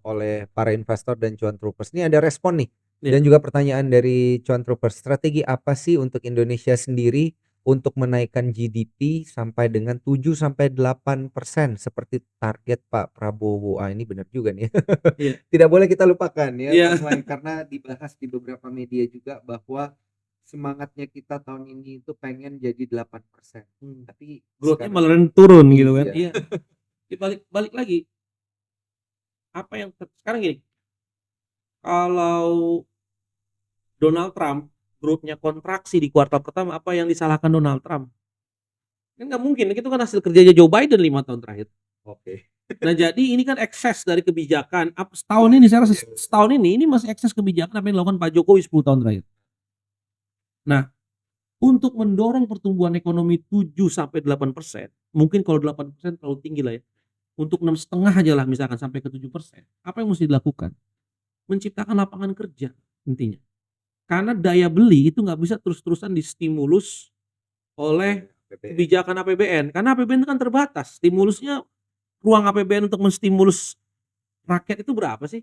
oleh para investor dan cuan troopers. Ini ada respon nih. Iya. Dan juga pertanyaan dari cuan troopers. Strategi apa sih untuk Indonesia sendiri untuk menaikkan GDP sampai dengan 7-8% seperti target Pak Prabowo? Ini benar juga nih. Iya. Tidak boleh kita lupakan ya, Iya. karena dibahas di beberapa media juga bahwa semangatnya kita tahun ini itu pengen jadi 8%. Tapi Growth-nya sekarang malah turun gitu kan. iya. Iya. Balik lagi. Apa yang sekarang gini. Kalau Donald Trump growth-nya kontraksi di kuartal pertama, apa yang disalahkan Donald Trump? Kan nggak mungkin, itu kan hasil kerjanya Joe Biden 5 tahun terakhir. Oke. Nah, jadi ini kan ekses dari kebijakan. Setahun ini saya rasa setahun ini masih ekses kebijakan apa yang dilakukan Pak Jokowi 10 tahun terakhir. Nah, untuk mendorong pertumbuhan ekonomi 7-8%, mungkin kalau 8% terlalu tinggi lah ya. Untuk 6,5 aja lah misalkan sampai ke 7%. Apa yang mesti dilakukan? Menciptakan lapangan kerja intinya. Karena daya beli itu nggak bisa terus-terusan distimulus oleh kebijakan APBN. Karena APBN itu kan terbatas. Stimulusnya, ruang APBN untuk menstimulus rakyat itu berapa sih?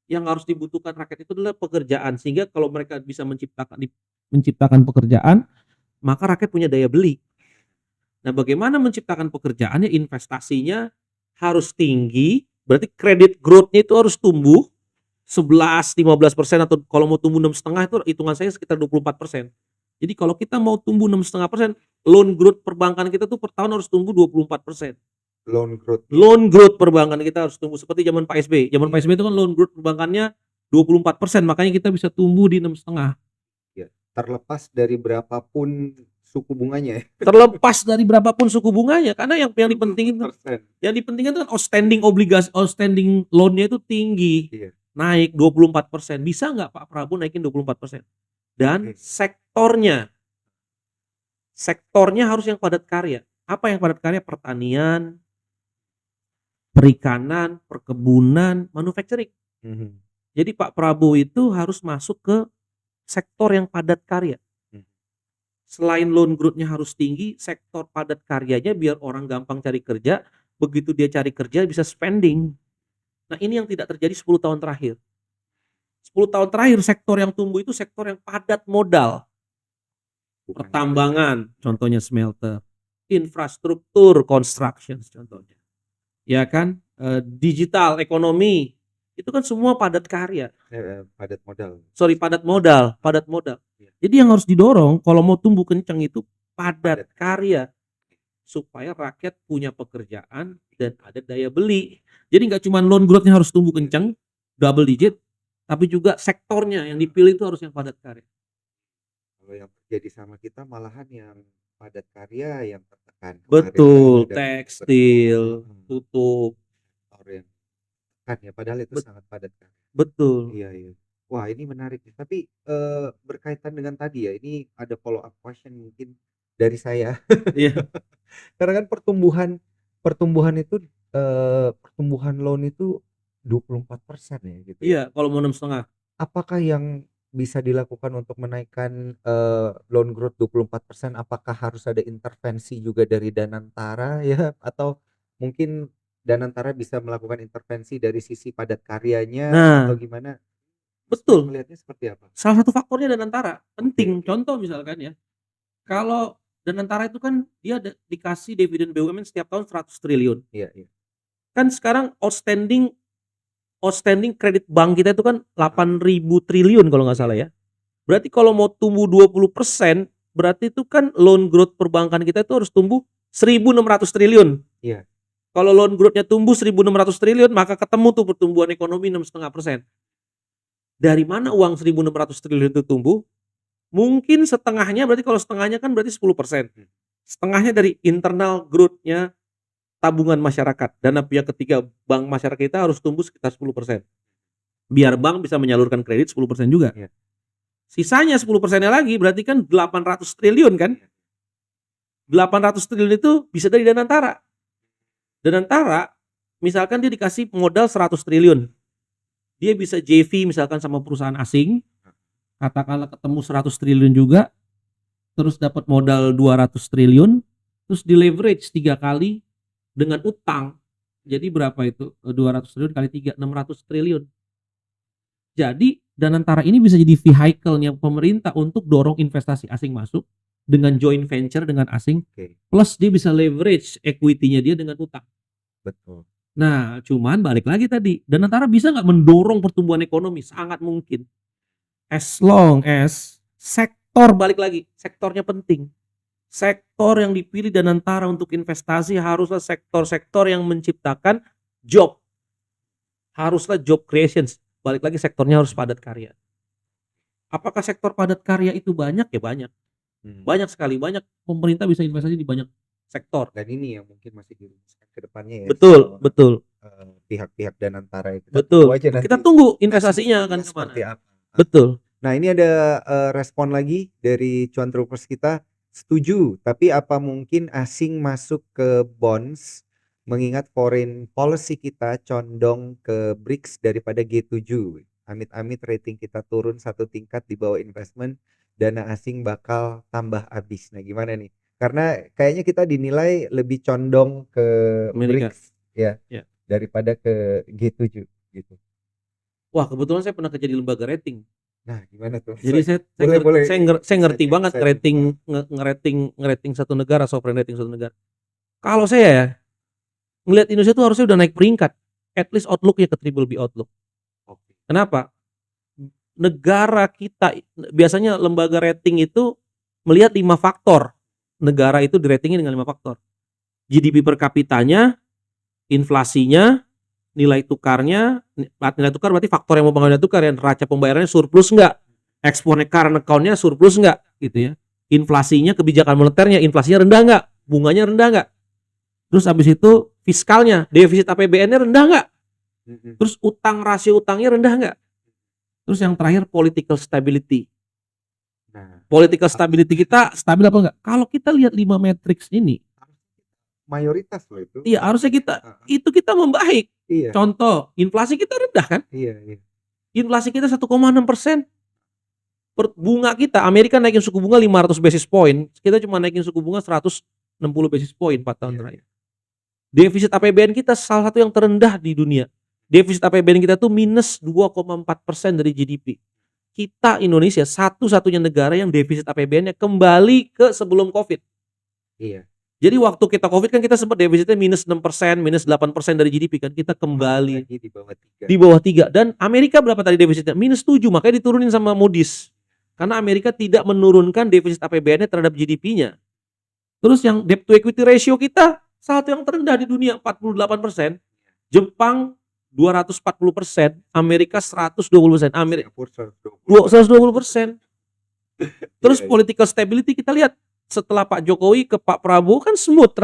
Yang harus dibutuhkan rakyat itu adalah pekerjaan. Sehingga kalau mereka bisa menciptakan pekerjaan, maka rakyat punya daya beli. Nah, bagaimana menciptakan pekerjaannya? Investasinya harus tinggi. Berarti kredit growth-nya itu harus tumbuh 11-15%, atau kalau mau tumbuh 6,5 itu hitungan saya sekitar 24%. Jadi kalau kita mau tumbuh 6,5%, loan growth perbankan kita tuh per tahun harus tumbuh 24%. Loan growth perbankan kita harus tumbuh seperti zaman Pak SBY. Zaman Pak SBY itu kan loan growth perbankannya 24%, makanya kita bisa tumbuh di 6,5. Ya, terlepas dari berapapun suku bunganya ya. Terlepas dari berapapun suku bunganya, karena yang dipentingin itu kan outstanding obligasi, outstanding loan-nya itu tinggi. Iya. Naik 24%. Bisa nggak Pak Prabowo naikin 24%? Dan sektornya harus yang padat karya. Apa yang padat karya? Pertanian, perikanan, perkebunan, manufacturing. Jadi Pak Prabowo itu harus masuk ke sektor yang padat karya. Selain loan growth-nya harus tinggi, sektor padat karyanya biar orang gampang cari kerja. Begitu dia cari kerja bisa spending. Nah, ini yang tidak terjadi 10 tahun terakhir. 10 tahun terakhir sektor yang tumbuh itu sektor yang padat modal. Pertambangan, contohnya smelter. Infrastruktur, construction contohnya. Ya kan? Digital, ekonomi. Itu kan semua padat karya. Padat modal. Padat modal. Jadi yang harus didorong kalau mau tumbuh kencang itu padat karya. Supaya rakyat punya pekerjaan dan ada daya beli. Jadi nggak cuma loan growth-nya harus tumbuh kencang, double digit, tapi juga sektornya yang dipilih itu harus yang padat karya. Kalau yang terjadi sama kita malahan yang padat karya yang tertekan. Betul, tekstil, tutup. Sektor yang tekan ya, padahal itu sangat padat karya. Betul. Iya. Wah, ini menarik nih. Tapi, berkaitan dengan tadi ya, ini ada follow up question mungkin dari saya. Iya. Karena kan pertumbuhan itu, pertumbuhan loan itu 24% ya gitu ya. Iya, kalau mau 6,5. Apakah yang bisa dilakukan untuk menaikkan, loan growth 24%, apakah harus ada intervensi juga dari Danantara ya? Atau mungkin Danantara bisa melakukan intervensi dari sisi padat karyanya atau Nah, gimana? Mas betul. melihatnya seperti apa? Salah satu faktornya Danantara, Oke penting. oke. Contoh misalkan ya, kalau Danantara itu kan dia dikasih dividen BUMN setiap tahun 100 triliun. Iya iya. Kan sekarang outstanding outstanding kredit bank kita itu kan Heeh. 8.000 triliun kalau nggak Iya. salah ya. Berarti kalau mau tumbuh 20%, berarti itu kan loan growth perbankan kita itu harus tumbuh 1.600 triliun. Iya. Kalau loan growth-nya tumbuh 1.600 triliun, maka ketemu tuh pertumbuhan ekonomi 6,5%. Dari mana uang 1.600 triliun itu tumbuh? Mungkin setengahnya, berarti kalau setengahnya kan berarti 10%. Setengahnya dari internal growth-nya tabungan masyarakat. Dana pihak ketiga bank masyarakat kita harus tumbuh sekitar 10%. Biar bank bisa menyalurkan kredit 10% juga. Iya. Sisanya 10%-nya lagi berarti kan 800 triliun kan? 800 triliun itu bisa dari Danantara. Danantara misalkan dia dikasih modal 100 triliun. Dia bisa JV misalkan sama perusahaan asing, katakanlah ketemu 100 triliun juga, terus dapat modal 200 triliun, terus di leverage 3 kali dengan utang. Jadi berapa itu? 200 triliun kali 3, 600 triliun. Jadi Danantara ini bisa jadi vehicle-nya pemerintah untuk dorong investasi asing masuk dengan joint venture dengan asing, Oke. plus dia bisa leverage equity-nya dia dengan utang. Betul. Nah, cuman balik lagi tadi, Danantara bisa nggak mendorong pertumbuhan ekonomi? Sangat mungkin. As long as sektor, balik lagi, sektornya penting. Sektor yang dipilih Danantara untuk investasi haruslah sektor-sektor yang menciptakan job. Haruslah job creations. Balik lagi, sektornya harus padat karya. Apakah sektor padat karya itu banyak? Ya banyak. Banyak sekali, banyak. Pemerintah bisa investasi di banyak sektor. Dan ini yang mungkin masih dirumuskan ke depannya ya Betul, sama, betul. pihak-pihak Danantara itu. Kita Betul. tunggu aja Kita nanti tunggu investasinya akan eksekusinya kemana. seperti apa. Betul. Nah, ini ada, respon lagi dari Cuan Troopers kita, setuju, tapi apa mungkin asing masuk ke bonds mengingat foreign policy kita condong ke BRICS daripada G7. Amit-amit rating kita turun 1 tingkat di bawah investment, dana asing bakal tambah habis. Nah, gimana nih? Karena kayaknya kita dinilai lebih condong ke Amerika. BRICS ya, Ya. daripada ke G7 gitu. Wah, kebetulan saya pernah kerja di lembaga rating. Nah, gimana tuh? Jadi saya Boleh ngerti excited banget ngerating satu negara, sovereign rating satu negara. Kalau saya ya, ngelihat Indonesia tuh harusnya udah naik peringkat. At least outlook-nya ke triple B outlook. Oke. Kenapa? Negara kita biasanya lembaga rating itu melihat 5 faktor. Negara itu di-ratingin dengan 5 faktor. GDP per kapitanya, inflasinya, nilai tukarnya, nilai tukar berarti faktor yang mempengaruhi nilai tukar ya, neraca pembayarannya surplus enggak, ekspornya current account-nya surplus enggak gitu ya. Inflasinya, kebijakan moneternya, inflasinya rendah enggak, bunganya rendah enggak. Terus habis itu fiskalnya, defisit APBN-nya rendah enggak. Terus rasio utangnya rendah enggak. Terus yang terakhir political stability. Nah, Political stability kita stabil apa enggak? Kalau kita lihat 5 matriks ini, mayoritas loh itu. iya harusnya kita membaik. Iya. Contoh, inflasi kita rendah kan? Iya. Inflasi kita 1,6%. Bunga kita, Amerika naikin suku bunga 500 basis point, kita cuma naikin suku bunga 160 basis point 4 tahun terakhir. Defisit APBN kita salah satu yang terendah di dunia. Defisit APBN kita tuh minus 2,4% dari GDP. Kita Indonesia satu-satunya negara yang defisit APBN-nya kembali ke sebelum Covid. Iya. Jadi waktu kita Covid kan kita sempat defisitnya minus 6%, minus 8% dari GDP kan, kita kembali di bawah 3. Dan Amerika berapa tadi defisitnya? Minus 7, makanya diturunin sama Moody's. Karena Amerika tidak menurunkan defisit APBN-nya terhadap GDP-nya. Terus yang debt to equity ratio kita salah satu yang terendah di dunia, 48%. Jepang 240%, Amerika 120%, Amerika 120%. Terus political stability kita lihat setelah Pak Jokowi ke Pak Prabowo kan smooth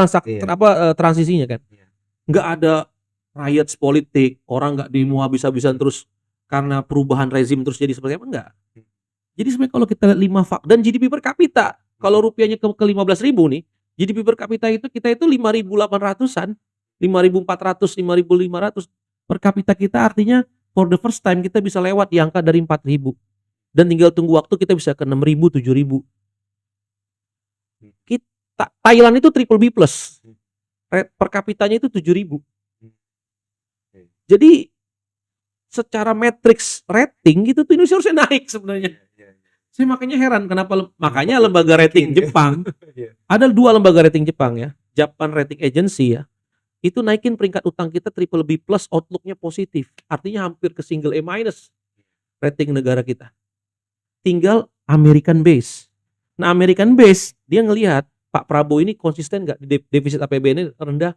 transisinya kan. Nggak ada riots politik, orang nggak demo habis-habisan terus karena perubahan rezim terus jadi seperti apa, enggak. Jadi sebenarnya kalau kita lihat 5 dan GDP per kapita, kalau rupiahnya ke 15.000 nih, GDP per kapita kita itu 5.800-an, 5.400, 5.500 per kapita kita, artinya for the first time kita bisa lewat di angka dari 4.000 dan tinggal tunggu waktu kita bisa ke 6.000, 7.000. Thailand itu triple B plus, per kapitanya itu 7.000. Jadi secara matriks rating gitu tuh Indonesia harusnya naik sebenarnya. Saya makanya heran kenapa makanya lembaga rating Jepang ada 2 lembaga rating Jepang ya, Japan Rating Agency ya, itu naikin peringkat utang kita triple B plus, outlooknya positif, artinya hampir ke single A minus rating negara kita. Tinggal American base. Nah American base dia ngelihat Pak Prabowo ini konsisten nggak di defisit APBN rendah,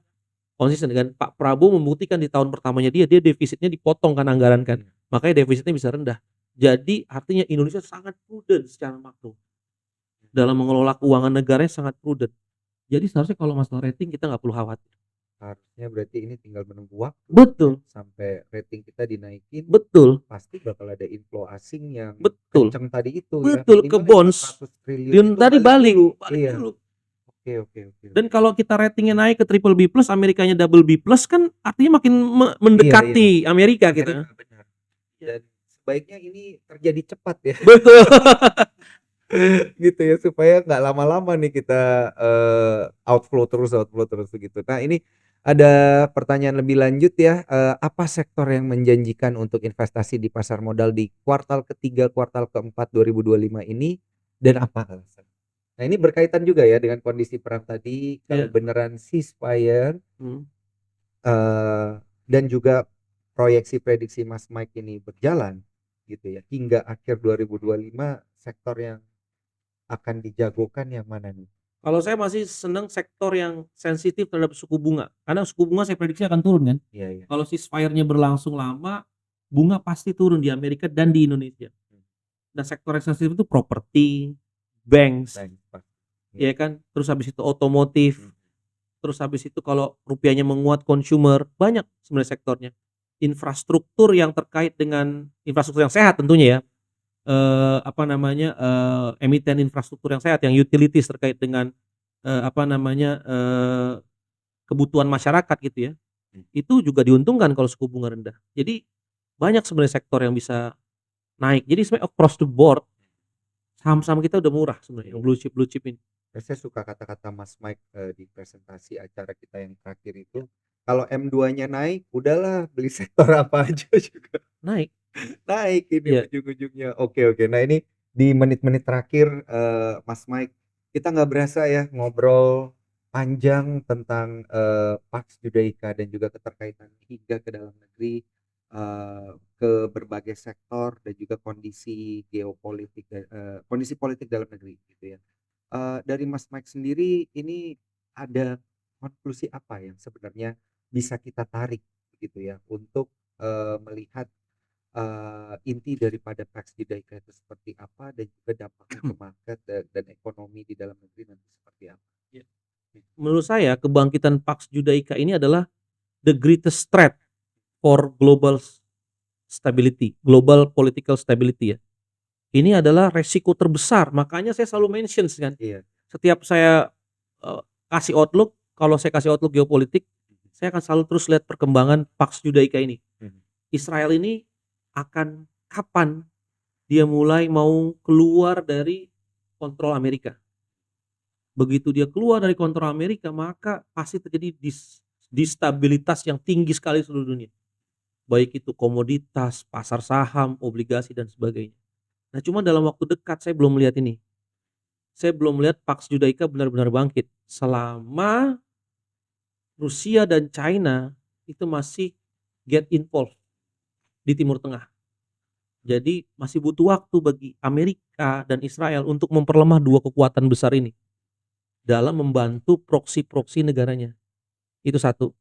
konsisten dengan Pak Prabowo membuktikan di tahun pertamanya dia defisitnya dipotong kan anggaran kan, makanya defisitnya bisa rendah. Jadi artinya Indonesia sangat prudent secara makro dalam mengelola keuangan negaranya, sangat prudent. Jadi seharusnya kalau masalah rating kita nggak perlu khawatir. Harusnya berarti ini tinggal menunggu waktu Betul, sampai rating kita dinaikin. betul, Pasti bakal ada inflow asing yang betul, kenceng tadi itu betul, ya. ke bonds. 400 triliun Dan itu tadi balik Iya. dulu. Oke. Dan kalau kita ratingnya naik ke triple B plus, Amerikanya double B plus, kan artinya makin mendekati Amerika kita. Benar. Dan sebaiknya ini terjadi cepat ya. Betul. Gitu ya, supaya nggak lama-lama nih kita outflow terus begitu. Nah ini ada pertanyaan lebih lanjut ya, apa sektor yang menjanjikan untuk investasi di pasar modal di kuartal ketiga, kuartal keempat 2025 ini, dan apa alasan? Nah ini berkaitan juga ya dengan kondisi perang tadi, kalau beneran ceasefire dan juga proyeksi prediksi Mas Mike ini berjalan gitu ya, hingga akhir 2025, sektor yang akan dijagokan yang mana nih? Kalau saya masih senang sektor yang sensitif terhadap suku bunga, karena suku bunga saya prediksi akan turun kan. Iya. Kalau ceasefire-nya berlangsung lama, bunga pasti turun di Amerika dan di Indonesia. Nah sektor yang sensitif itu properti, banks, ya kan, terus habis itu otomotif, terus habis itu kalau rupiahnya menguat consumer, banyak sebenarnya sektornya. Infrastruktur yang terkait dengan infrastruktur yang sehat tentunya ya, emiten infrastruktur yang sehat, yang utilities terkait dengan kebutuhan masyarakat gitu ya, itu juga diuntungkan kalau suku bunga rendah. Jadi banyak sebenarnya sektor yang bisa naik. Jadi sebenarnya across the board saham-saham kita udah murah sebenarnya, yang blue chip ini. Saya suka kata-kata Mas Mike di presentasi acara kita yang terakhir itu, kalau M2-nya naik, udahlah beli sektor apa aja juga Naik ini ujung-ujungnya. Oke. Nah ini di menit-menit terakhir, Mas Mike, kita nggak berasa ya ngobrol panjang tentang Pax Judaika dan juga keterkaitan hingga ke dalam negeri, ke berbagai sektor dan juga kondisi geopolitik, kondisi politik dalam negeri gitu ya. Dari Mas Mike sendiri ini ada konklusi apa yang sebenarnya bisa kita tarik gitu ya untuk melihat inti daripada Pax Judaika itu seperti apa, dan juga dampaknya ke market dan ekonomi di dalam negeri nanti seperti apa? Menurut saya kebangkitan Pax Judaika ini adalah the greatest threat for global stability, global political stability ya. Ini adalah resiko terbesar, makanya saya selalu mention kan. Setiap saya kasih outlook, kalau saya kasih outlook geopolitik, saya akan selalu terus lihat perkembangan Pax Judaika ini. Israel ini akan kapan dia mulai mau keluar dari kontrol Amerika. Begitu dia keluar dari kontrol Amerika, maka pasti terjadi distabilitas yang tinggi sekali seluruh dunia. Baik itu komoditas, pasar saham, obligasi dan sebagainya. Nah, cuma dalam waktu dekat saya belum melihat ini. Saya belum melihat Pax Judaika benar-benar bangkit selama Rusia dan China itu masih get involved di Timur Tengah. Jadi masih butuh waktu bagi Amerika dan Israel untuk memperlemah dua kekuatan besar ini dalam membantu proksi-proksi negaranya. Itu satu.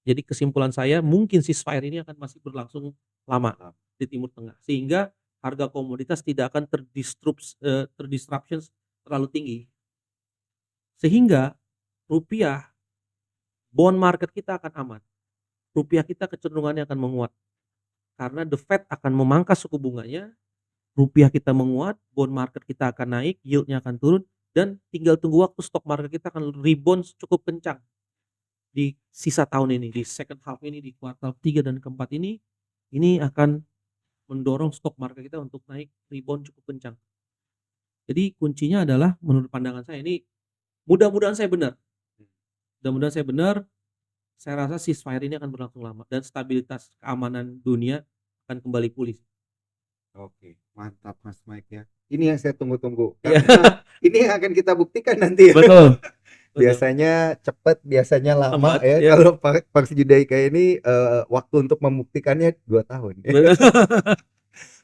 Jadi kesimpulan saya, mungkin ceasefire ini akan masih berlangsung lama di Timur Tengah, sehingga harga komoditas tidak akan terdisruption terlalu tinggi, sehingga rupiah, bond market kita akan aman, rupiah kita kecenderungannya akan menguat. karena The Fed akan memangkas suku bunganya, rupiah kita menguat, bond market kita akan naik, yield-nya akan turun, dan tinggal tunggu waktu stock market kita akan rebound cukup kencang di sisa tahun ini, di second half ini, di kuartal 3 dan keempat ini akan mendorong stock market kita untuk naik rebound cukup kencang. Jadi kuncinya adalah menurut pandangan saya ini, mudah-mudahan saya benar. Mudah-mudahan saya benar, saya rasa ceasefire ini akan berlangsung lama dan stabilitas keamanan dunia akan kembali pulih. Oke, mantap Mas Mike ya. Ini yang saya tunggu-tunggu. Iya. Karena ini yang akan kita buktikan nanti ya. Betul. Biasanya cepat, biasanya lama Lambat, ya. ya. Kalau Pak Judaika ini waktu untuk membuktikannya 2 tahun ya.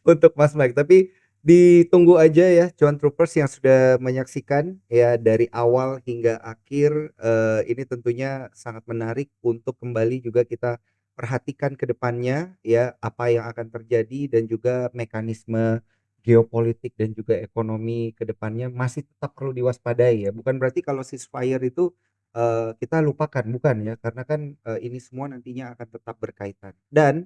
Untuk Mas Mike. Tapi ditunggu aja ya Cuan Troopers yang sudah menyaksikan ya dari awal hingga akhir. Ini tentunya sangat menarik untuk kembali juga kita perhatikan ke depannya ya, apa yang akan terjadi dan juga mekanisme geopolitik dan juga ekonomi ke depannya masih tetap perlu diwaspadai ya. Bukan berarti kalau ceasefire itu kita lupakan, bukan ya, karena kan ini semua nantinya akan tetap berkaitan. Dan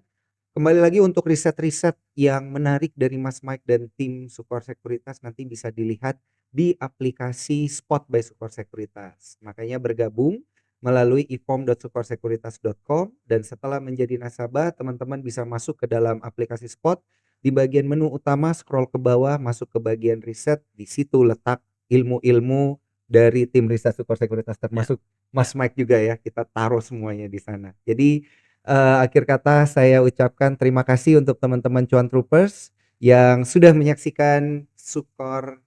kembali lagi untuk riset-riset yang menarik dari Mas Mike dan tim Sukor Sekuritas nanti bisa dilihat di aplikasi Spot by Sukor Sekuritas. Makanya bergabung melalui ifom.sukorsekuritas.com, dan setelah menjadi nasabah teman-teman bisa masuk ke dalam aplikasi Spot. Di bagian menu utama scroll ke bawah masuk ke bagian riset, di situ letak ilmu-ilmu dari tim riset Sukor Sekuritas termasuk Mas Mike juga ya, kita taruh semuanya di sana. Jadi akhir kata saya ucapkan terima kasih untuk teman-teman Cuan Troopers yang sudah menyaksikan Sukor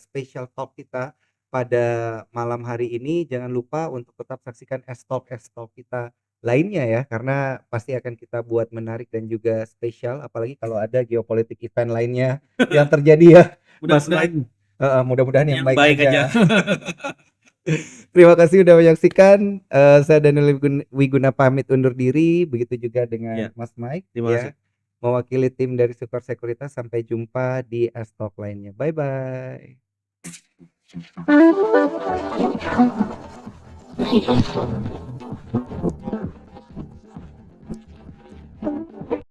special talk kita pada malam hari ini. Jangan lupa untuk tetap saksikan S-Talk kita lainnya ya, karena pasti akan kita buat menarik dan juga spesial, apalagi kalau ada geopolitik event lainnya yang terjadi ya. Mas Mike, mudah-mudahan yang baik aja. Terima kasih udah menyaksikan. Saya Daniel Wiguna pamit undur diri. Begitu juga dengan Mas Mike. Terima kasih. Mewakili tim dari Sukor Sekuritas. Sampai jumpa di S-Talk lainnya. Bye-bye.